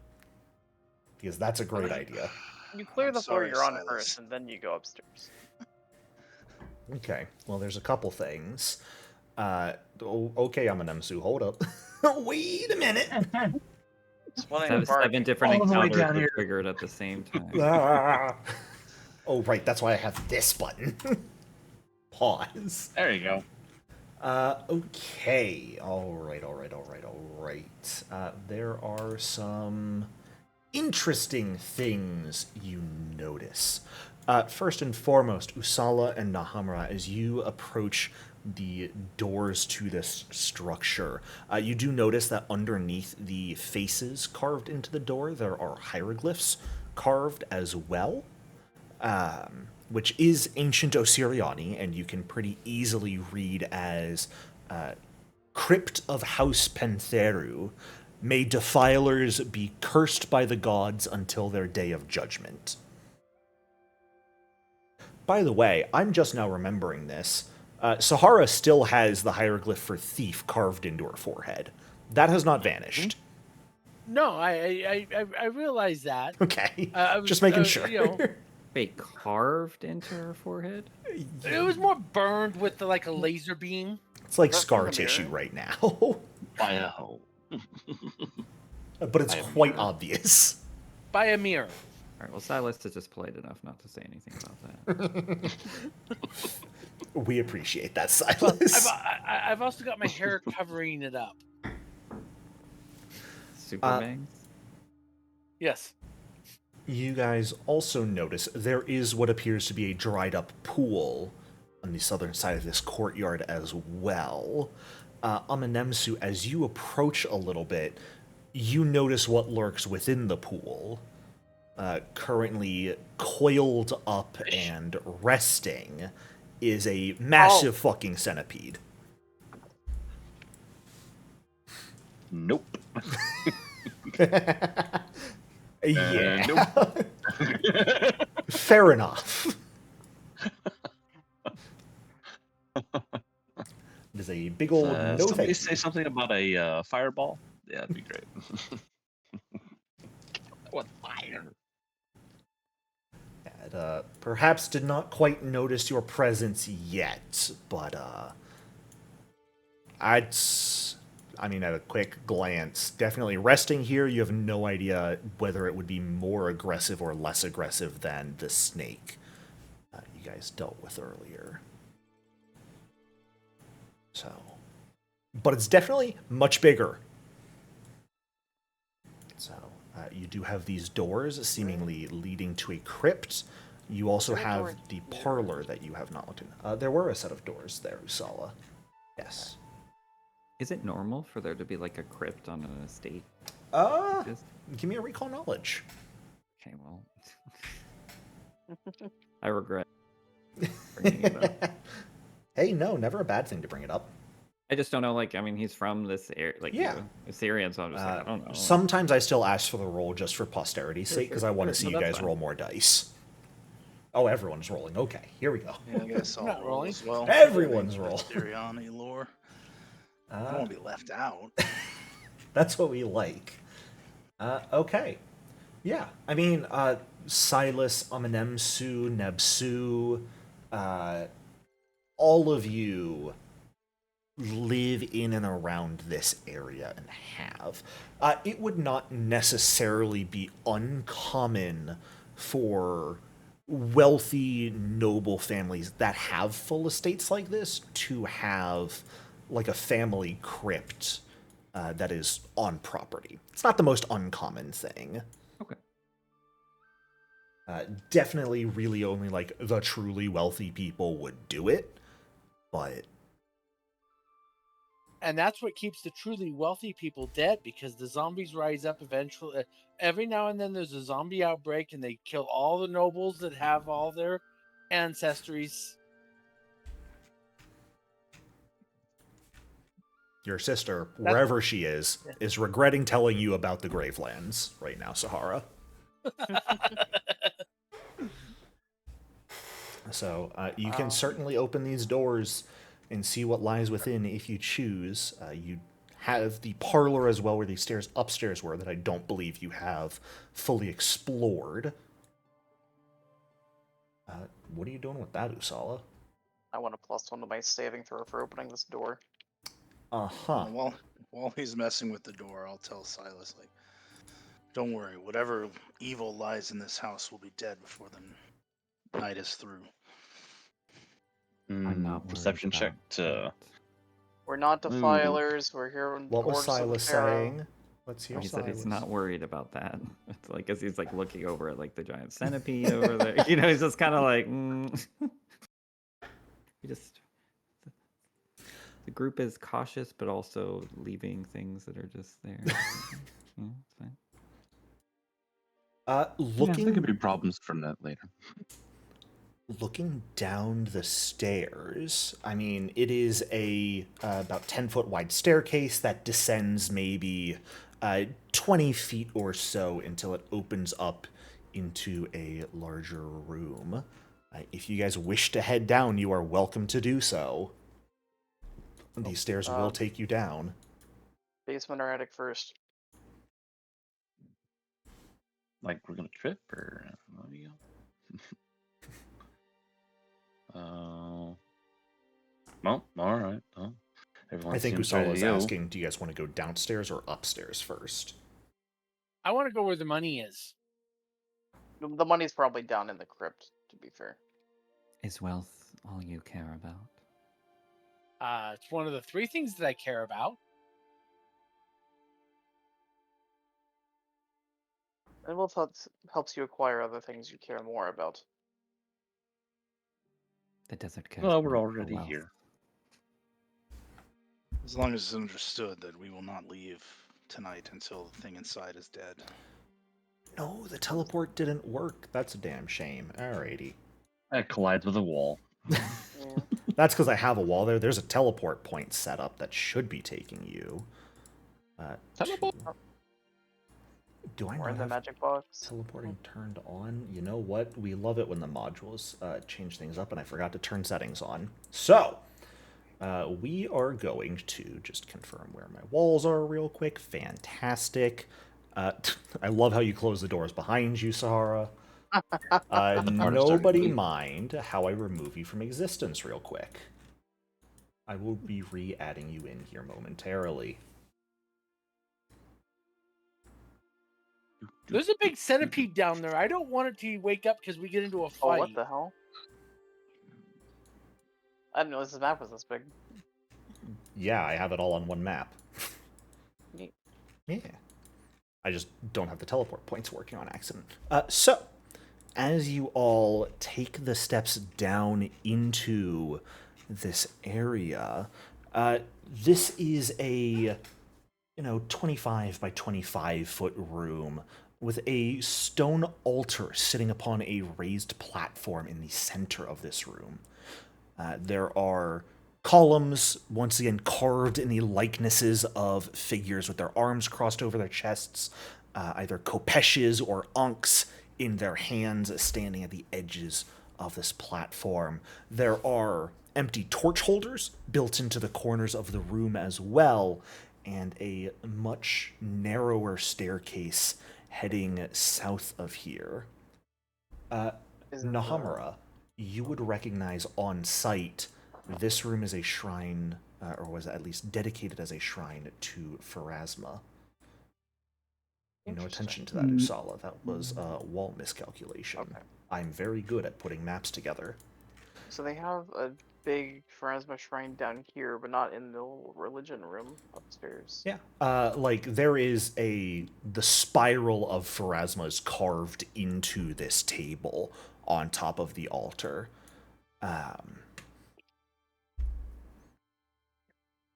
Because that's a great idea. You clear I'm the floor sorry, you're on Silas. first, and then you go upstairs. Okay. Well, there's a couple things. Okay, Amanemsu, hold up. Wait a minute. Splitting apart. 7 different All the way encounters down were here. triggered at the same time. Oh, right. That's why I have this button. Pause. There you go. Okay. All right. There are some interesting things you notice. First and foremost, Usala and Nahamra, as you approach the doors to this structure, you do notice that underneath the faces carved into the door, there are hieroglyphs carved as well. Which is ancient Osiriani, and you can pretty easily read as Crypt of House Pentheru. May defilers be cursed by the gods until their day of judgment. By the way, I'm just now remembering this. Sahara still has the hieroglyph for thief carved into her forehead. That has not vanished. No, I realize that. Okay, I was just making sure. You know, Wait, carved into her forehead? it was more burned with like a laser beam. It's like Is that scar from the tissue mirror? right now, By a hole. but it's I am quite sure. obvious. By a mirror. All right, well, Silas is just polite enough not to say anything about that. We appreciate that, Well, Silas. I've also got my hair covering it up. Super bangs? Yes. You guys also notice there is what appears to be a dried up pool on the southern side of this courtyard as well. Amanemsu, as you approach a little bit, you notice what lurks within the pool. Currently coiled up and resting is a massive fucking centipede. Nope. Yeah. Nope. Fair enough. It is a big old no somebody thank you. say something about a fireball? Yeah, that'd be great. What fire? And, perhaps did not quite notice your presence yet, but I mean, at a quick glance, definitely resting here, you have no idea whether it would be more aggressive or less aggressive than the snake you guys dealt with earlier. So, but it's definitely much bigger. So, you do have these doors seemingly leading to a crypt. You also Is there a door have the here? parlor that you have not looked in. There were a set of doors there, Usala. Yes. Is it normal for there to be like a crypt on an estate? Just- Give me a recall knowledge. Okay, well, I regret bringing it up. Hey, no, never a bad thing to bring it up. I just don't know. Like, I mean, he's from this area, like, Yeah. Assyrian, so I'm just like, I don't know. Sometimes I still ask for the roll just for posterity's sake because I want to Sure, see no, you that's guys fine. roll more dice. Oh, everyone's rolling. Okay, here we go. Yeah, I guess I'll Not roll rolling. as well. Everyone's roll. Siriani lore. I don't want to be left out. That's what we like. Okay. Yeah, I mean, Silas, Amanemsu, Nebsu, all of you live in and around this area and have. It would not necessarily be uncommon for wealthy, noble families that have full estates like this to have like a family crypt that is on property. It's not the most uncommon thing. Okay. Definitely, really only like the truly wealthy people would do it, but And that's what keeps the truly wealthy people dead, because the zombies rise up eventually. Every now and then there's a zombie outbreak and they kill all the nobles that have all their ancestries. your sister, wherever she is regretting telling you about the Gravelands right now, Sahara. So you can certainly open these doors and see what lies within if you choose. You have the parlor as well, where the stairs upstairs were, that I don't believe you have fully explored. What are you doing with that, Usala? I want a +1 to my saving throw for opening this door. Uh-huh. While he's messing with the door, I'll tell Silas, like, don't worry, whatever evil lies in this house will be dead before the night is through. I'm not worried Perception check about to. that. We're not defilers. We're here on What was orders of the Silas Pharaoh. saying? Let's hear He said he's Silas. not worried about that. It's like, as he's like looking over at like the giant centipede over there. You know, he's just kind of like, He just. The group is cautious, but also leaving things that are just there. It's fine. Yeah, Looking there could be problems from that later. Looking down the stairs, I mean, it is a about 10-foot wide staircase that descends maybe 20 feet or so until it opens up into a larger room. If you guys wish to head down, you are welcome to do so. These stairs will take you down. Basement or attic first? Like we're gonna trip or what do you? Well, all right. Well, everyone I think seems ready Usala to is go. asking, do you guys want to go downstairs or upstairs first? I want to go where the money is. The money's probably down in the crypt, to be fair. Is wealth all you care about? It's one of the 3 things that I care about. And wealth helps you acquire other things you care more about. The desert cares Well, more we're for already wealth. here. As long as it's understood that we will not leave tonight until the thing inside is dead. No, the teleport didn't work. That's a damn shame. Alrighty. It collides with a wall. Yeah. That's because I have a wall there. There's a teleport point set up that should be taking you. Teleport. Do I Or not in the have magic box. teleporting turned on? You know what? We love it when the modules change things up, and I forgot to turn settings on. So, we are going to just confirm where my walls are real quick. Fantastic. I love how you close the doors behind you, Sahara. Nobody mind how I remove you from existence real quick. I will be re-adding you in here momentarily. There's a big centipede down there. I don't want it to wake up because we get into a fight. Oh, what the hell? I didn't know this map was this big. Yeah, I have it all on one map. Neat. Yeah. I just don't have the teleport points working on accident. So, as you all take the steps down into this area, this is a 25 by 25 foot room with a stone altar sitting upon a raised platform in the center of this room. There are columns, once again carved in the likenesses of figures with their arms crossed over their chests, either kopeshes or ankhs in their hands standing at the edges of this platform. There are empty torch holders built into the corners of the room as well, and a much narrower staircase heading south of here. Nahamura, you would recognize on sight this room is a shrine, or was at least dedicated as a shrine to Pharasma. Pay no attention to that, Usala. That was a wall miscalculation. Okay. I'm very good at putting maps together. So they have a big Pharasma shrine down here, but not in the religion room upstairs. Yeah. There is the spiral of Pharasma is carved into this table on top of the altar.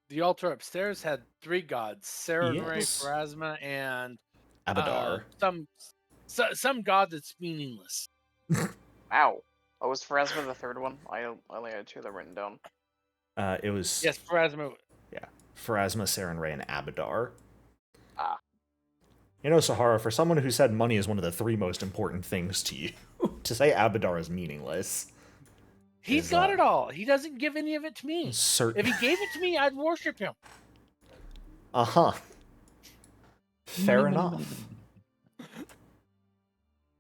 The altar upstairs had 3 gods: Sarenrae, Yes. Pharasma, and Abadar. some god that's meaningless. Ow. Oh, was Pharasma the third one? I only had 2 that written down. It was Yes, Pharasma. Pharasma, Sarenrae, and Abadar. Ah. Sahara, for someone who said money is one of the 3 most important things to you, to say Abadar is meaningless. He's got it all. He doesn't give any of it to me. Certain. If he gave it to me, I'd worship him. Uh-huh. Fair enough.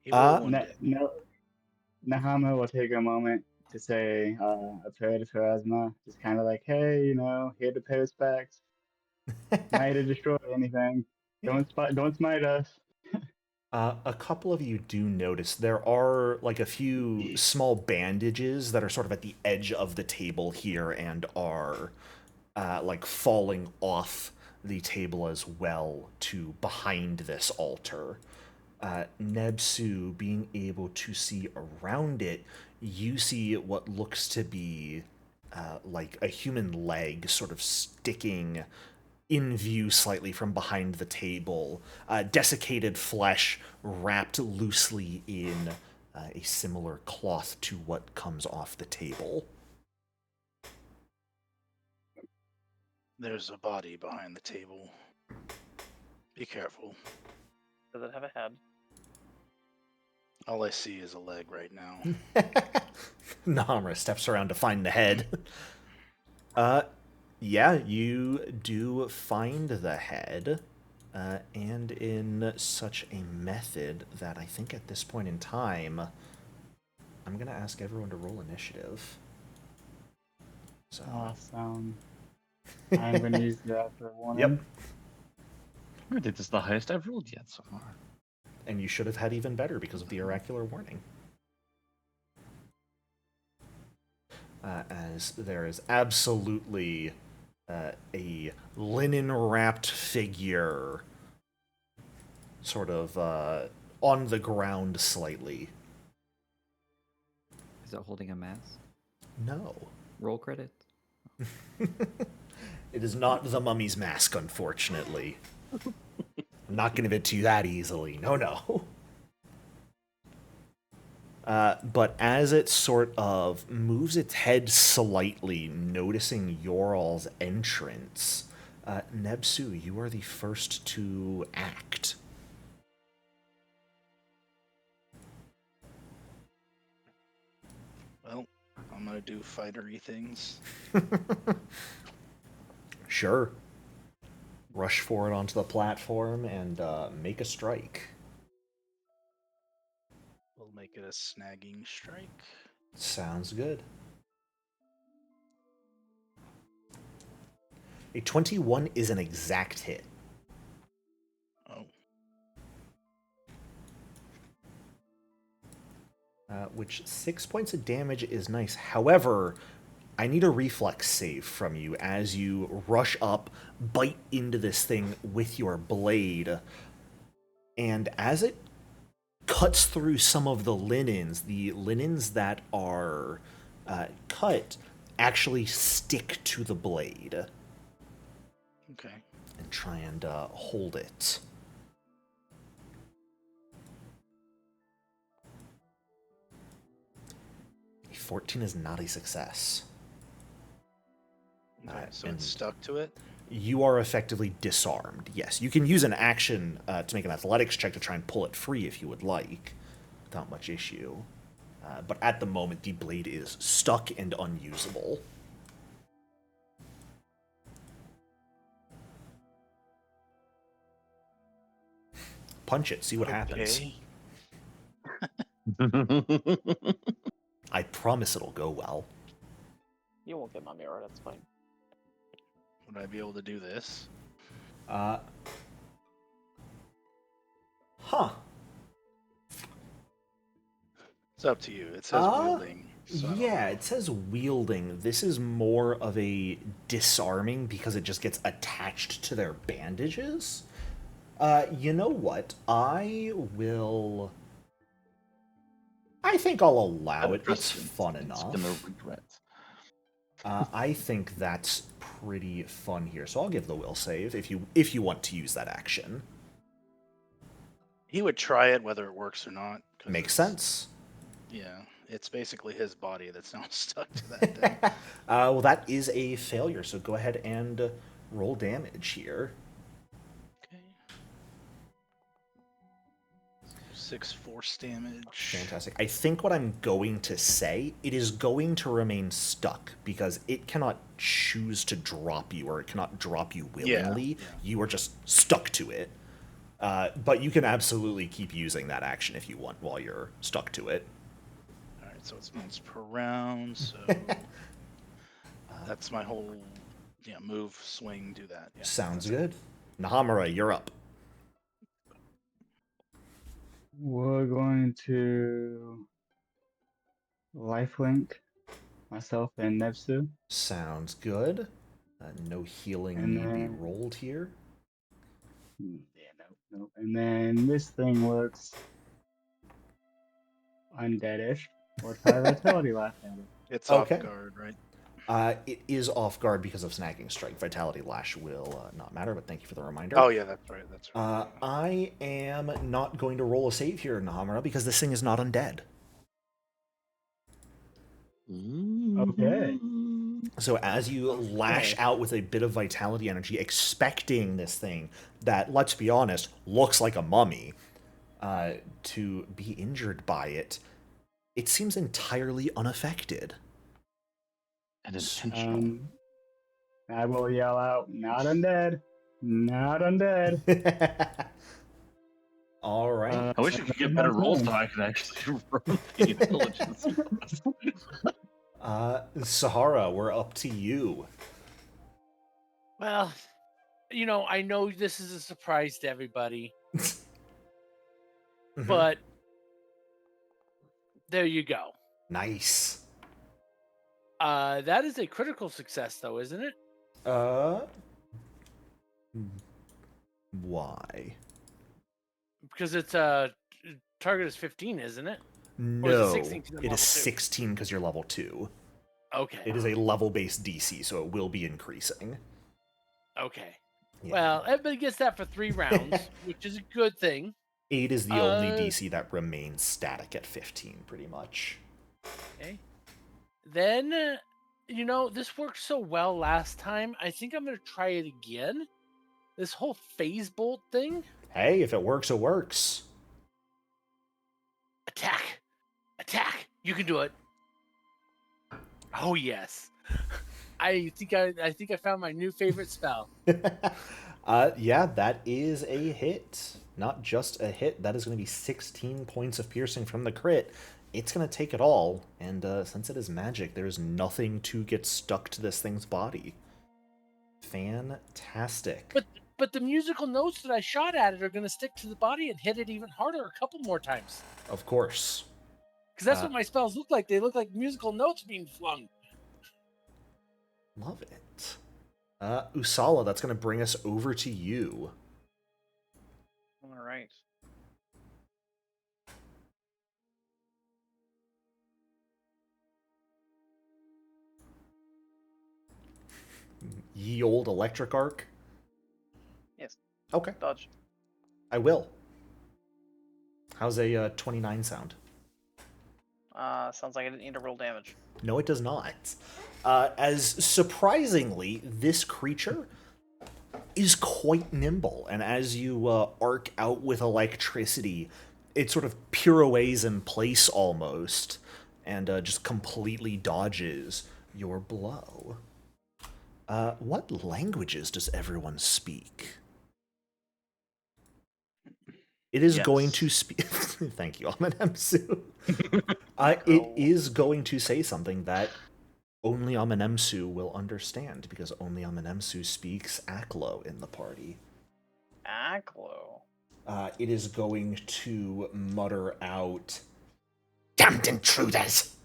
He will one day. Nahama will take a moment to say a prayer to Pharasma, just kind of like, hey, here to pay respects. Not here to destroy anything. Don't smite us. A couple of you do notice there are a few small bandages that are sort of at the edge of the table here and are falling off the table as well to behind this altar. Nebsu, being able to see around it, you see what looks to be a human leg sort of sticking in view slightly from behind the table, desiccated flesh wrapped loosely in a similar cloth to what comes off the table. There's a body behind the table. Be careful. Does it have a head? All I see is a leg right now. Nahamra steps around to find the head. Yeah, you do find the head, and in such a method that I think at this point in time, I'm going to ask everyone to roll initiative. So, Awesome. I'm gonna use that for one. Yep. I think this is the highest I've rolled yet so far. And you should have had even better because of the oracular warning. As there is absolutely a linen-wrapped figure sort of on the ground slightly. Is it holding a mask? No. Roll credit. It is not the mummy's mask, unfortunately. I'm not going to give it to you that easily. No, no. But as it sort of moves its head slightly, noticing Yoral's entrance, Nebsu, you are the first to act. Well, I'm gonna do fightery things. Sure. Rush forward onto the platform and make a strike. We'll make it a snagging strike. Sounds good. A 21 is an exact hit. Oh. Which 6 points of damage is nice. However, I need a reflex save from you as you rush up, bite into this thing with your blade, and as it cuts through some of the linens that are cut actually stick to the blade. Okay. And try and hold it. A 14 is not a success. Okay, so and it's stuck to it? You are effectively disarmed. Yes, you can use an action to make an athletics check to try and pull it free if you would like, without much issue. But at the moment, the blade is stuck and unusable. Punch it, see what happens. I promise it'll go well. You won't get my mirror, that's fine. Would I be able to do this? Huh. It's up to you. It says wielding. So Yeah, it says wielding. This is more of a disarming because it just gets attached to their bandages. You know what? I think I'll allow it. It's fun enough. Gonna regret. I think that's pretty fun here. So I'll give the will save if you want to use that action. He would try it whether it works or not. Makes sense. Yeah, it's basically his body that's now stuck to that thing. Well, that is a failure. So go ahead and roll damage here. Okay. 6 force damage. Fantastic. I think what I'm going to say, it is going to remain stuck because it cannot choose to drop you, or it cannot drop you willingly. Yeah. You are just stuck to it. But you can absolutely keep using that action if you want while you're stuck to it. All right, so it's once per round. So that's my whole move, swing, do that. Yeah, Sounds good. Nahamura, you're up. We're going to lifelink myself and Nebsu. Sounds good. No healing And need be then- rolled here. Yeah, nope. And then this thing looks undeadish. Or try vitality lash at it. It's Okay. off guard, right? It is off guard because of snagging strike. Vitality Lash will not matter, but thank you for the reminder. Oh yeah, that's right. That's right. I am not going to roll a save here, Nahamura, because this thing is not undead. Okay. So as you lash out with a bit of vitality energy, expecting this thing that, let's be honest, looks like a mummy, to be injured by it, it seems entirely unaffected. And intentional. I will yell out, "Not undead, not undead." All right. I wish I could That's get my better rolls so turn. I could actually roll the intelligence. Sahara, we're up to you. Well, I know this is a surprise to everybody, Mhm. but there you go. Nice. That is a critical success, though, isn't it? Why? Because it's target is 15, isn't it? Or is it No, 16 'cause I'm it level is 2? 16 because you're level 2. Okay. It is a level-based DC, so it will be increasing. Okay. Yeah. Well, everybody gets that for 3 rounds, which is a good thing. 8 is the only DC that remains static at 15, pretty much. Okay. Then, this worked so well last time. I think I'm going to try it again. This whole phase bolt thing. Hey, if it works, it works. Attack! Attack! You can do it. Oh yes. I think I found my new favorite spell. Yeah, that is a hit. Not just a hit, that is going to be 16 points of piercing from the crit. It's going to take it all, and since it is magic, there's nothing to get stuck to this thing's body. Fantastic. But the musical notes that I shot at it are going to stick to the body and hit it even harder a couple more times. Of course. Because that's what my spells look like. They look like musical notes being flung. Love it. Usala, that's going to bring us over to you. All right. Ye old electric arc? Yes. Okay, Dodge. I will. How's a 29 sound? Sounds like I didn't need to roll damage. No, it does not. As surprisingly, this creature is quite nimble, and as you arc out with electricity, it sort of pirouettes in place almost, and just completely dodges your blow. What languages does everyone speak? It is going to speak. Thank you, Amenemsu. It is going to say something that only Amenemsu will understand, because only Amenemsu speaks Aklo in the party. Aklo. It is going to mutter out, "Damned intruders!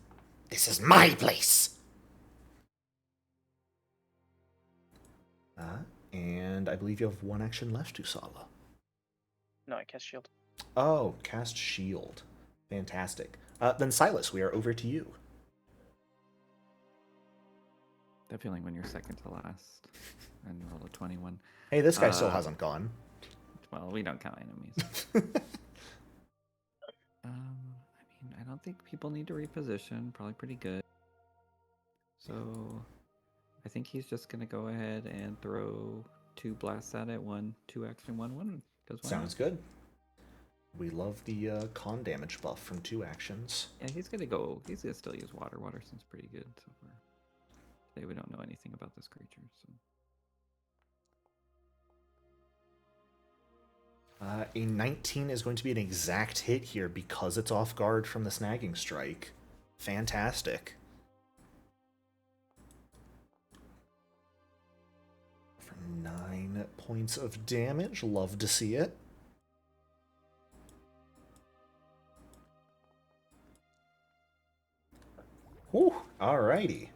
This is my place!" And I believe you have one action left, Usala. No, I cast shield. Oh, cast shield. Fantastic. Then Silas, we are over to you. That feeling when you're second to last and roll a 21. Hey, this guy still hasn't gone. Well, we don't count enemies. I don't think people need to reposition. Probably pretty good. So I think he's just gonna go ahead and throw 2 blasts at it. 1, 2 action, 1. Sounds good. We love the con damage buff from 2 actions. Yeah, he's gonna still use water. Water seems pretty good so far. Today we don't know anything about this creature, so. A 19 is going to be an exact hit here because it's off guard from the snagging strike. Fantastic. For 9 points of damage. Love to see it. Whew, alrighty.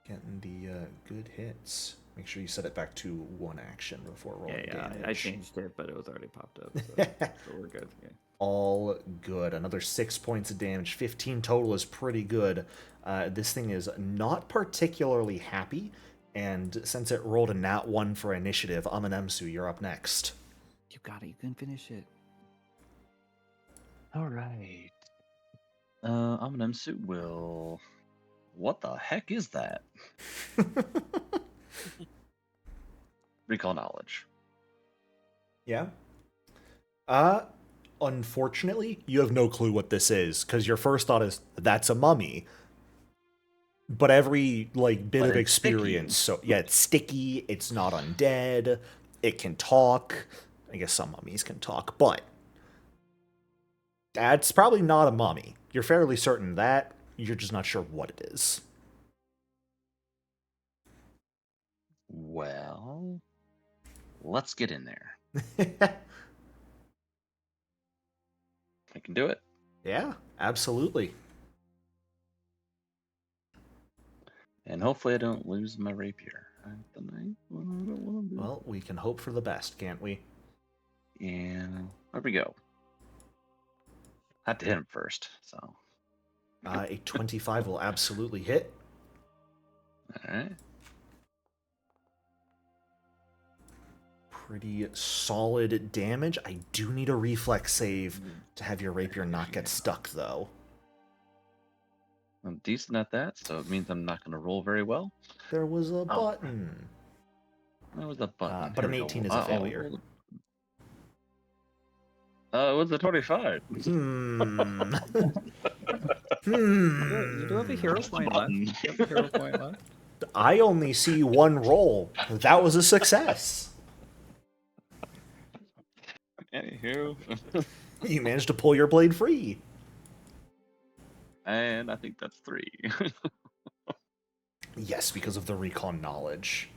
Getting the good hits. Make sure you set it back to 1 action before rolling damage. I changed it, but it was already popped up, so we're good. Okay. All good. Another 6 points of damage. 15 total is pretty good. This thing is not particularly happy, and since it rolled a nat 1 for initiative, Amenemsu, you're up next. You got it. You can finish it. All right. Amenemsu will. What the heck is that? Recall knowledge. Yeah? Unfortunately, you have no clue what this is, because your first thought is, that's a mummy. But every, like, bit But of it's sticky. experience, so, yeah, it's sticky, it's not undead, it can talk. I guess some mummies can talk, but that's probably not a mummy. You're fairly certain that, you're just not sure what it is. Well, let's get in there. I can do it. Yeah, absolutely. And hopefully I don't lose my rapier. I don't want to do. Well, we can hope for the best, can't we? And there we go. I had to hit him first, so. A 25 will absolutely hit. Alright. Pretty solid damage. I do need a reflex save to have your rapier not get stuck, though. I'm decent at that, so it means I'm not going to roll very well. There was a button. That was a button. But Here an we go. 18 is a failure. It was a 25. You do have a hero point left. You have a hero point left. I only see one roll. That was a success. Anywho. You managed to pull your blade free. And I think that's 3. Yes, because of the recon knowledge.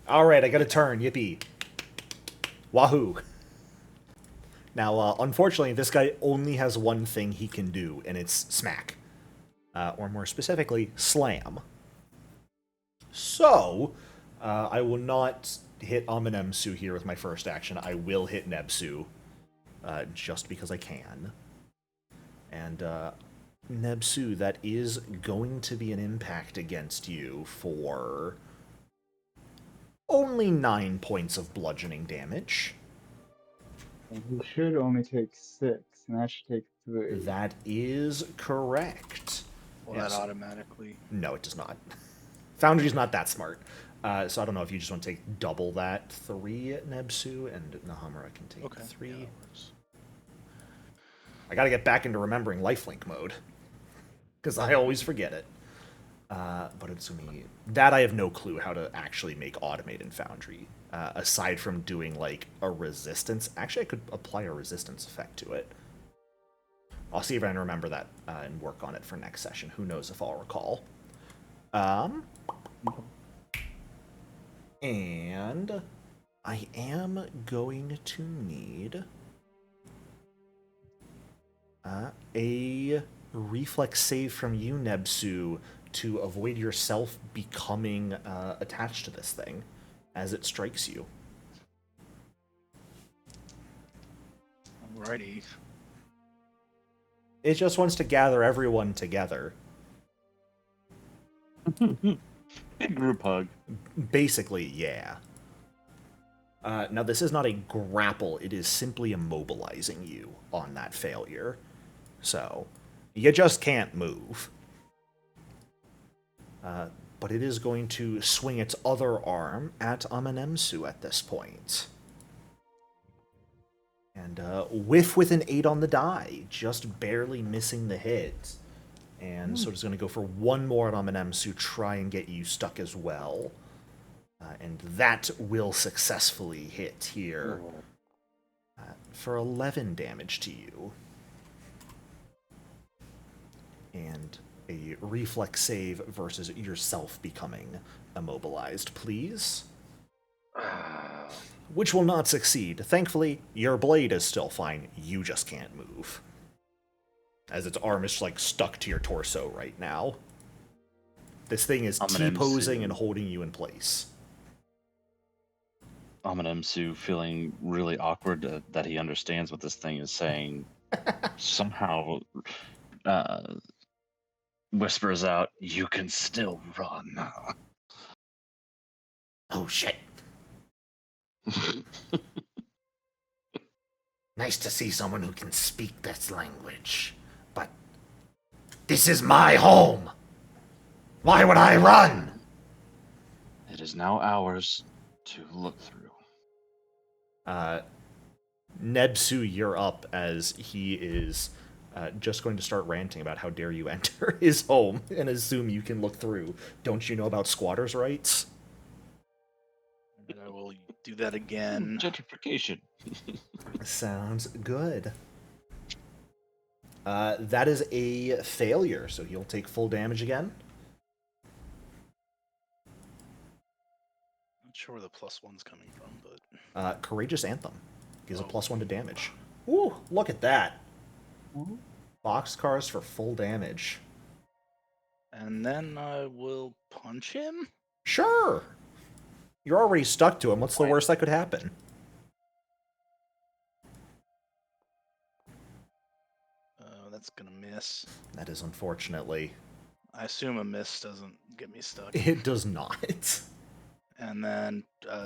Alright, I got a turn. Yippee. Wahoo. Now, unfortunately, this guy only has one thing he can do, and it's smack. Or more specifically, slam. So, I will not hit Amenemsu here with my first action. I will hit Nebsu, just because I can. And, Nebsu, that is going to be an impact against you for only 9 points of bludgeoning damage. And he should only take 6, and I should take 3. That is correct. Will that automatically? No, it does not. Foundry's not that smart. So I don't know if you just want to take double that 3 at Nebsu, and Nahamura can take 3. Yeah, that works. I gotta get back into remembering lifelink mode, because I always forget it. But it's me. That I have no clue how to actually make automate in Foundry. Aside from doing, like, a resistance. Actually, I could apply a resistance effect to it. I'll see if I can remember that and work on it for next session. Who knows if I'll recall. And I am going to need a reflex save from you, Nebsu, to avoid yourself becoming attached to this thing as it strikes you. Alrighty. It just wants to gather everyone together. Big group hug. Basically, yeah. Now, this is not a grapple. It is simply immobilizing you on that failure. So, you just can't move. But it is going to swing its other arm at Amenemsu at this point. And whiff with an 8 on the die, just barely missing the hit. And so it's going to go for one more at Amenemsu, try and get you stuck as well. And that will successfully hit here for 11 damage to you. And a reflex save versus yourself becoming immobilized, please. Which will not succeed. Thankfully, your blade is still fine. You just can't move. As its arm is, like, stuck to your torso right now. This thing is T-posing and holding you in place. Amenemsu feeling really awkward that he understands what this thing is saying. Somehow whispers out, "You can still run." Oh, shit. Nice to see someone who can speak this language. But this is my home. Why would I run? It is now ours to look through. Nebsu, you're up as he is just going to start ranting about how dare you enter his home and assume you can look through. Don't you know about squatters' rights? And I will do that again. Gentrification. Sounds good. That is a failure, so he'll take full damage again. Not sure where the +1's coming from, but Courageous Anthem gives a +1 to damage. Ooh, look at that. Boxcars for full damage. and then I will punch him. Sure. You're already stuck to him. What's the Why? worst that could happen? That's gonna miss. That is unfortunately. I assume a miss doesn't get me stuck. It does not. And then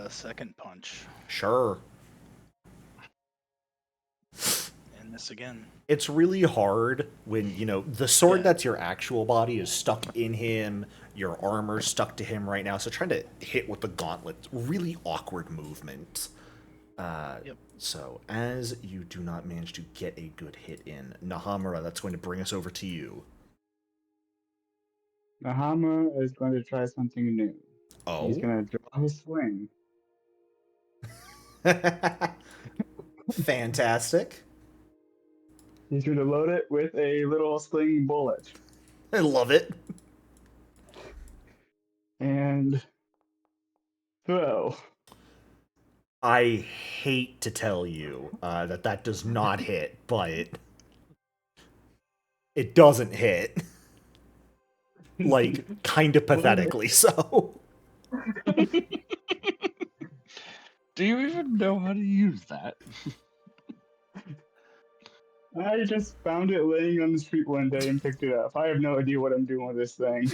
second punch Sure. and miss again. It's really hard when, you know, the sword Yeah. that's your actual body is stuck in him, your armor's stuck to him right now, so trying to hit with the gauntlet, really awkward movement. Yep. So, as you do not manage to get a good hit in, Nahamura, that's going to bring us over to you. Nahama is going to try something new. He's Oh? going to draw his sling. Fantastic. He's going to load it with a little sling bullet. I love it. And throw. I hate to tell you that does not hit, but it doesn't hit. Like, kind of pathetically so. Do you even know how to use that? I just found it laying on the street one day and picked it up. I have no idea what I'm doing with this thing.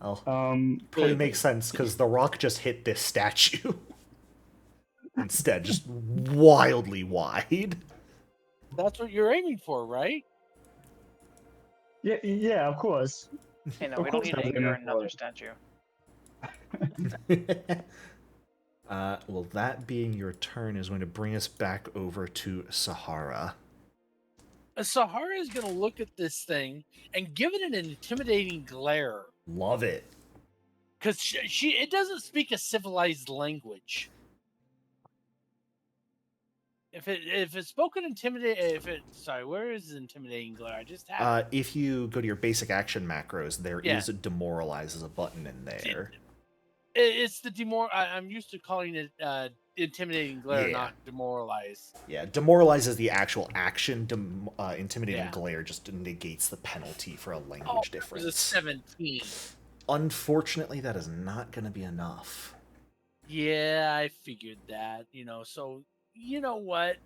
Well, Um, probably makes sense, because the rock just hit this statue. Instead, just wildly wide. That's what you're aiming for, right? yeah, of course. Hey, no, Of we don't course need I was anger aiming in for another it. statue. Well, that being your turn is going to bring us back over to Sahara. Sahara is going to look at this thing and give it an intimidating glare Love it. because it doesn't speak a civilized language. If it's spoken where is the intimidating glare? I just have If you go to your basic action macros, there is Yeah. a demoralize as a button in there. it's the I'm used to calling it intimidating glare, Yeah. not demoralize. Yeah, demoralize is the actual action. Intimidating Yeah. glare just negates the penalty for a Oh, language it was a difference. 17. Unfortunately, that is not going to be enough. Yeah, I figured that. So you know what?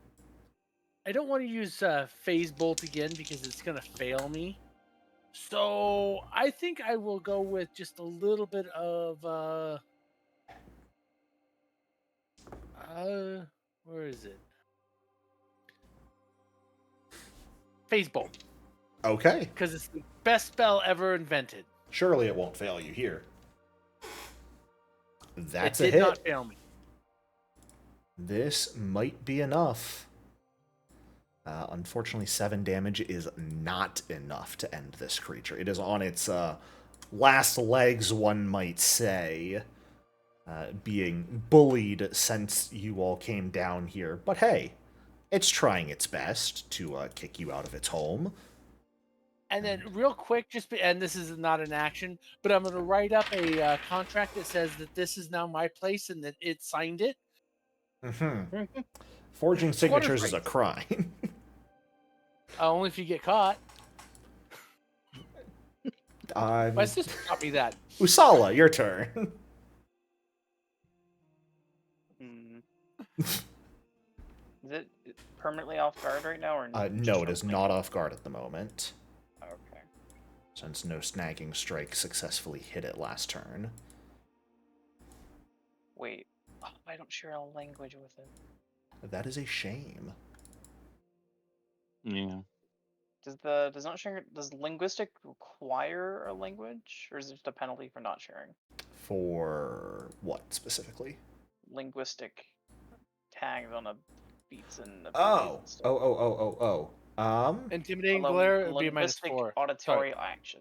I don't want to use phase bolt again because it's gonna fail me. So I think I will go with just a little bit of where is it? Phase bolt, Okay, because it's the best spell ever invented. surely it won't fail you here. That's it a did hit. not fail me. This might be enough. Unfortunately, 7 damage is not enough to end this creature. It is on its last legs, one might say, being bullied since you all came down here. But hey, it's trying its best to kick you out of its home. And then, real quick, and this is not an action, but I'm going to write up a contract that says that this is now my place and that it signed it. Mm-hmm. Forging signatures is a crime. Only if you get caught. My sister taught me that. Usala, your turn. Is it permanently off guard right now, or No, it is not off guard at the moment, Okay. since no snagging strike successfully hit it last turn. Wait, I don't share a language with it. That is a shame. Yeah. Does linguistic require a language, or is it just a penalty for not sharing? For what specifically? Linguistic tags on a feats and abilities Oh, and stuff. Intimidating A glare would be a linguistic -4. auditory action.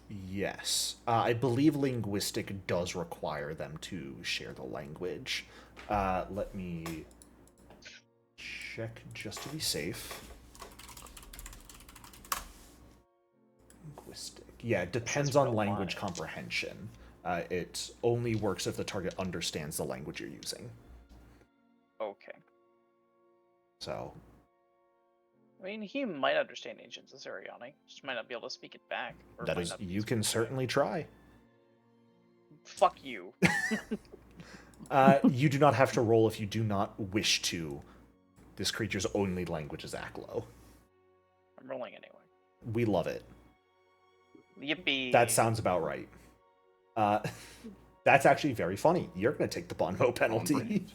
Yes. I believe linguistic does require them to share the language. Let me check just to be safe. Linguistic. Yeah, it depends on real language live. comprehension. It only works if the target understands the language you're using. Okay. So, I mean, he might understand ancient Osirion, just might not be able to speak it back. Or that might is, not be you can speaking it. certainly try. Fuck you. You do not have to roll if you do not wish to. This creature's only language is Aklo. I'm rolling anyway. We love it. Yippee. That sounds about right. That's actually very funny. You're going to take the Bonmo penalty.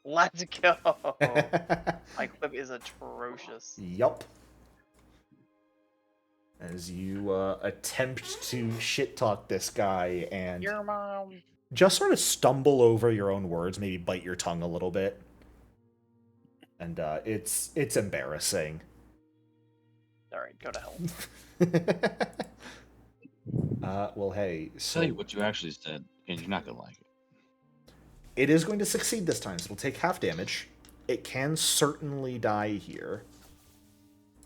Let's go. My clip is atrocious. Yup. As you attempt to shit talk this guy and Your mom. just sort of stumble over your own words, maybe bite your tongue a little bit. And it's embarrassing. Alright, go to hell. Well, hey, so Tell you what you actually said, and you're not gonna like it. it is going to succeed this time, so it'll take half damage. It can certainly die here.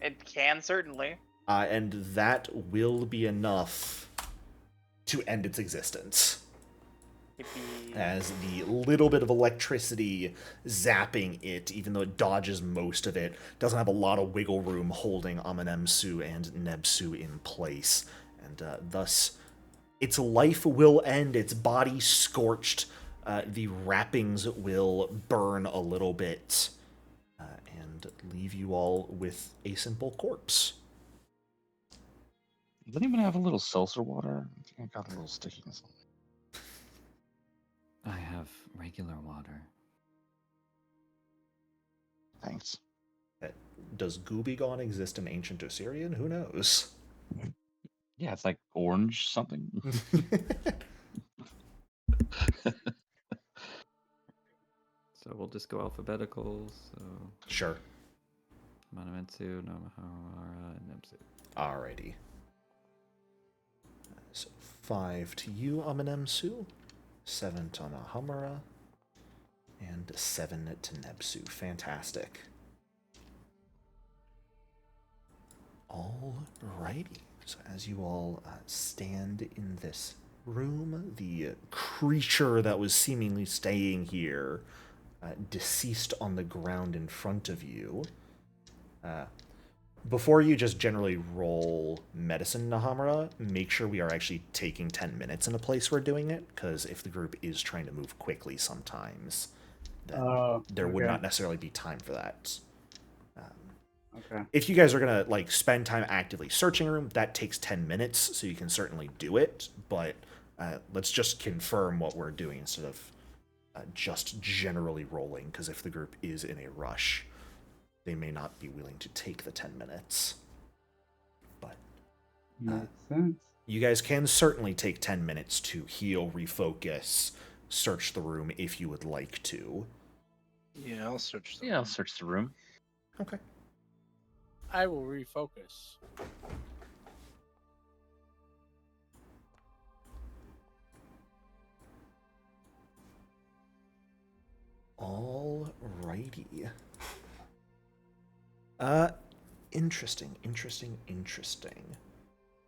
It can certainly. And that will be enough to end its existence. Yippee. As the little bit of electricity zapping it, even though it dodges most of it, doesn't have a lot of wiggle room holding Amenemsu and Nebsu in place. And thus, its life will end, its body scorched, the wrappings will burn a little bit, and leave you all with a simple corpse. Does anyone have a little seltzer water? I think I got a little stickiness on it. I have regular water. Thanks. Does Goobigon exist in ancient Osirion? Who knows? Yeah, it's like orange something. So we'll just go alphabetical. So Sure. Manametsu, Namahara, and Nebsu. Alrighty. So 5 to you, Amenemsu, 7 to Nahamura, and 7 to Nebsu. Fantastic. Alrighty. So as you all stand in this room, the creature that was seemingly staying here, deceased on the ground in front of you. Before you just generally roll medicine, Nahamura, make sure we are actually taking 10 minutes in a place we're doing it, because if the group is trying to move quickly sometimes, then there would not necessarily be time for that. Okay. If you guys are going to like spend time actively searching a room, that takes 10 minutes, so you can certainly do it, but let's just confirm what we're doing instead of just generally rolling, because if the group is in a rush, they may not be willing to take the 10 minutes. But Makes sense. you guys can certainly take 10 minutes to heal, refocus, search the room if you would like to. Yeah, I'll search. Yeah, I'll search the room. Okay. I will refocus. Alrighty. Interesting.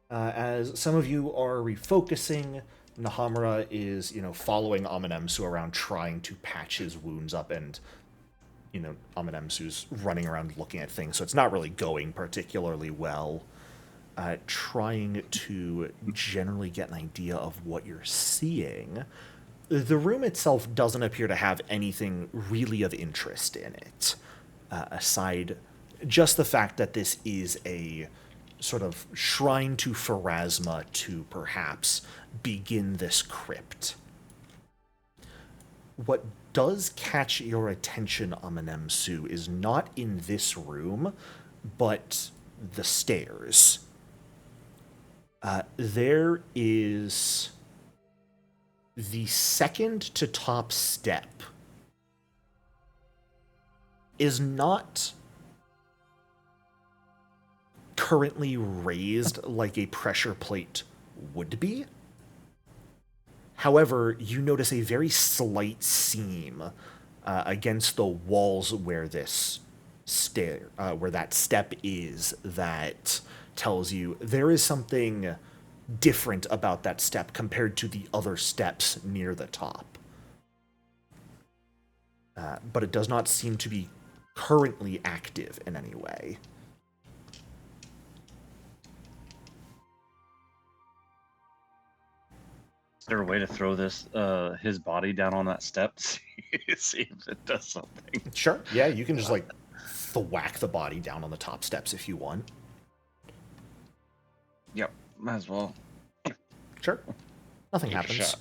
As some of you are refocusing, Nahamura is, following Amenemsu around trying to patch his wounds up, and, Amenemsu's running around looking at things, so it's not really going particularly well. Trying to generally get an idea of what you're seeing. The room itself doesn't appear to have anything really of interest in it, aside just the fact that this is a sort of shrine to Pharasma to perhaps begin this crypt. What does catch your attention, Amenemsu, is not in this room, but the stairs. There is the second to top step is not currently raised like a pressure plate would be. However, you notice a very slight seam against the walls where where that step is, that tells you there is something different about that step compared to the other steps near the top. But it does not seem to be currently active in any way. Is there a way to throw this his body down on that step? See if it does something. Sure, yeah, you can just like thwack the body down on the top steps if you want. Yep, might as well. Sure. Nothing Take a happens. shot.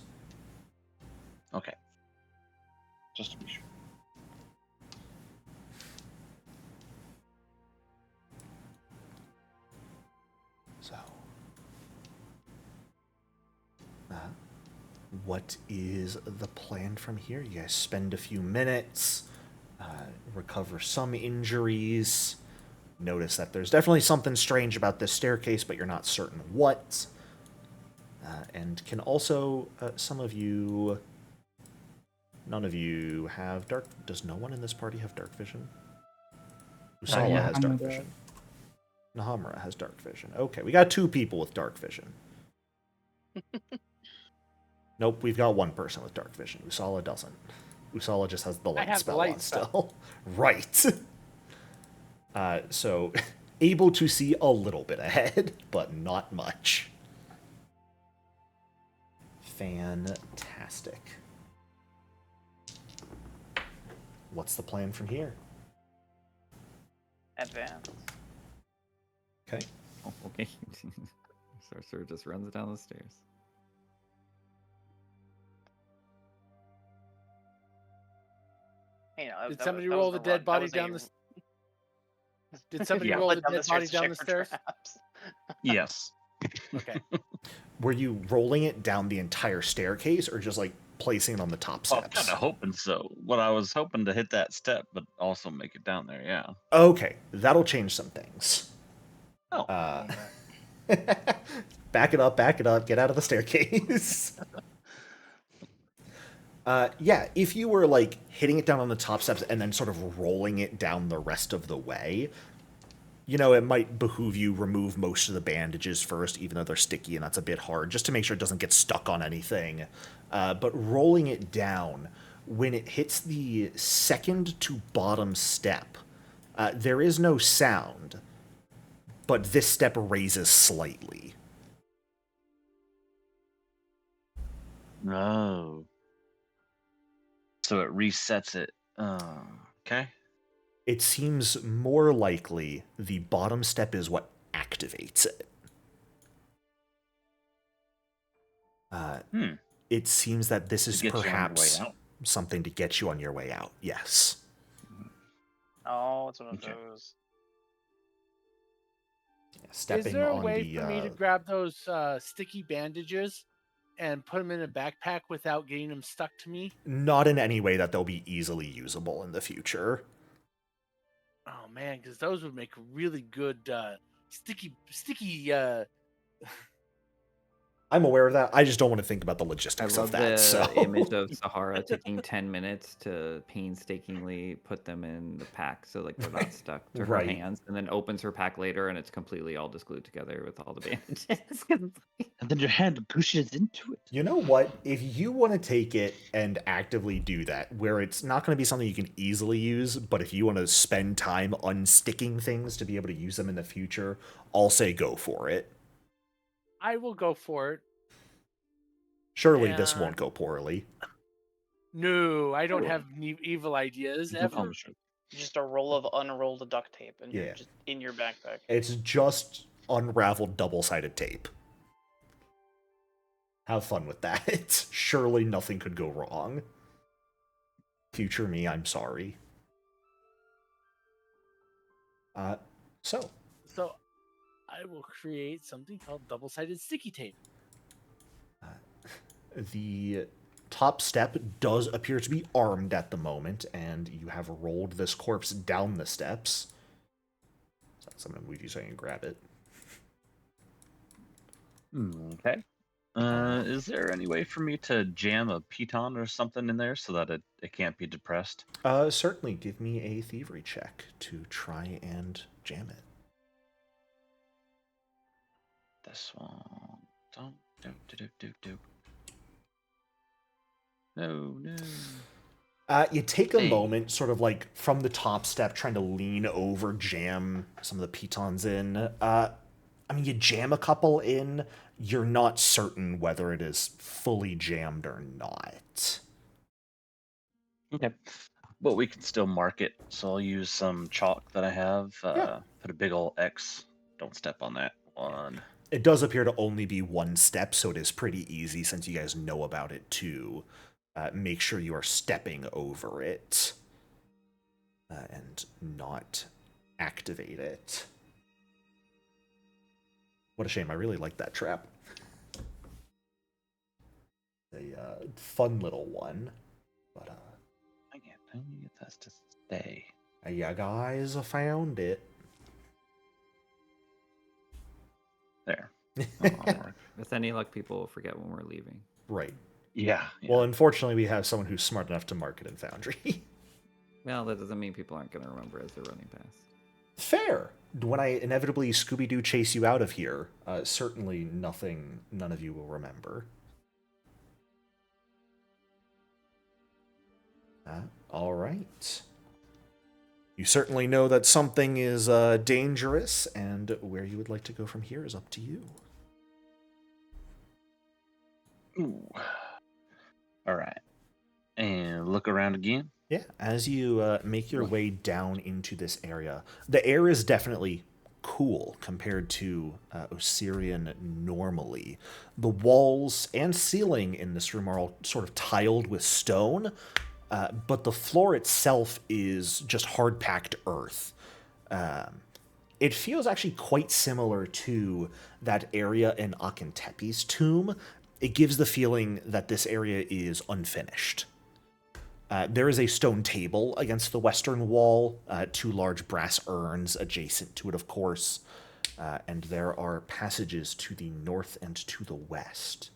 Okay. Just to be sure. So, what is the plan from here? You guys spend a few minutes, recover some injuries, notice that there's definitely something strange about this staircase, but you're not certain what. And can also, some of you, none of you have dark, does no one in this party have dark vision? Usala yeah. has dark vision. Nahamura has dark vision. Okay, we got 2 people with dark vision. Nope, we've got 1 person with dark vision. Usala doesn't. Usala just has the light have the spell light on spell. still. Right. So, able to see a little bit ahead, but not much. Fantastic. What's the plan from here? Advance. Okay. Oh, okay. Sorcerer just runs down the stairs. You know, Did somebody roll the dead body down the? Did somebody Yeah. roll the down dead body to down check the for stairs? traps. Yes. Okay. Were you rolling it down the entire staircase, or just like placing it on the top Well, I'm steps? kind of hoping so. What I was hoping to hit that step, but also make it down there. Yeah. Okay, that'll change some things. Oh. Back it up, get out of the staircase. Yeah, if you were like hitting it down on the top steps and then sort of rolling it down the rest of the way, you know, it might behoove you remove most of the bandages first, even though they're sticky and that's a bit hard, just to make sure it doesn't get stuck on anything. But rolling it down, when it hits the second to bottom step, there is no sound, but this step raises slightly. No. So it resets it. Okay. It seems more likely the bottom step is what activates it. It seems that this is To get you on your way perhaps out? something to get you on your way out. Yes. Oh, it's one of Okay. those. Stepping Is there a on way the for me to grab those sticky bandages and put them in a backpack without getting them stuck to me? not in any way that they'll be easily usable in the future. Oh man, because those would make really good sticky. I'm aware of that. I just don't want to think about the I logistics love of that. the So image of Sahara taking 10 minutes to painstakingly put them in the pack so like they're not stuck to her Right. hands, and then opens her pack later and it's completely all just glued together with all the bandages. And then your hand pushes into it. you know what? If you want to take it and actively do that, where it's not going to be something you can easily use, but if you want to spend time unsticking things to be able to use them in the future, I'll say go for it. I will go for it. Surely this And- won't go poorly. No, I don't have evil ideas ever. Just a roll of unrolled duct tape and Yeah. just in your backpack. It's just unraveled double-sided tape. Have fun with that. Surely nothing could go wrong. Future me, I'm sorry. So, So I will create something called double-sided sticky tape. the top step does appear to be armed at the moment, and you have rolled this corpse down the steps. So that's something we do so I can grab it. Okay. Is there any way for me to jam a piton or something in there so that it can't be depressed? Certainly, give me a thievery check to try and jam it. This one. Don't do. No. You take a Hey. moment, sort of like from the top step, trying to lean over, jam some of the pitons in. You jam a couple in. You're not certain whether it is fully jammed or not. Okay. But we can still mark it. So I'll use some chalk that I have. Yeah. Put a big ol' X. Don't step on that one. It does appear to only be one step, so it is pretty easy, since you guys know about it, to make sure you are stepping over it and not activate it. What a shame. I really like that trap. A fun little one. But, I can't get this to stay. yeah, guys, I found it. There. With any luck, people will forget when we're leaving. Right. Yeah. Well, unfortunately, we have someone who's smart enough to mark it in Foundry. Well, that doesn't mean people aren't going to remember as they're running past. Fair. When I inevitably Scooby-Doo chase you out of here, certainly none of you will remember. All right. You certainly know that something is dangerous, and where you would like to go from here is up to you. Ooh. All right. And look around again. Yeah, as you make your way down into this area, the air is definitely cool compared to Osirion normally. The walls and ceiling in this room are all sort of tiled with stone, but the floor itself is just hard-packed earth. It feels actually quite similar to that area in Akhentepe's tomb. It gives the feeling that this area is unfinished. There is a stone table against the western wall, 2 large brass urns adjacent to it, of course, and there are passages to the north and to the west.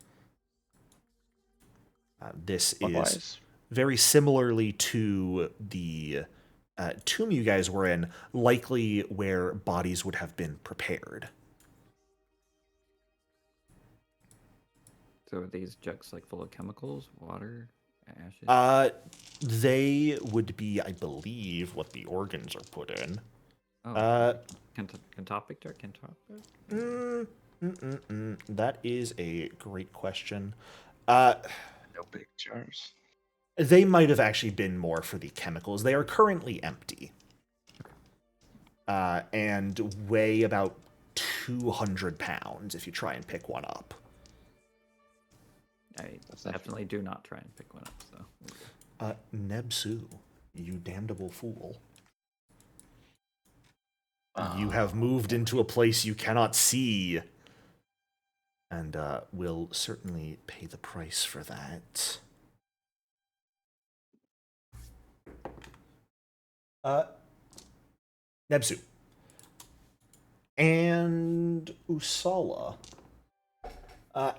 This is very similarly to the tomb you guys were in, likely where bodies would have been prepared. So are these jugs like full of chemicals, water, ashes? They would be, I believe, what the organs are put in. Oh, Kentopic or Kentopic? That is a great question. No big jars. They might have actually been more for the chemicals. They are currently empty. And weigh about 200 pounds if you try and pick one up. I definitely do not try and pick one up, so. Nebsu, you damnable fool. You have moved into a place you cannot see, and will certainly pay the price for that. Nebsu. And Usala.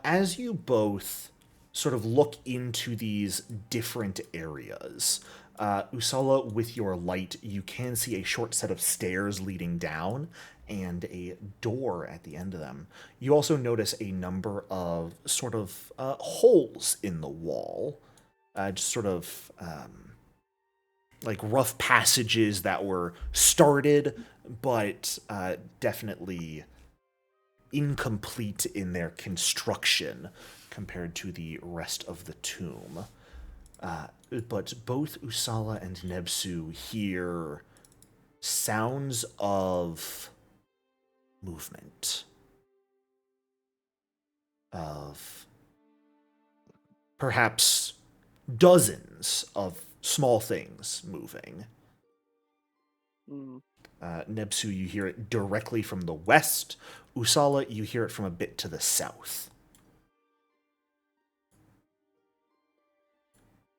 As you both sort of look into these different areas, Usala, with your light, you can see a short set of stairs leading down and a door at the end of them. You also notice a number of sort of holes in the wall, just sort of like rough passages that were started, but definitely incomplete in their construction compared to the rest of the tomb. But both Usala and Nebsu hear sounds of movement, of perhaps dozens of small things moving. Nebsu, you hear it directly from the west. Usala, you hear it from a bit to the south.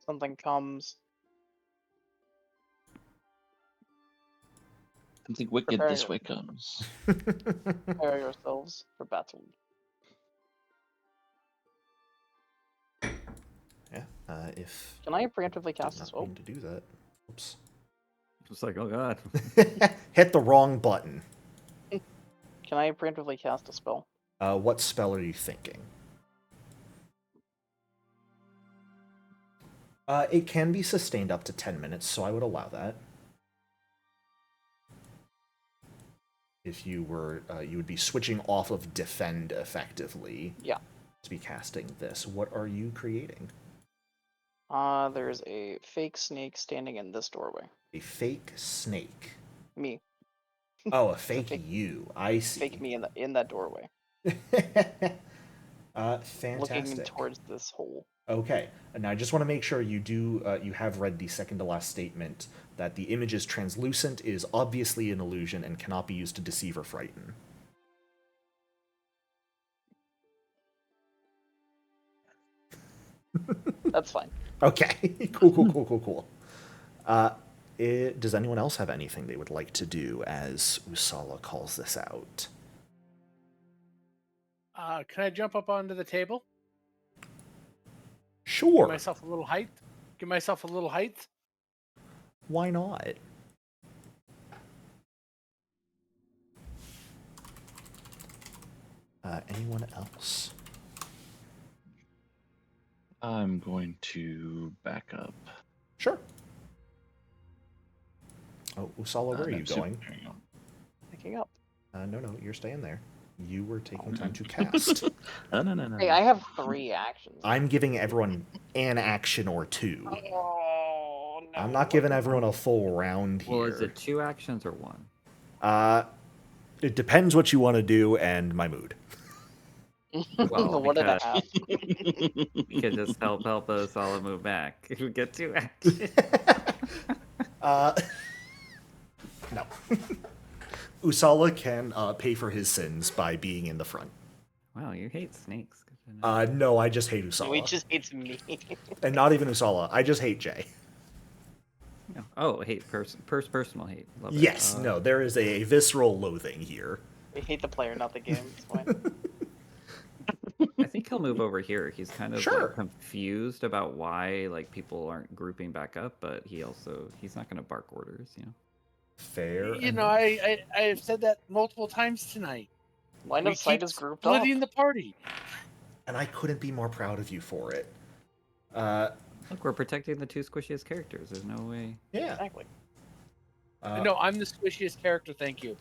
Something comes. Something wicked Prepare this your- way comes. Prepare yourselves for battle. Yeah, if Can I preemptively did cast a not spell? mean to do that. Oops. Just like, oh god. Hit the wrong button. Can I preemptively cast a spell? What spell are you thinking? It can be sustained up to 10 minutes, so I would allow that. If you were, you would be switching off of defend effectively. Yeah. To be casting this. What are you creating? There's a fake snake standing in this doorway. A fake snake. Me. Oh, a fake, fake- you. I see. Fake me in that doorway. Fantastic. Looking towards this hole. Okay, and now I just want to make sure you do you have read the second to last statement that the image is translucent, is obviously an illusion, and cannot be used to deceive or frighten. That's fine. Okay, cool. Does anyone else have anything they would like to do as Usala calls this out? Can I jump up onto the table? Sure. Give myself a little height. Give myself a little height. Why not? Anyone else? I'm going to back up. Sure. Oh, Usala, where are No, you super- going? hang on. Picking up. No, you're staying there. You were taking time to cast. No. Hey, I have 3 actions. I'm giving everyone an action or 2. Oh no. I'm not giving everyone a full round here. Well, is it 2 actions or 1? It depends what you want to do and my mood. Well, What did I have? You could just help us all move back. If we get 2 actions. No. Usala can pay for his sins by being in the front. Wow, you hate snakes. Good to know. No, I just hate No, Usala. he just hates me. And not even Usala. I just hate Jay. No. Oh, hate personal hate. Love it. Yes, no, there is a visceral loathing here. I hate the player, not the game. It's fine. I think he'll move over here. He's kind of Sure. like, confused about why like people aren't grouping back up, but he's not going to bark orders, you know. Fair. You know, I've said that multiple times tonight. Line We of sight keep is grouped up. splitting the party. And I couldn't be more proud of you for it. Look, we're protecting the 2 squishiest characters. There's no way. Yeah. Exactly. No, I'm the squishiest character. Thank you.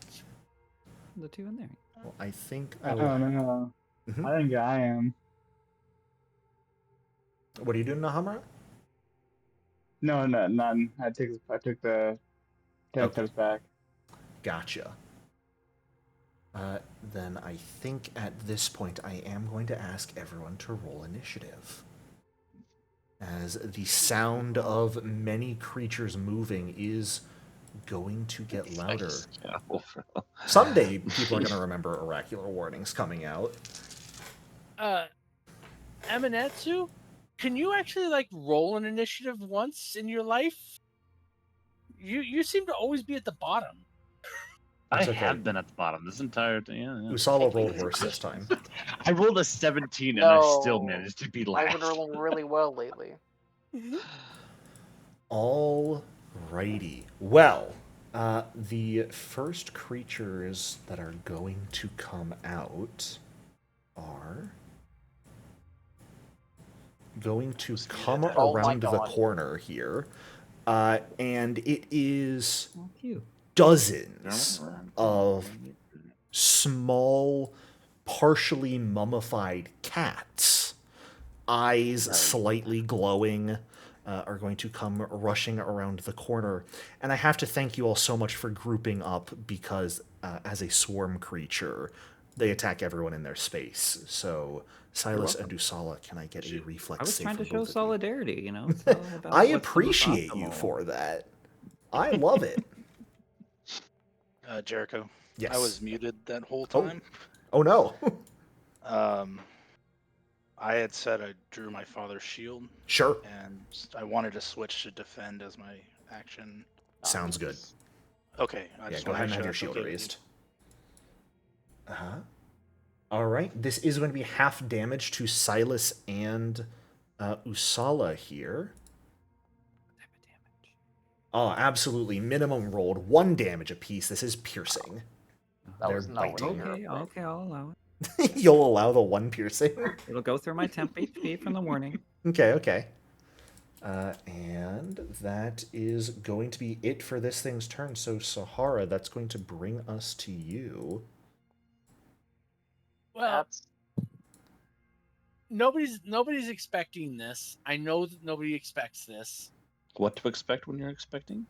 The 2 in there. Well, I think I I will... don't know. Mhm. I think I am. What are you doing, Nahamura? No, none. I took the 10 steps back. Gotcha. Then I think at this point I am going to ask everyone to roll initiative. As the sound of many creatures moving is going to get louder. Someday people are going to remember oracular warnings coming out. Amanetsu, can you actually like roll an initiative once in your life? You seem to always be at the bottom. I It's okay. have been at the bottom this entire time. Yeah. Usala rolled worse this time. I rolled a 17 and I still No. managed to be I've last. been rolling really well lately. Alrighty. Well, the first creatures that are going to come out are going to come Oh my around the God. corner here. And it is Oh, cute. dozens of small, partially mummified cats, eyes slightly glowing, are going to come rushing around the corner. And I have to thank you all so much for grouping up because as a swarm creature, they attack everyone in their space. So Silas and Usala, can I get a reflex I was save trying to from show both of you? solidarity, you know. It's all about I what's the most appreciate you optimal. for that. I love it. Jericho. Yes. I was muted that whole Oh. time. Oh no. I had said I drew my father's shield, Sure. and I wanted to switch to defend as my action. Sounds good. Nice. Okay, I Yeah, just go want to ahead and make have sure your that's shield okay with you. raised. All right. This is going to be half damage to Silas and Usala here. Oh, absolutely. Minimum rolled 1 damage apiece. This is piercing. That They're was not what you biting. were Okay, afraid. okay, I'll allow it. You'll allow the 1 piercing? It'll go through my temp HP from the warning. Okay, okay. And that is going to be it for this thing's turn. So, Sahara, that's going to bring us to you. Well, That's nobody's expecting this. I know that nobody expects this. What to expect when you're expecting?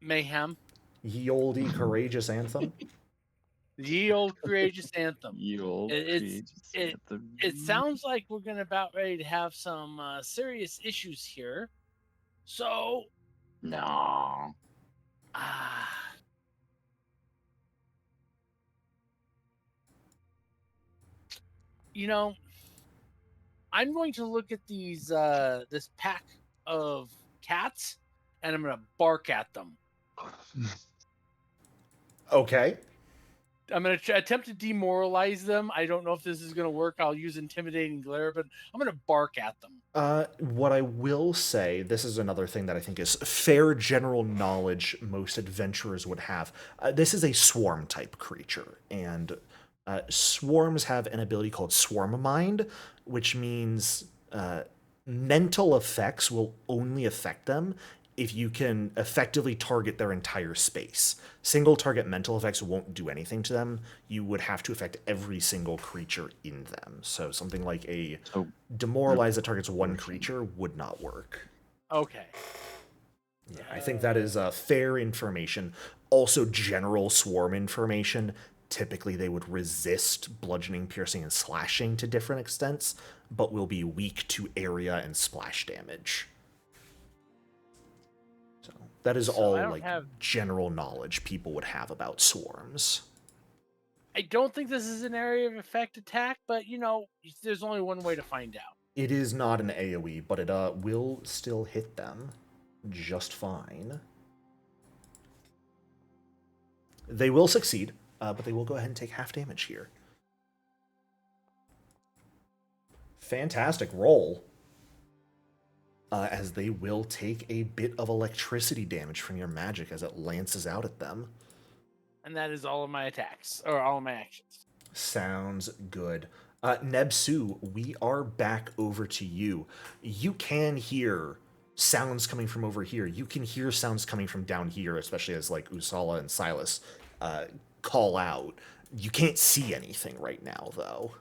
Mayhem. Ye olde courageous anthem. Ye old courageous anthem. You'll It sounds like we're gonna about ready to have some serious issues here. So, No. you know, I'm going to look at these this pack of cats, and I'm gonna bark at them. Okay. I'm going to attempt to demoralize them. I don't know if this is going to work. I'll use intimidating glare, but I'm going to bark at them. What I will say, this is another thing that I think is fair general knowledge most adventurers would have. This is a swarm type creature, and swarms have an ability called Swarm Mind, which means mental effects will only affect them if you can effectively target their entire space. Single target mental effects won't do anything to them. You would have to affect every single creature in them. So something like a demoralize that targets one creature would not work. Okay. Yeah, I think that is fair information. Also, general swarm information. Typically, they would resist bludgeoning, piercing, and slashing to different extents, but will be weak to area and splash damage. So that is all like general knowledge people would have about swarms. I don't think this is an area of effect attack, but there's only one way to find out. It is not an AoE, but it will still hit them just fine. They will succeed, but they will go ahead and take half damage here. Fantastic roll. As they will take a bit of electricity damage from your magic as it lances out at them. And that is all of my attacks, or all of my actions. Sounds good. Nebsu, we are back over to you. You can hear sounds coming from over here. You can hear sounds coming from down here, especially as like Usala and Silas call out. You can't see anything right now, though.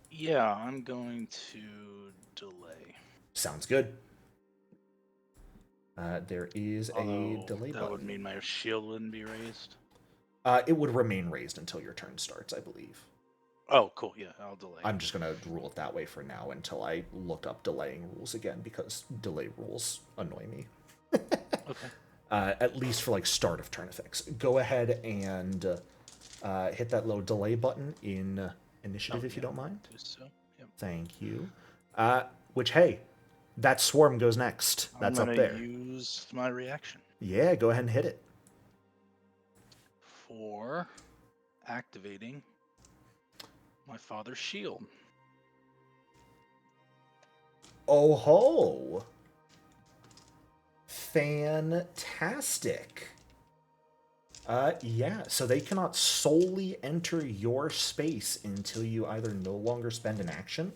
Yeah, I'm going to delay. Sounds good. There is a delay that button. would mean my shield wouldn't be raised. It would remain raised until your turn starts, I believe. Oh, cool. Yeah, I'll delay. I'm just going to rule it that way for now until I look up delaying rules again, because delay rules annoy me. Okay. At least for like start of turn effects. Go ahead and hit that little delay button in initiative if you don't mind. So, yep. Thank you. Which, hey, that swarm goes next. That's up there. I'm going to use my reaction. Yeah, go ahead and hit it. For activating my father's shield. Oh ho! Fantastic. Yeah, so they cannot solely enter your space until you either no longer spend an action.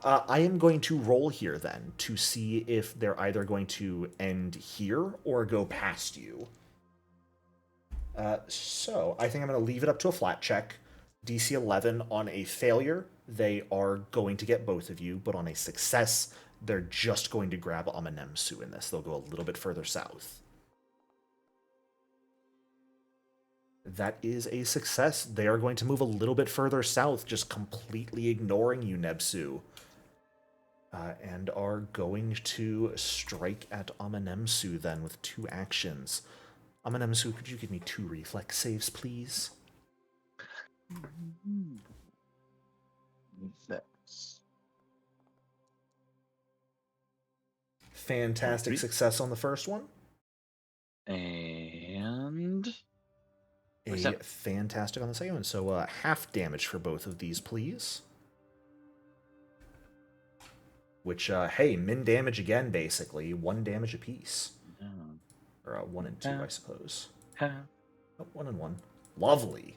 I am going to roll here then to see if they're either going to end here or go past you. So I think I'm going to leave it up to a flat check. DC 11 on a failure, they are going to get both of you, but on a success, they're just going to grab Amanemsu in this. They'll go a little bit further south. That is a success. They are going to move a little bit further south, just completely ignoring you, Nebsu. And are going to strike at Amanemsu then with 2 actions. Amanemsu, could you give me 2 reflex saves, please? That's Fantastic Sweet. success on the first one. and A Seven. fantastic on the second one. So half damage for both of these, please. Which, hey, min damage again, basically. 1 damage apiece. down. Or 1 and 2, I suppose. Ha. Oh, 1 and 1. Lovely.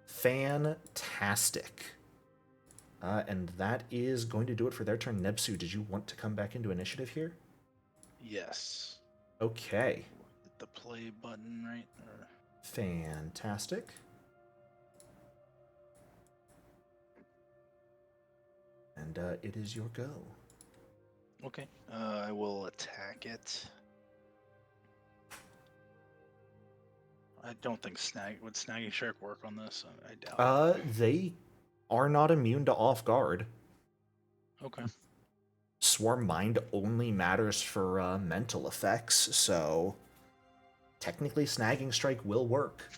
Fantastic. And that is going to do it for their turn. Nebsu, did you want to come back into initiative here? Yes. Okay. Hit the play button, right? Or... Fantastic. And it is your go. Okay. I will attack it. I don't think would snagging shark work on this. I doubt it. They are not immune to off guard. Okay. Swarm Mind only matters for mental effects, so technically Snagging Strike will work.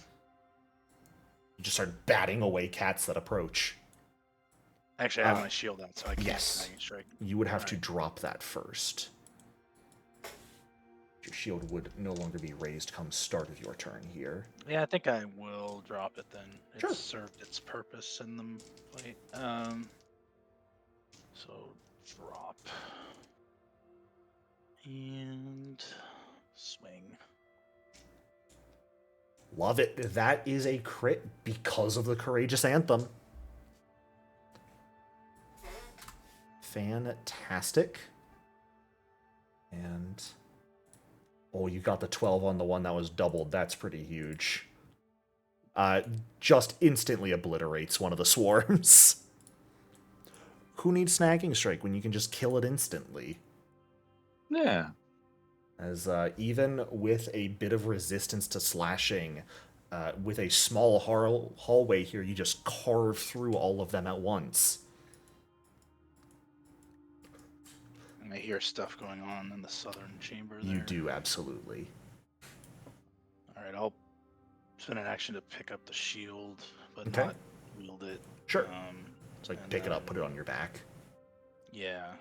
You just start batting away cats that approach. Actually, I have my shield out, so I can't yes. snagging strike. You would have to drop that first. Your shield would no longer be raised come start of your turn here. Yeah, I think I will drop it then. Sure. It served its purpose in the fight. So drop and swing. Love it. That is a crit because of the Courageous Anthem. Fantastic. And oh, you got the 12 on the one that was doubled. That's pretty huge. Just instantly obliterates one of the swarms. Who needs Snagging Strike when you can just kill it instantly? Yeah. As even with a bit of resistance to slashing, with a small hallway here, you just carve through all of them at once. And I hear stuff going on in the southern chamber there. You do, absolutely. Alright, I'll spend an action to pick up the shield, but Okay. not wield it. Sure. It's like and pick it up, then- put it on your back. Yeah.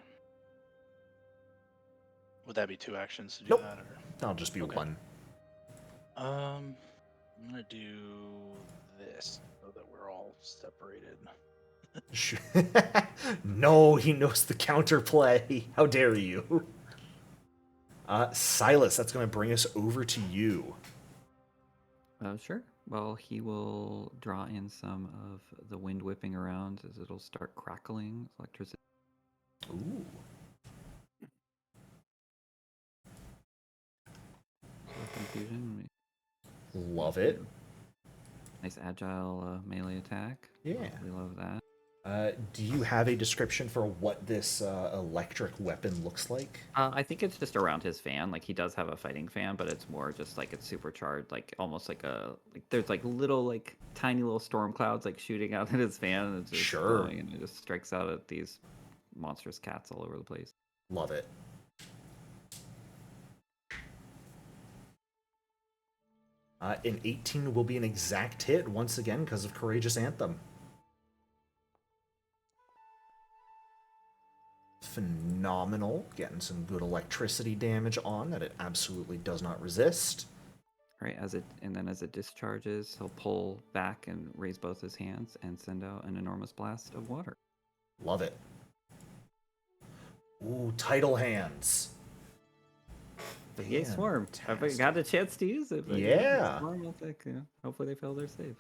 Would that be 2 actions to do Nope. that? Or? That'll just be Okay. one. I'm gonna do this so that we're all separated. No, he knows the counterplay. How dare you? Silas, that's going to bring us over to you. Sure. Well, he will draw in some of the wind whipping around as it'll start crackling electricity. Ooh. Confusion. Love it. Nice agile melee attack. Yeah. We love that. Do you have a description for what this electric weapon looks like? I think it's just around his fan. Like he does have a fighting fan, but it's more just like it's supercharged, like almost like there's like little like tiny little storm clouds like shooting out at his fan, and it's just Sure. glowing, and it just strikes out at these monstrous cats all over the place. Love it. An 18 will be an exact hit once again because of Courageous Anthem. Phenomenal. Getting some good electricity damage on that it absolutely does not resist. All right, then as it discharges, he'll pull back and raise both his hands and send out an enormous blast of water. Love it. Ooh, tidal hands. Yay, swarm! I've got a chance to use it. But Yeah. Swarm, I'll take, hopefully they fail their save.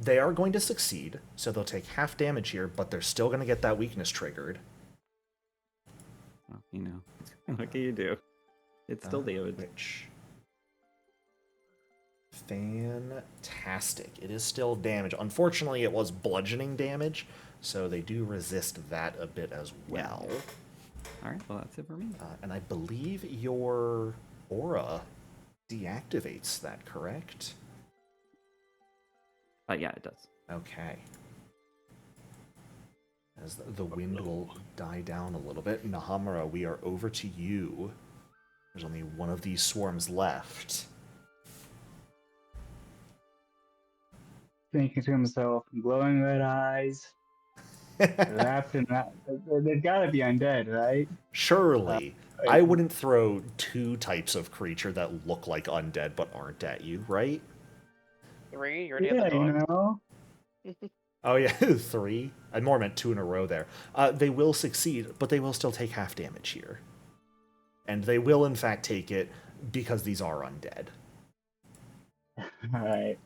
They are going to succeed, so they'll take half damage here, but they're still going to get that weakness triggered. Well, what can you do? It's still damage. Which... Fantastic. It is still damage. Unfortunately, it was bludgeoning damage, so they do resist that a bit as well. All right, well, that's it for me. And I believe your aura deactivates that, correct? Yeah, it does. Okay. As the wind will die down a little bit. Nahamura, we are over to you. There's only one of these swarms left. thinking to himself, glowing red eyes, wrapped in that. They've got to be undead, right? Surely. Like, I wouldn't throw two types of creature that look like undead but aren't at you, right? 3, you already have yeah, the you dog. know. Oh yeah, 3. I more meant 2 in a row there. They will succeed, but they will still take half damage here. And they will in fact take it because these are undead. All right.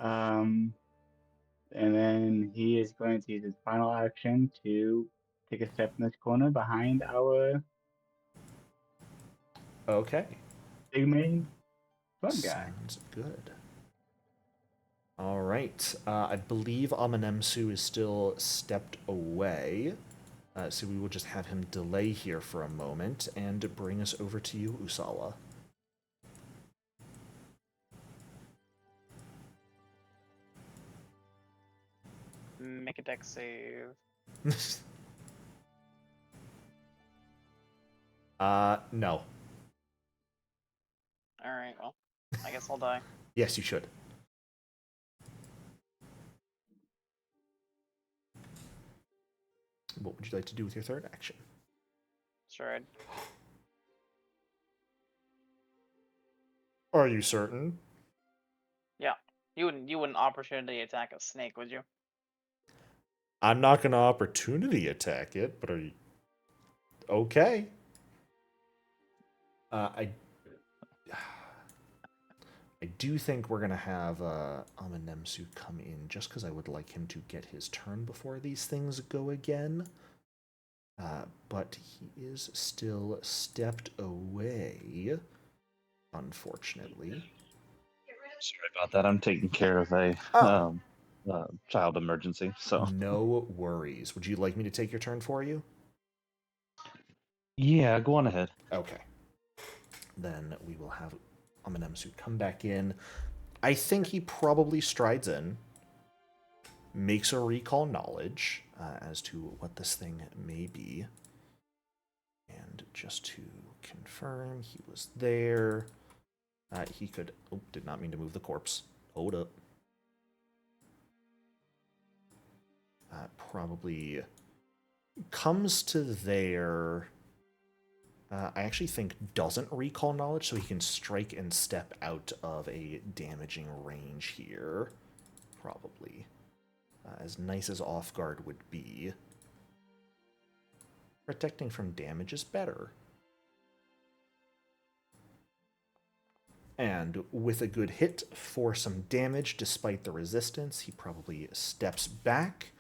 And then he is going to use his final action to take a step in this corner behind our Okay. big main fun guy. Sounds good. All right. I believe Amanemsu is still stepped away. So we will just have him delay here for a moment and bring us over to you, Usala. Make a dex save. No. Alright, well, I guess I'll die. Yes, you should. What would you like to do with your third action? Sure. Are you certain? Yeah. You wouldn't opportunity attack a snake, would you? I'm not going to opportunity attack it, but are you... Okay. I do think we're going to have Amanemsu come in just because I would like him to get his turn before these things go again. But he is still stepped away, unfortunately. Sorry about that. I'm taking care of a Oh. child emergency. So No worries. Would you like me to take your turn for you? yeah, go on ahead. Okay. Then we will have Amanemsu come back in. I think he probably strides in, makes a recall knowledge as to what this thing may be. And just to confirm, he was there. He could... Oh, did not mean to move the corpse. Hold up. Probably comes to there... I actually think doesn't recall knowledge, so he can strike and step out of a damaging range here. Probably. As nice as off guard would be. Protecting from damage is better. And with a good hit for some damage, despite the resistance, he probably steps back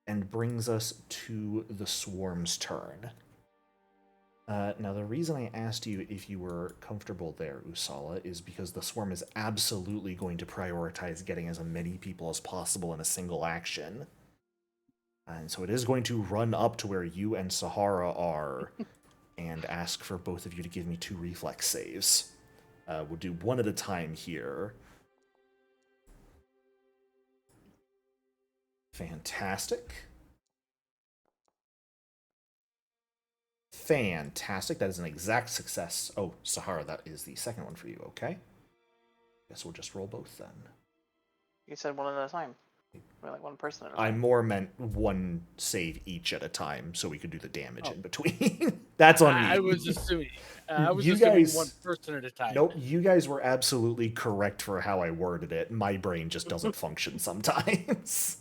and brings us to the swarm's turn. Now, the reason I asked you if you were comfortable there, Usala, is because the swarm is absolutely going to prioritize getting as many people as possible in a single action. And so it is going to run up to where you and Sahara are and ask for both of you to give me 2 reflex saves. We'll do one at a time here. Fantastic. Fantastic. That is an exact success. Oh, Sahara, that is the second one for you, okay? Guess we'll just roll both then. You said one at a time. We're like one person at a I time. more meant one save each at a time so we could do the damage in between. That's on me. I was assuming. I was You assuming guys- one person at a time. Nope, you guys were absolutely correct for how I worded it. My brain just doesn't function sometimes.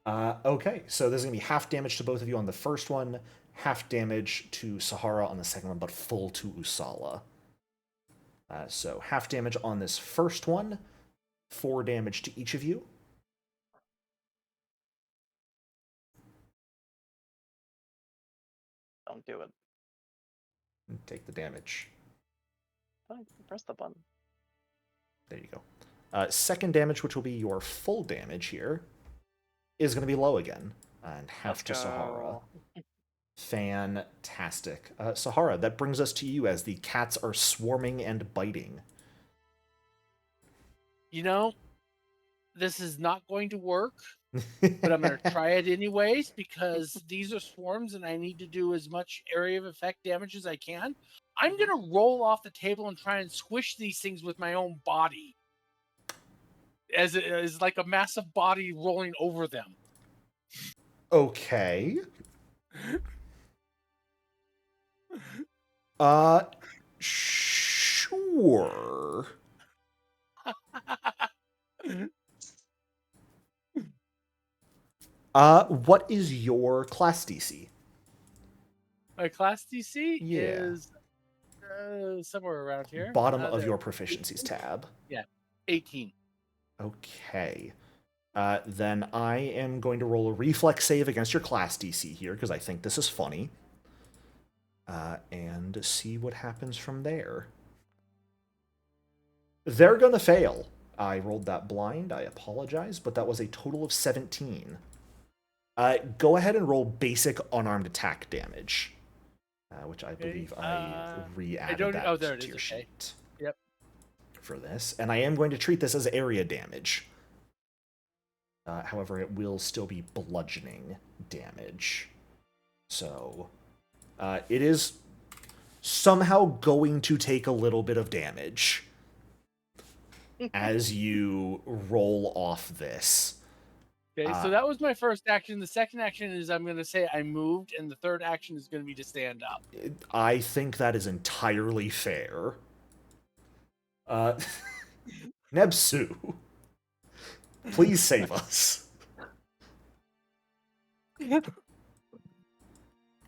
Okay, so there's going to be half damage to both of you on the first one, half damage to Sahara on the second one, but full to Usala. So half damage on this first one, 4 damage to each of you. Don't do it. Take the damage. Fine, press the button. There you go. Second damage, which will be your full damage here, is going to be low again. And half to Sahara. Fantastic. Sahara, that brings us to you as the cats are swarming and biting. You know, this is not going to work, but I'm going to try it anyways because these are swarms and I need to do as much area of effect damage as I can. I'm going to roll off the table and try and squish these things with my own body. as it is like a massive body rolling over them. Okay. Sure. What is your class DC? My class DC Yeah. is somewhere around here. Bottom of There. your proficiencies tab. 18. Okay. Then I am going to roll a reflex save against your class DC here, because I think this is funny. And see what happens from there. They're gonna fail. I rolled that blind, I apologize, but that was a total of 17. Go ahead and roll basic unarmed attack damage. Which I believe I re-added that there it to is. your Okay. sheet. Yep. For this. And I am going to treat this as area damage. However, it will still be bludgeoning damage. So, it is somehow going to take a little bit of damage as you roll off this. Okay, so that was my first action. The second action is I'm going to say I moved, and the third action is going to be to stand up. I think that is entirely fair. Nebsu, please save us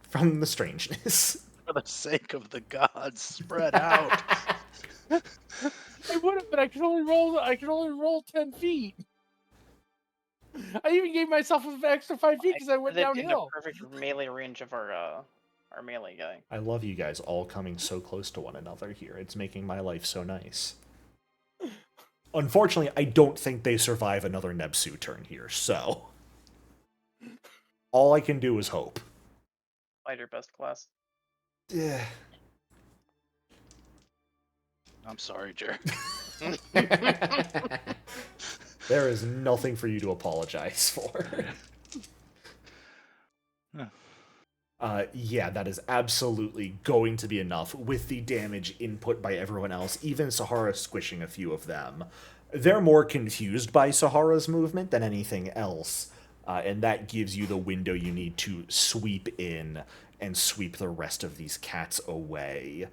from the strangeness. For the sake of the gods, spread out. I would have, but I could only roll 10 feet. I even gave myself an extra 5 feet because I went They'd be in the downhill. perfect melee range of our melee guy. I love you guys all coming so close to one another here. It's making my life so nice. Unfortunately, I don't think they survive another Nebsu turn here, so all I can do is hope. Find your best class. Yeah. I'm sorry, Jared. There is nothing for you to apologize for. Yeah, that is absolutely going to be enough with the damage input by everyone else, even Sahara squishing a few of them. They're more confused by Sahara's movement than anything else, and that gives you the window you need to sweep in and sweep the rest of these cats away,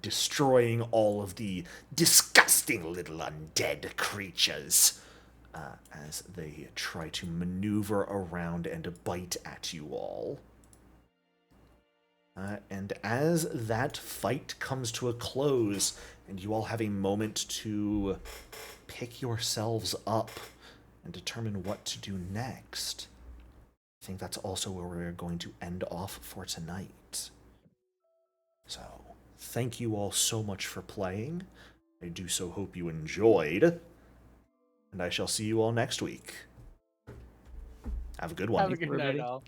destroying all of the disgusting little undead creatures as they try to maneuver around and bite at you all. And as that fight comes to a close, and you all have a moment to pick yourselves up and determine what to do next, I think that's also where we're going to end off for tonight. So, thank you all so much for playing. I do so hope you enjoyed, and I shall see you all next week. Have a good one. Have a good night, all.